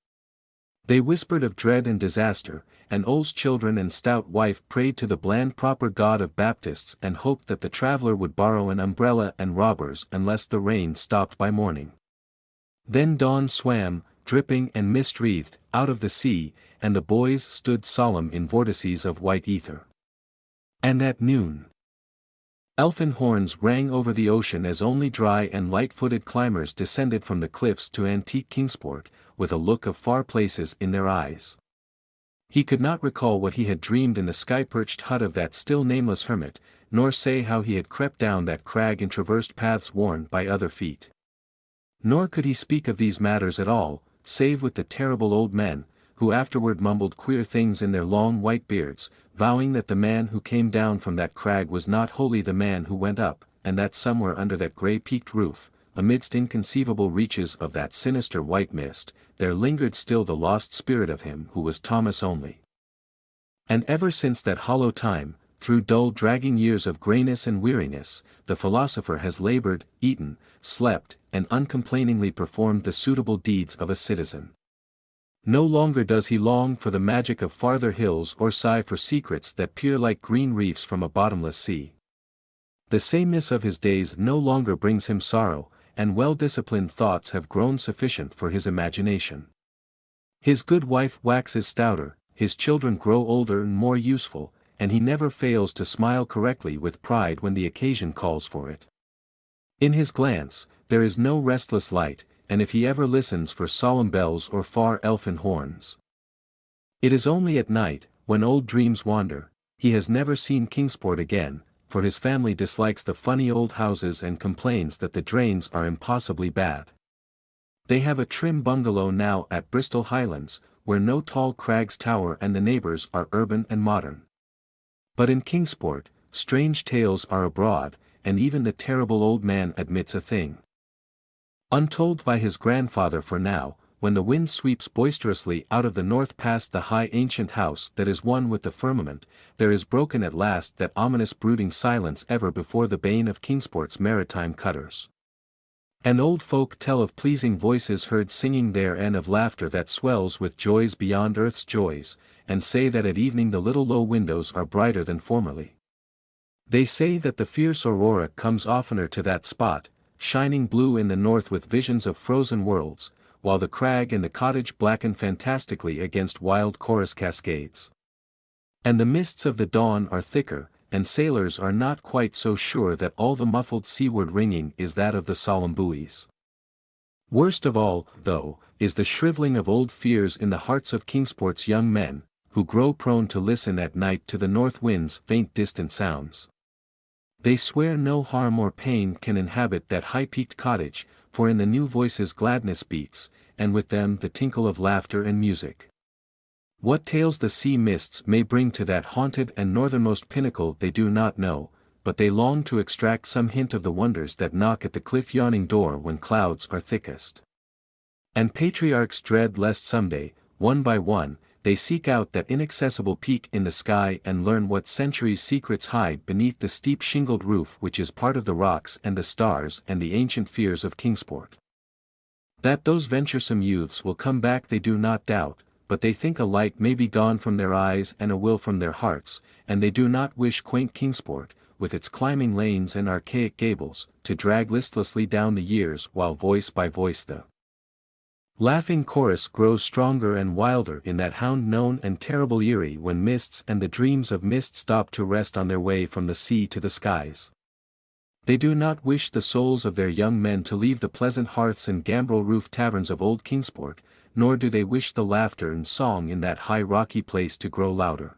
They whispered of dread and disaster, and Ol's children and stout wife prayed to the bland proper God of Baptists and hoped that the traveler would borrow an umbrella and robbers unless the rain stopped by morning. Then dawn swam, dripping and mist-wreathed, out of the sea, and the boys stood solemn in vortices of white ether. And at noon, Elfin horns rang over the ocean as only dry and light-footed climbers descended from the cliffs to antique Kingsport, with a look of far places in their eyes. He could not recall what he had dreamed in the sky-perched hut of that still nameless hermit, nor say how he had crept down that crag and traversed paths worn by other feet. Nor could he speak of these matters at all, save with the terrible old men, who afterward mumbled queer things in their long white beards, vowing that the man who came down from that crag was not wholly the man who went up, and that somewhere under that grey-peaked roof, amidst inconceivable reaches of that sinister white mist, there lingered still the lost spirit of him who was Thomas only. And ever since that hollow time, through dull dragging years of greyness and weariness, the philosopher has laboured, eaten, slept, and uncomplainingly performed the suitable deeds of a citizen. No longer does he long for the magic of farther hills or sigh for secrets that peer like green reefs from a bottomless sea. The sameness of his days no longer brings him sorrow, and well-disciplined thoughts have grown sufficient for his imagination. His good wife waxes stouter, his children grow older and more useful, and he never fails to smile correctly with pride when the occasion calls for it. In his glance, there is no restless light, and if he ever listens for solemn bells or far elfin horns, it is only at night, when old dreams wander. He has never seen Kingsport again, for his family dislikes the funny old houses and complains that the drains are impossibly bad. They have a trim bungalow now at Bristol Highlands, where no tall crags tower and the neighbours are urban and modern. But in Kingsport, strange tales are abroad, and even the terrible old man admits a thing untold by his grandfather, for now, when the wind sweeps boisterously out of the north past the high ancient house that is one with the firmament, there is broken at last that ominous brooding silence ever before the bane of Kingsport's maritime cutters. And old folk tell of pleasing voices heard singing there and of laughter that swells with joys beyond earth's joys, and say that at evening the little low windows are brighter than formerly. They say that the fierce aurora comes oftener to that spot, shining blue in the north with visions of frozen worlds, while the crag and the cottage blacken fantastically against wild chorus cascades. And the mists of the dawn are thicker, and sailors are not quite so sure that all the muffled seaward ringing is that of the solemn buoys. Worst of all, though, is the shrivelling of old fears in the hearts of Kingsport's young men, who grow prone to listen at night to the north wind's faint distant sounds. They swear no harm or pain can inhabit that high-peaked cottage, for in the new voices gladness beats, and with them the tinkle of laughter and music. What tales the sea mists may bring to that haunted and northernmost pinnacle they do not know, but they long to extract some hint of the wonders that knock at the cliff-yawning door when clouds are thickest. And patriarchs dread lest someday, one by one, they seek out that inaccessible peak in the sky and learn what centuries' secrets hide beneath the steep shingled roof which is part of the rocks and the stars and the ancient fears of Kingsport. That those venturesome youths will come back they do not doubt, but they think a light may be gone from their eyes and a will from their hearts, and they do not wish quaint Kingsport, with its climbing lanes and archaic gables, to drag listlessly down the years while voice by voice the laughing chorus grows stronger and wilder in that hound-known and terrible eerie when mists and the dreams of mist stop to rest on their way from the sea to the skies. They do not wish the souls of their young men to leave the pleasant hearths and gambrel-roofed taverns of old Kingsport, nor do they wish the laughter and song in that high rocky place to grow louder.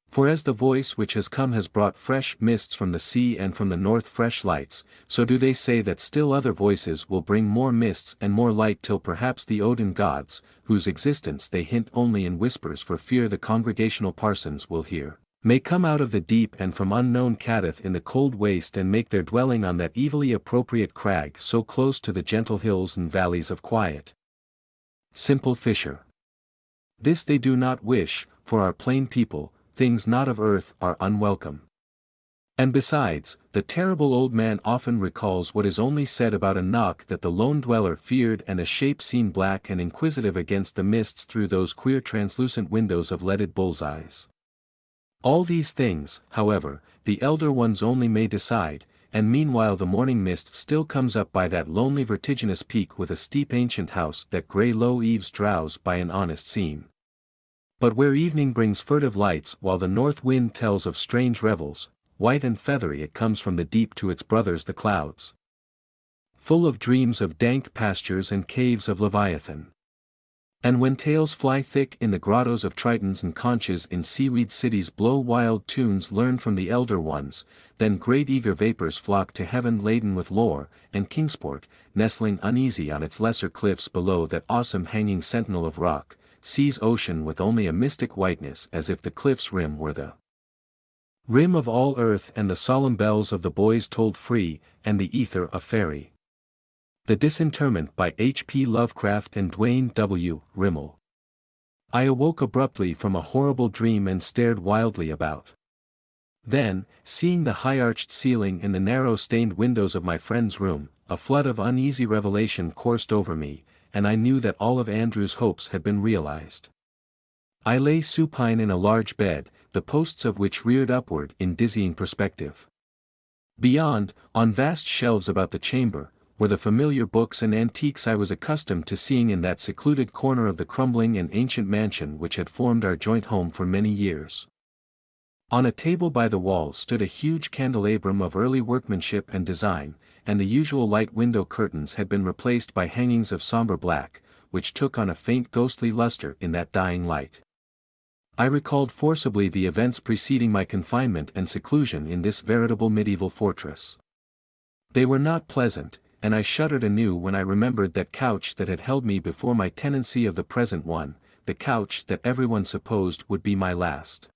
For as the voice which has come has brought fresh mists from the sea and from the north fresh lights, so do they say that still other voices will bring more mists and more light till perhaps the Odin gods, whose existence they hint only in whispers for fear the congregational parsons will hear, may come out of the deep and from unknown Cadath in the cold waste and make their dwelling on that evilly appropriate crag so close to the gentle hills and valleys of quiet, simple fisher. This they do not wish, for our plain people, things not of earth are unwelcome. And besides, the terrible old man often recalls what is only said about a knock that the lone dweller feared and a shape seen black and inquisitive against the mists through those queer translucent windows of leaded bull's-eyes. All these things, however, the elder ones only may decide, and meanwhile the morning mist still comes up by that lonely vertiginous peak with a steep ancient house that grey low eaves drowse by an honest seam. But where evening brings furtive lights while the north wind tells of strange revels, white and feathery it comes from the deep to its brothers the clouds. Full of dreams of dank pastures and caves of Leviathan. And when tales fly thick in the grottos of tritons and conches in seaweed cities blow wild tunes learned from the elder ones, then great eager vapors flock to heaven laden with lore, and Kingsport, nestling uneasy on its lesser cliffs below that awesome hanging sentinel of rock, sees ocean with only a mystic whiteness as if the cliff's rim were the rim of all earth and the solemn bells of the boys tolled free, and the ether a fairy. The Disinterment by H. P. Lovecraft and Dwayne W. Rimmel. I awoke abruptly from a horrible dream and stared wildly about. Then, seeing the high-arched ceiling and the narrow stained windows of my friend's room, a flood of uneasy revelation coursed over me, and I knew that all of Andrew's hopes had been realized. I lay supine in a large bed, the posts of which reared upward in dizzying perspective. Beyond, on vast shelves about the chamber, were the familiar books and antiques I was accustomed to seeing in that secluded corner of the crumbling and ancient mansion which had formed our joint home for many years. On a table by the wall stood a huge candelabrum of early workmanship and design, and the usual light window curtains had been replaced by hangings of somber black, which took on a faint ghostly luster in that dying light. I recalled forcibly the events preceding my confinement and seclusion in this veritable medieval fortress. They were not pleasant, and I shuddered anew when I remembered that couch that had held me before my tenancy of the present one, the couch that everyone supposed would be my last.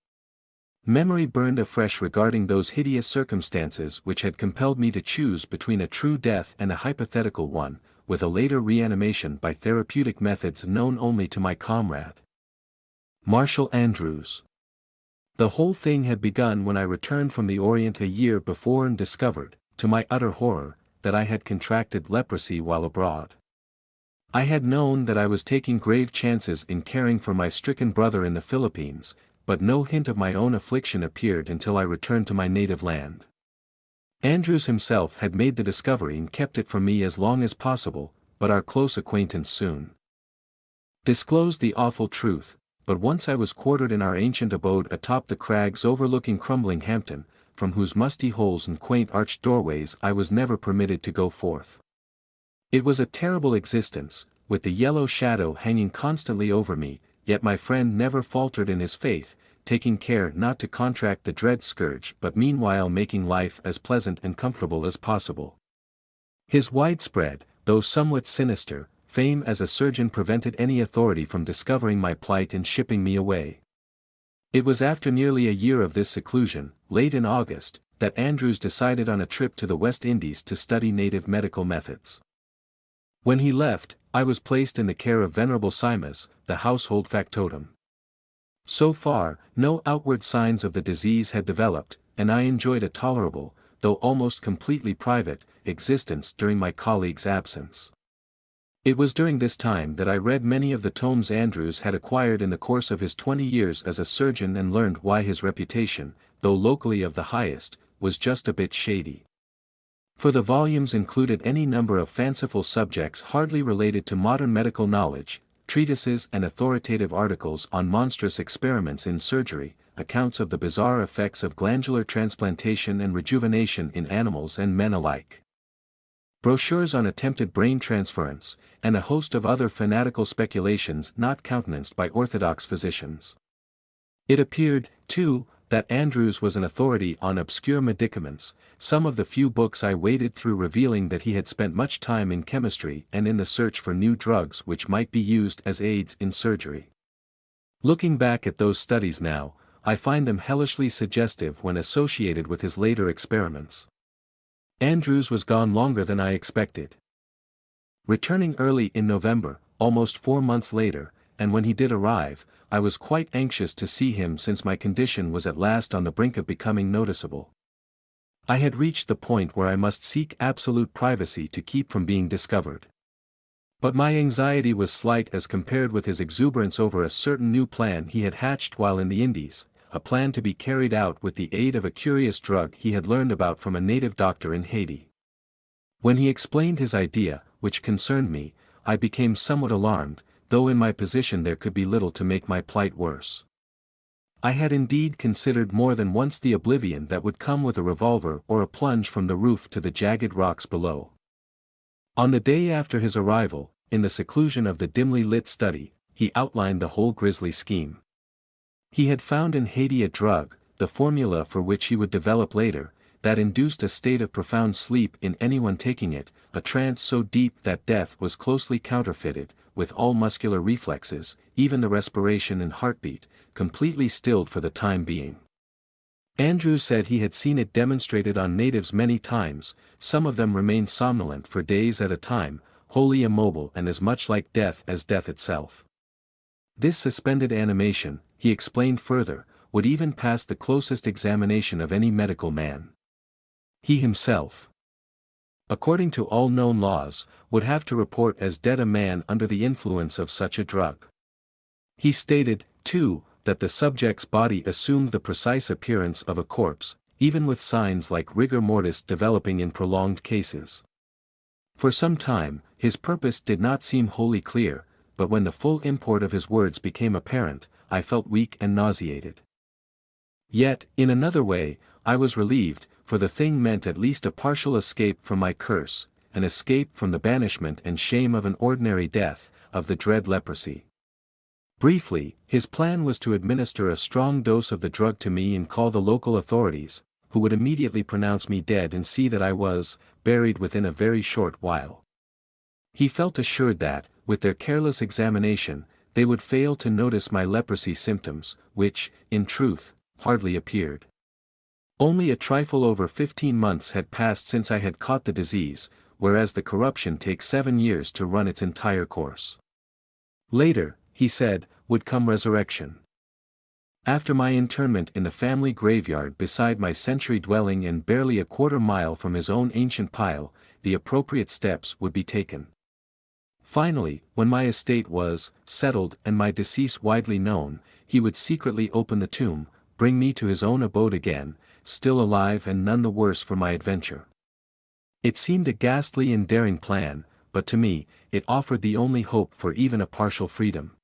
Memory burned afresh regarding those hideous circumstances which had compelled me to choose between a true death and a hypothetical one, with a later reanimation by therapeutic methods known only to my comrade, Marshall Andrews. The whole thing had begun when I returned from the Orient a year before and discovered, to my utter horror, that I had contracted leprosy while abroad. I had known that I was taking grave chances in caring for my stricken brother in the Philippines, but no hint of my own affliction appeared until I returned to my native land. Andrews himself had made the discovery and kept it from me as long as possible, but our close acquaintance soon disclosed the awful truth. But once I was quartered in our ancient abode atop the crags overlooking crumbling Hampton, from whose musty holes and quaint arched doorways I was never permitted to go forth. It was a terrible existence, with the yellow shadow hanging constantly over me, yet my friend never faltered in his faith, taking care not to contract the dread scourge but meanwhile making life as pleasant and comfortable as possible. His widespread, though somewhat sinister, fame as a surgeon prevented any authority from discovering my plight and shipping me away. It was after nearly a year of this seclusion, late in August, that Andrews decided on a trip to the West Indies to study native medical methods. When he left, I was placed in the care of Venerable Simas, the household factotum. So far, no outward signs of the disease had developed, and I enjoyed a tolerable, though almost completely private, existence during my colleague's absence. It was during this time that I read many of the tomes Andrews had acquired in the course of his 20 years as a surgeon and learned why his reputation, though locally of the highest, was just a bit shady. For the volumes included any number of fanciful subjects hardly related to modern medical knowledge, treatises and authoritative articles on monstrous experiments in surgery, accounts of the bizarre effects of glandular transplantation and rejuvenation in animals and men alike, brochures on attempted brain transference, and a host of other fanatical speculations not countenanced by orthodox physicians. It appeared, too, that Andrews was an authority on obscure medicaments, some of the few books I waded through revealing that he had spent much time in chemistry and in the search for new drugs which might be used as aids in surgery. Looking back at those studies now, I find them hellishly suggestive when associated with his later experiments. Andrews was gone longer than I expected. Returning early in November, almost 4 months later, and when he did arrive, I was quite anxious to see him since my condition was at last on the brink of becoming noticeable. I had reached the point where I must seek absolute privacy to keep from being discovered. But my anxiety was slight as compared with his exuberance over a certain new plan he had hatched while in the Indies, a plan to be carried out with the aid of a curious drug he had learned about from a native doctor in Haiti. When he explained his idea, which concerned me, I became somewhat alarmed, though in my position there could be little to make my plight worse. I had indeed considered more than once the oblivion that would come with a revolver or a plunge from the roof to the jagged rocks below. On the day after his arrival, in the seclusion of the dimly lit study, he outlined the whole grisly scheme. He had found in Haiti a drug, the formula for which he would develop later, that induced a state of profound sleep in anyone taking it, a trance so deep that death was closely counterfeited, with all muscular reflexes, even the respiration and heartbeat, completely stilled for the time being. Andrews said he had seen it demonstrated on natives many times. Some of them remained somnolent for days at a time, wholly immobile and as much like death as death itself. This suspended animation, he explained further, would even pass the closest examination of any medical man. He himself, according to all known laws, would have to report as dead a man under the influence of such a drug. He stated, too, that the subject's body assumed the precise appearance of a corpse, even with signs like rigor mortis developing in prolonged cases. For some time, his purpose did not seem wholly clear, but when the full import of his words became apparent, I felt weak and nauseated. Yet, in another way, I was relieved, for the thing meant at least a partial escape from my curse, an escape from the banishment and shame of an ordinary death, of the dread leprosy. Briefly, his plan was to administer a strong dose of the drug to me and call the local authorities, who would immediately pronounce me dead and see that I was buried within a very short while. He felt assured that, with their careless examination, they would fail to notice my leprosy symptoms, which, in truth, hardly appeared. Only a trifle over 15 months had passed since I had caught the disease, whereas the corruption takes 7 years to run its entire course. Later, he said, would come resurrection. After my internment in the family graveyard beside my century dwelling and barely a quarter-mile from his own ancient pile, the appropriate steps would be taken. Finally, when my estate was settled and my decease widely known, he would secretly open the tomb, bring me to his own abode again, still alive and none the worse for my adventure. It seemed a ghastly and daring plan, but to me, it offered the only hope for even a partial freedom.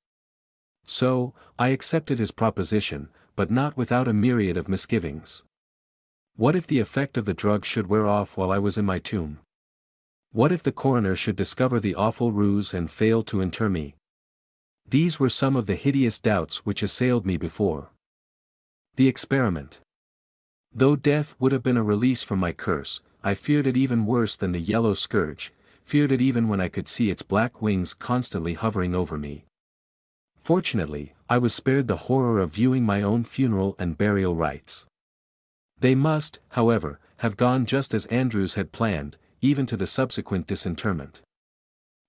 So, I accepted his proposition, but not without a myriad of misgivings. What if the effect of the drug should wear off while I was in my tomb? What if the coroner should discover the awful ruse and fail to inter me? These were some of the hideous doubts which assailed me before the experiment. Though death would have been a release from my curse, I feared it even worse than the yellow scourge, feared it even when I could see its black wings constantly hovering over me. Fortunately, I was spared the horror of viewing my own funeral and burial rites. They must, however, have gone just as Andrews had planned, even to the subsequent disinterment.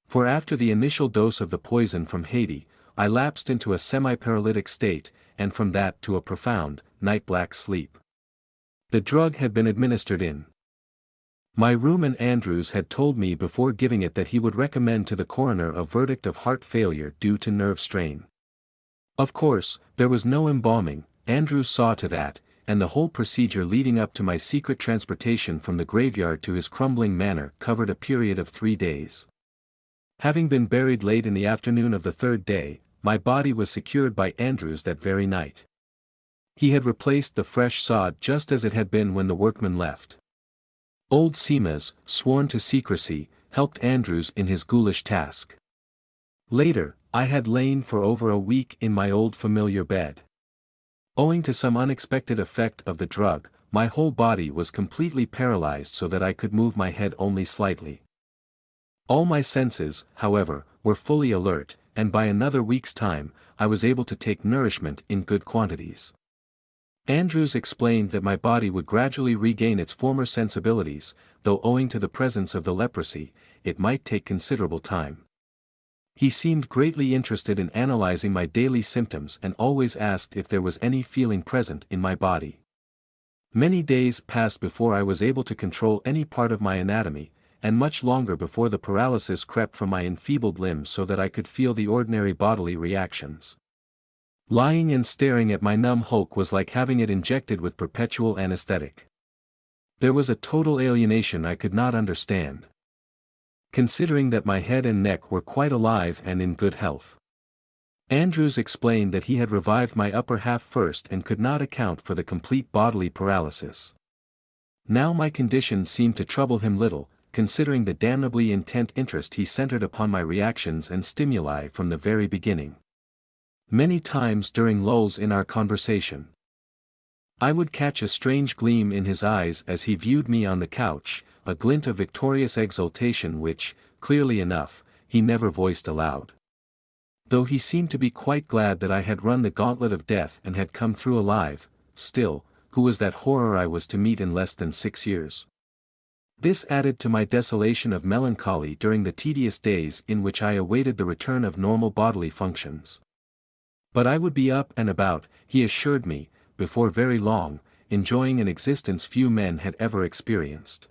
For after the initial dose of the poison from Haiti, I lapsed into a semi-paralytic state, and from that to a profound, night-black sleep. The drug had been administered in my room, and Andrews had told me before giving it that he would recommend to the coroner a verdict of heart failure due to nerve strain. Of course, there was no embalming, Andrews saw to that, and the whole procedure leading up to my secret transportation from the graveyard to his crumbling manor covered a period of 3 days. Having been buried late in the afternoon of the 3rd day, my body was secured by Andrews that very night. He had replaced the fresh sod just as it had been when the workmen left. Old Simas, sworn to secrecy, helped Andrews in his ghoulish task. Later, I had lain for over a week in my old familiar bed. Owing to some unexpected effect of the drug, my whole body was completely paralyzed so that I could move my head only slightly. All my senses, however, were fully alert, and by another week's time, I was able to take nourishment in good quantities. Andrews explained that my body would gradually regain its former sensibilities, though owing to the presence of the leprosy, it might take considerable time. He seemed greatly interested in analyzing my daily symptoms and always asked if there was any feeling present in my body. Many days passed before I was able to control any part of my anatomy, and much longer before the paralysis crept from my enfeebled limbs so that I could feel the ordinary bodily reactions. Lying and staring at my numb hulk was like having it injected with perpetual anesthetic. There was a total alienation I could not understand, considering that my head and neck were quite alive and in good health. Andrews explained that he had revived my upper half first and could not account for the complete bodily paralysis. Now my condition seemed to trouble him little, considering the damnably intent interest he centered upon my reactions and stimuli from the very beginning. Many times during lulls in our conversation, I would catch a strange gleam in his eyes as he viewed me on the couch, a glint of victorious exultation which, clearly enough, he never voiced aloud. Though he seemed to be quite glad that I had run the gauntlet of death and had come through alive, still, who was that horror I was to meet in less than 6 years? This added to my desolation of melancholy during the tedious days in which I awaited the return of normal bodily functions. But I would be up and about, he assured me, before very long, enjoying an existence few men had ever experienced.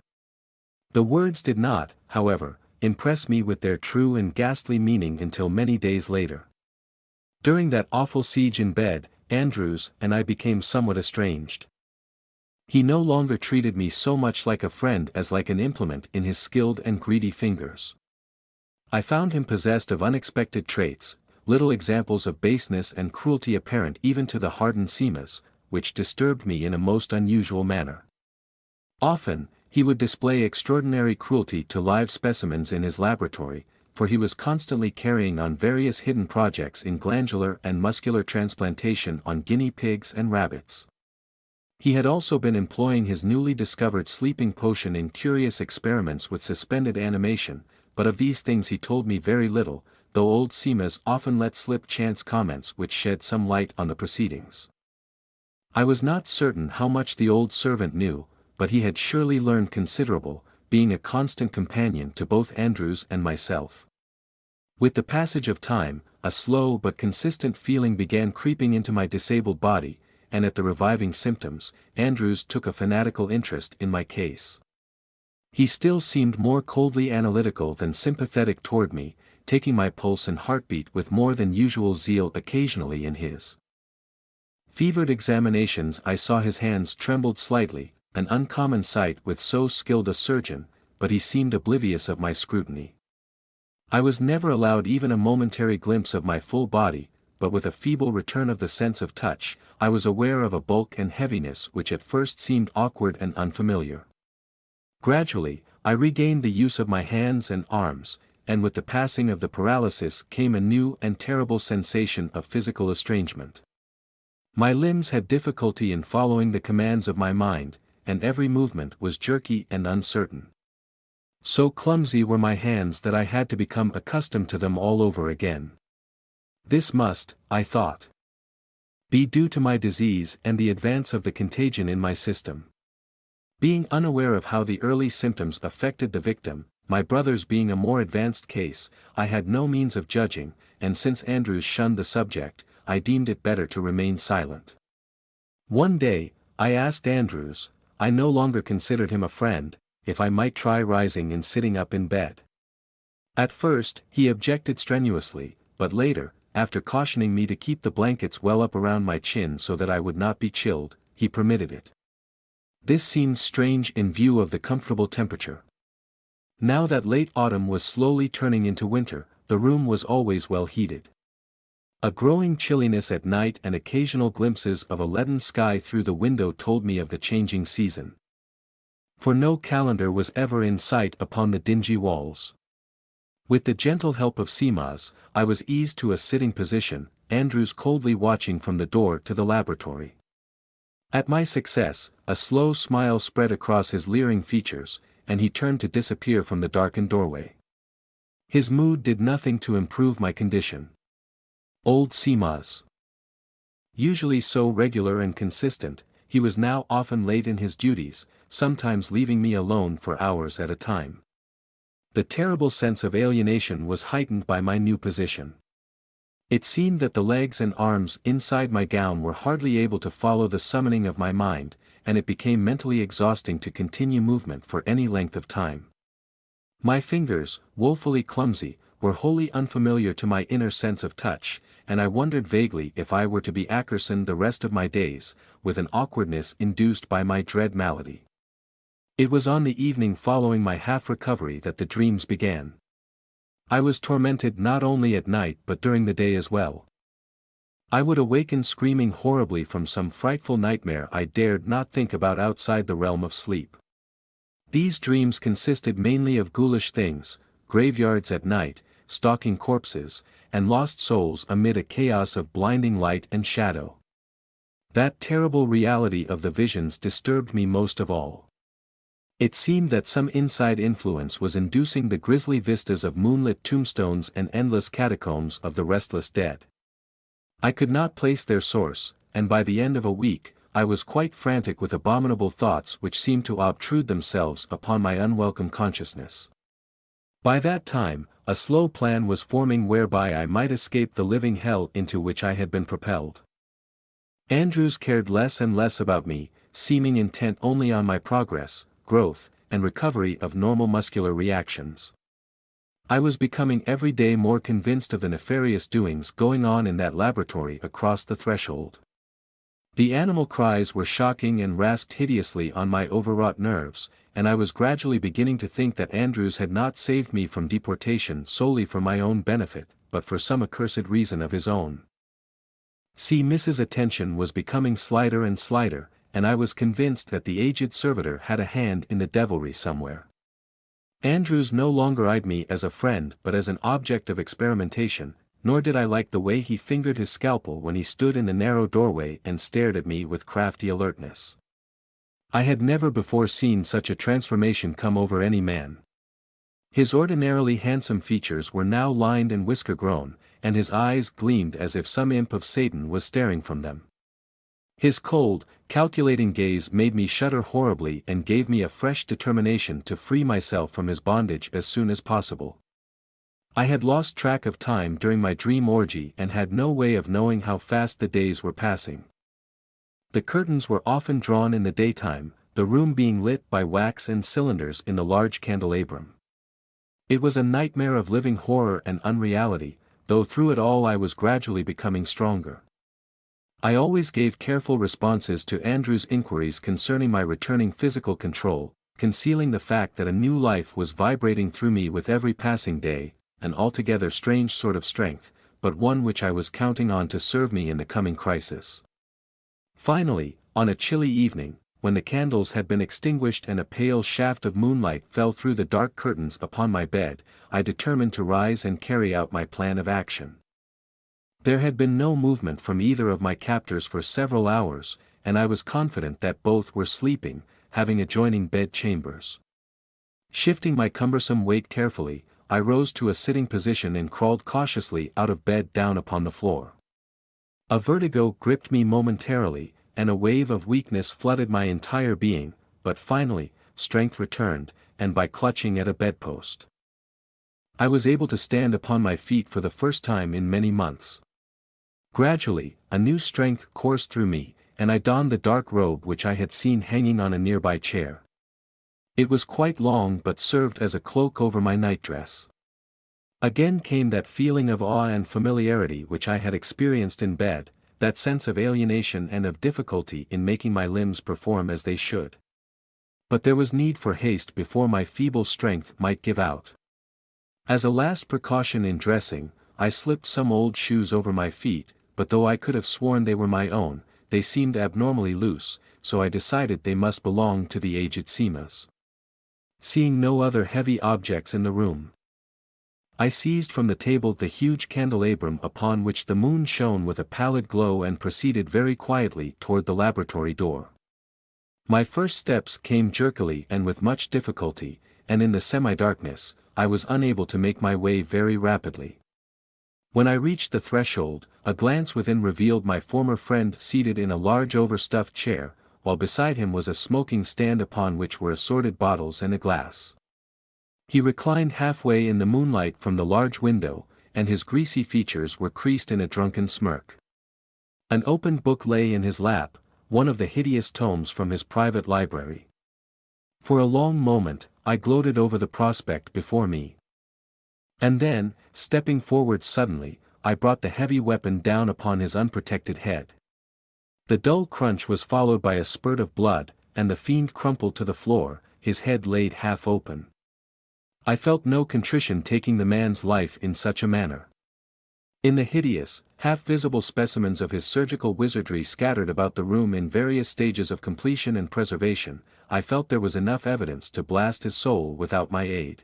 The words did not, however, impress me with their true and ghastly meaning until many days later. During that awful siege in bed, Andrews and I became somewhat estranged. He no longer treated me so much like a friend as like an implement in his skilled and greedy fingers. I found him possessed of unexpected traits, little examples of baseness and cruelty apparent even to the hardened Seamas, which disturbed me in a most unusual manner. Often, he would display extraordinary cruelty to live specimens in his laboratory, for he was constantly carrying on various hidden projects in glandular and muscular transplantation on guinea pigs and rabbits. He had also been employing his newly discovered sleeping potion in curious experiments with suspended animation, but of these things he told me very little, though old Seamas often let slip chance comments which shed some light on the proceedings. I was not certain how much the old servant knew, but he had surely learned considerable, being a constant companion to both Andrews and myself. With the passage of time, a slow but consistent feeling began creeping into my disabled body, and at the reviving symptoms, Andrews took a fanatical interest in my case. He still seemed more coldly analytical than sympathetic toward me, taking my pulse and heartbeat with more than usual zeal occasionally in his fevered examinations. I saw his hands trembled slightly, an uncommon sight with so skilled a surgeon, but he seemed oblivious of my scrutiny. I was never allowed even a momentary glimpse of my full body, but with a feeble return of the sense of touch, I was aware of a bulk and heaviness which at first seemed awkward and unfamiliar. Gradually, I regained the use of my hands and arms, and with the passing of the paralysis came a new and terrible sensation of physical estrangement. My limbs had difficulty in following the commands of my mind, and every movement was jerky and uncertain. So clumsy were my hands that I had to become accustomed to them all over again. This must, I thought, be due to my disease and the advance of the contagion in my system. Being unaware of how the early symptoms affected the victim, my brother's being a more advanced case, I had no means of judging, and since Andrews shunned the subject, I deemed it better to remain silent. One day, I asked Andrews, I no longer considered him a friend, if I might try rising and sitting up in bed. At first, he objected strenuously, but later, after cautioning me to keep the blankets well up around my chin so that I would not be chilled, he permitted it. This seemed strange in view of the comfortable temperature. Now that late autumn was slowly turning into winter, the room was always well heated. A growing chilliness at night and occasional glimpses of a leaden sky through the window told me of the changing season. For no calendar was ever in sight upon the dingy walls. With the gentle help of Seamas, I was eased to a sitting position, Andrews coldly watching from the door to the laboratory. At my success, a slow smile spread across his leering features, and he turned to disappear from the darkened doorway. His mood did nothing to improve my condition. Old Seamas, usually so regular and consistent, he was now often late in his duties, sometimes leaving me alone for hours at a time. The terrible sense of alienation was heightened by my new position. It seemed that the legs and arms inside my gown were hardly able to follow the summoning of my mind, and it became mentally exhausting to continue movement for any length of time. My fingers, woefully clumsy, were wholly unfamiliar to my inner sense of touch, and I wondered vaguely if I were to be Ackerson the rest of my days, with an awkwardness induced by my dread malady. It was on the evening following my half-recovery that the dreams began. I was tormented not only at night but during the day as well. I would awaken screaming horribly from some frightful nightmare I dared not think about outside the realm of sleep. These dreams consisted mainly of ghoulish things, graveyards at night, stalking corpses, and lost souls amid a chaos of blinding light and shadow. That terrible reality of the visions disturbed me most of all. It seemed that some inside influence was inducing the grisly vistas of moonlit tombstones and endless catacombs of the restless dead. I could not place their source, and by the end of a week, I was quite frantic with abominable thoughts which seemed to obtrude themselves upon my unwelcome consciousness. By that time, a slow plan was forming whereby I might escape the living hell into which I had been propelled. Andrews cared less and less about me, seeming intent only on my progress, growth, and recovery of normal muscular reactions. I was becoming every day more convinced of the nefarious doings going on in that laboratory across the threshold. The animal cries were shocking and rasped hideously on my overwrought nerves, and I was gradually beginning to think that Andrews had not saved me from deportation solely for my own benefit, but for some accursed reason of his own. Mrs. Attention was becoming slighter and slighter, and I was convinced that the aged servitor had a hand in the devilry somewhere. Andrews no longer eyed me as a friend but as an object of experimentation, nor did I like the way he fingered his scalpel when he stood in the narrow doorway and stared at me with crafty alertness. I had never before seen such a transformation come over any man. His ordinarily handsome features were now lined and whisker-grown, and his eyes gleamed as if some imp of Satan was staring from them. His cold, calculating gaze made me shudder horribly and gave me a fresh determination to free myself from his bondage as soon as possible. I had lost track of time during my dream orgy and had no way of knowing how fast the days were passing. The curtains were often drawn in the daytime, the room being lit by wax and cylinders in the large candelabrum. It was a nightmare of living horror and unreality, though through it all I was gradually becoming stronger. I always gave careful responses to Andrew's inquiries concerning my returning physical control, concealing the fact that a new life was vibrating through me with every passing day, an altogether strange sort of strength, but one which I was counting on to serve me in the coming crisis. Finally, on a chilly evening, when the candles had been extinguished and a pale shaft of moonlight fell through the dark curtains upon my bed, I determined to rise and carry out my plan of action. There had been no movement from either of my captors for several hours, and I was confident that both were sleeping, having adjoining bed chambers. Shifting my cumbersome weight carefully, I rose to a sitting position and crawled cautiously out of bed down upon the floor. A vertigo gripped me momentarily, and a wave of weakness flooded my entire being, but finally, strength returned, and by clutching at a bedpost, I was able to stand upon my feet for the first time in many months. Gradually, a new strength coursed through me, and I donned the dark robe which I had seen hanging on a nearby chair. It was quite long but served as a cloak over my nightdress. Again came that feeling of awe and familiarity which I had experienced in bed, that sense of alienation and of difficulty in making my limbs perform as they should. But there was need for haste before my feeble strength might give out. As a last precaution in dressing, I slipped some old shoes over my feet, but though I could have sworn they were my own, they seemed abnormally loose, so I decided they must belong to the aged Seamus. Seeing no other heavy objects in the room, I seized from the table the huge candelabrum upon which the moon shone with a pallid glow and proceeded very quietly toward the laboratory door. My first steps came jerkily and with much difficulty, and in the semi-darkness, I was unable to make my way very rapidly. When I reached the threshold, a glance within revealed my former friend seated in a large overstuffed chair, while beside him was a smoking stand upon which were assorted bottles and a glass. He reclined halfway in the moonlight from the large window, and his greasy features were creased in a drunken smirk. An opened book lay in his lap, one of the hideous tomes from his private library. For a long moment, I gloated over the prospect before me. And then, stepping forward suddenly, I brought the heavy weapon down upon his unprotected head. The dull crunch was followed by a spurt of blood, and the fiend crumpled to the floor, his head laid half open. I felt no contrition taking the man's life in such a manner. In the hideous, half-visible specimens of his surgical wizardry scattered about the room in various stages of completion and preservation, I felt there was enough evidence to blast his soul without my aid.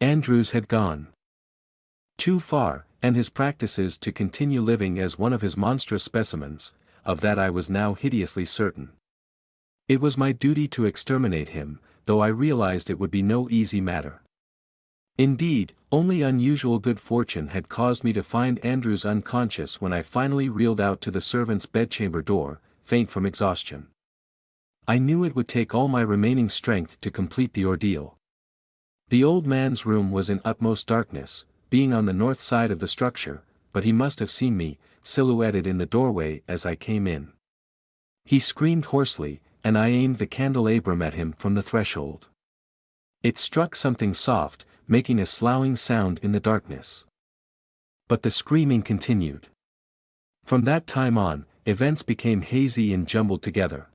Andrews had gone too far, and his practices to continue living as one of his monstrous specimens, of that I was now hideously certain. It was my duty to exterminate him, though I realized it would be no easy matter. Indeed, only unusual good fortune had caused me to find Andrews unconscious when I finally reeled out to the servant's bedchamber door, faint from exhaustion. I knew it would take all my remaining strength to complete the ordeal. The old man's room was in utmost darkness, being on the north side of the structure, but he must have seen me, silhouetted in the doorway as I came in. He screamed hoarsely, and I aimed the candelabrum at him from the threshold. It struck something soft, making a sloughing sound in the darkness. But the screaming continued. From that time on, events became hazy and jumbled together.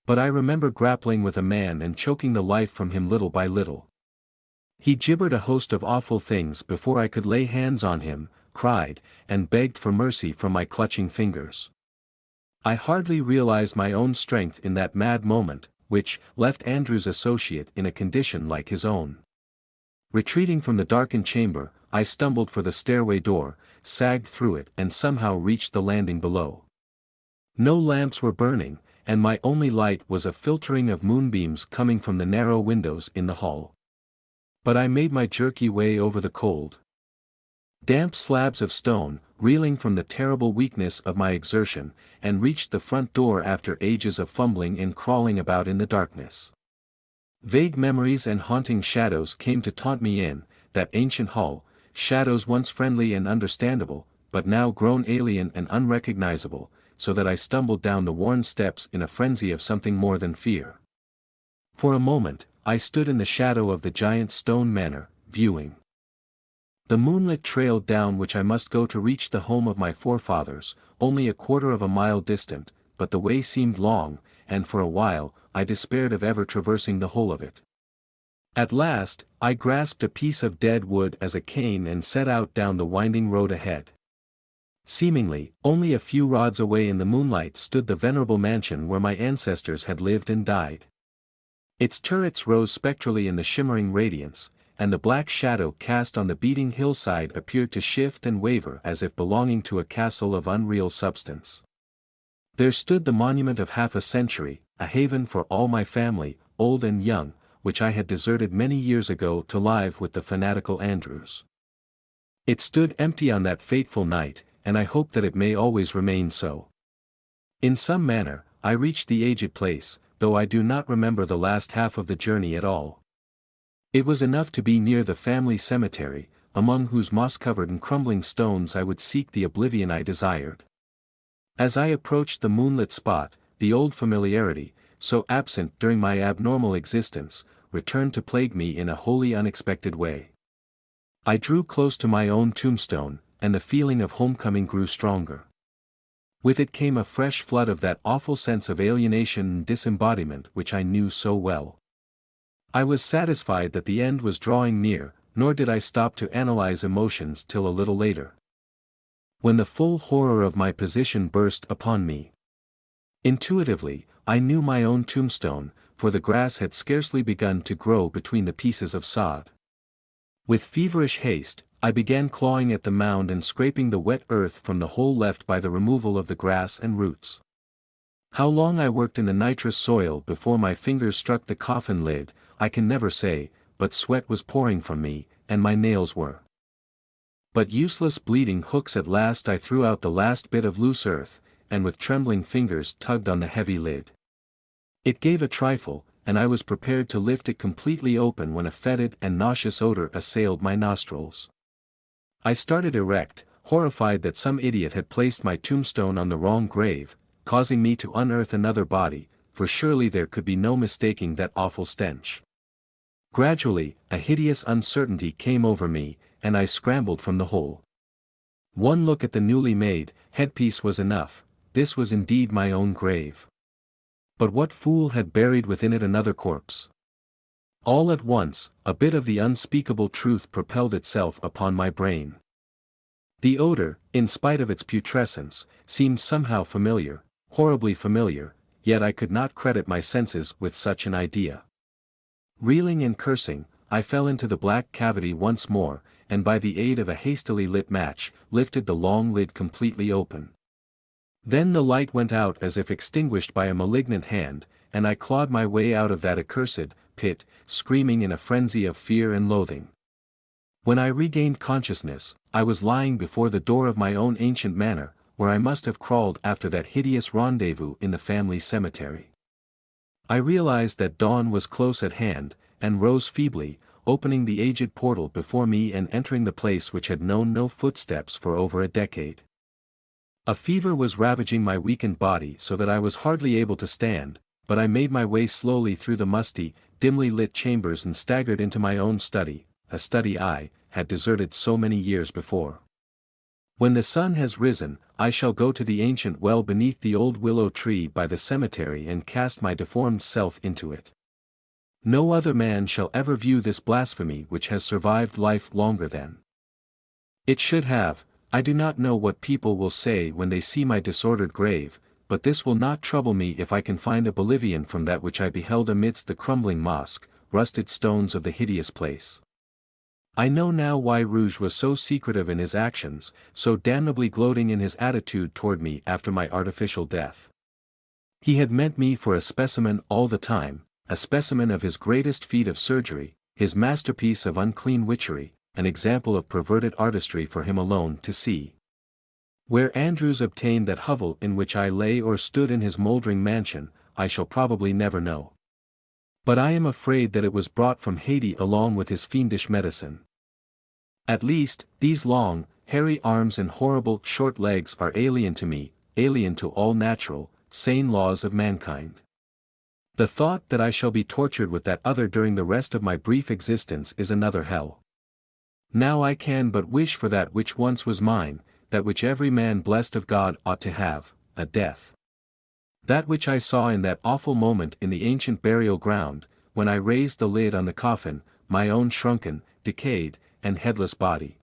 But I remember grappling with a man and choking the life from him little by little. He gibbered a host of awful things before I could lay hands on him, cried, and begged for mercy from my clutching fingers. I hardly realized my own strength in that mad moment, which left Andrew's associate in a condition like his own. Retreating from the darkened chamber, I stumbled for the stairway door, sagged through it and somehow reached the landing below. No lamps were burning, and my only light was a filtering of moonbeams coming from the narrow windows in the hall. But I made my jerky way over the cold, damp slabs of stone, reeling from the terrible weakness of my exertion, and reached the front door after ages of fumbling and crawling about in the darkness. Vague memories and haunting shadows came to taunt me in that ancient hall, shadows once friendly and understandable, but now grown alien and unrecognizable, so that I stumbled down the worn steps in a frenzy of something more than fear. For a moment, I stood in the shadow of the giant stone manor, viewing the moonlit trail down which I must go to reach the home of my forefathers, only a quarter of a mile distant, but the way seemed long, and for a while, I despaired of ever traversing the whole of it. At last, I grasped a piece of dead wood as a cane and set out down the winding road ahead. Seemingly, only a few rods away in the moonlight stood the venerable mansion where my ancestors had lived and died. Its turrets rose spectrally in the shimmering radiance, and the black shadow cast on the beating hillside appeared to shift and waver as if belonging to a castle of unreal substance. There stood the monument of half a century, a haven for all my family, old and young, which I had deserted many years ago to live with the fanatical Andrews. It stood empty on that fateful night, and I hope that it may always remain so. In some manner, I reached the aged place, though I do not remember the last half of the journey at all. It was enough to be near the family cemetery, among whose moss-covered and crumbling stones I would seek the oblivion I desired. As I approached the moonlit spot, the old familiarity, so absent during my abnormal existence, returned to plague me in a wholly unexpected way. I drew close to my own tombstone, and the feeling of homecoming grew stronger. With it came a fresh flood of that awful sense of alienation and disembodiment which I knew so well. I was satisfied that the end was drawing near, nor did I stop to analyze emotions till a little later, when the full horror of my position burst upon me. Intuitively, I knew my own tombstone, for the grass had scarcely begun to grow between the pieces of sod. With feverish haste, I began clawing at the mound and scraping the wet earth from the hole left by the removal of the grass and roots. How long I worked in the nitrous soil before my fingers struck the coffin lid, I can never say, but sweat was pouring from me, and my nails were but useless bleeding hooks. At last I threw out the last bit of loose earth, and with trembling fingers tugged on the heavy lid. It gave a trifle, and I was prepared to lift it completely open when a fetid and nauseous odor assailed my nostrils. I started erect, horrified that some idiot had placed my tombstone on the wrong grave, causing me to unearth another body, for surely there could be no mistaking that awful stench. Gradually, a hideous uncertainty came over me, and I scrambled from the hole. One look at the newly made headpiece was enough. This was indeed my own grave. But what fool had buried within it another corpse? All at once, a bit of the unspeakable truth propelled itself upon my brain. The odor, in spite of its putrescence, seemed somehow familiar, horribly familiar, yet I could not credit my senses with such an idea. Reeling and cursing, I fell into the black cavity once more, and by the aid of a hastily lit match, lifted the long lid completely open. Then the light went out as if extinguished by a malignant hand, and I clawed my way out of that accursed pit, screaming in a frenzy of fear and loathing. When I regained consciousness, I was lying before the door of my own ancient manor, where I must have crawled after that hideous rendezvous in the family cemetery. I realized that dawn was close at hand, and rose feebly, opening the aged portal before me and entering the place which had known no footsteps for over a decade. A fever was ravaging my weakened body so that I was hardly able to stand, but I made my way slowly through the musty, dimly lit chambers and staggered into my own study, a study I had deserted so many years before. When the sun has risen, I shall go to the ancient well beneath the old willow tree by the cemetery and cast my deformed self into it. No other man shall ever view this blasphemy which has survived life longer than it should have. I do not know what people will say when they see my disordered grave, but this will not trouble me if I can find a Bolivian from that which I beheld amidst the crumbling mosque, rusted stones of the hideous place. I know now why Rouge was so secretive in his actions, so damnably gloating in his attitude toward me after my artificial death. He had meant me for a specimen all the time, a specimen of his greatest feat of surgery, his masterpiece of unclean witchery, an example of perverted artistry for him alone to see. Where Andrews obtained that hovel in which I lay or stood in his mouldering mansion, I shall probably never know. But I am afraid that it was brought from Haiti along with his fiendish medicine. At least, these long, hairy arms and horrible, short legs are alien to me, alien to all natural, sane laws of mankind. The thought that I shall be tortured with that other during the rest of my brief existence is another hell. Now I can but wish for that which once was mine, that which every man blessed of God ought to have, a death. That which I saw in that awful moment in the ancient burial ground, when I raised the lid on the coffin, my own shrunken, decayed, and headless body.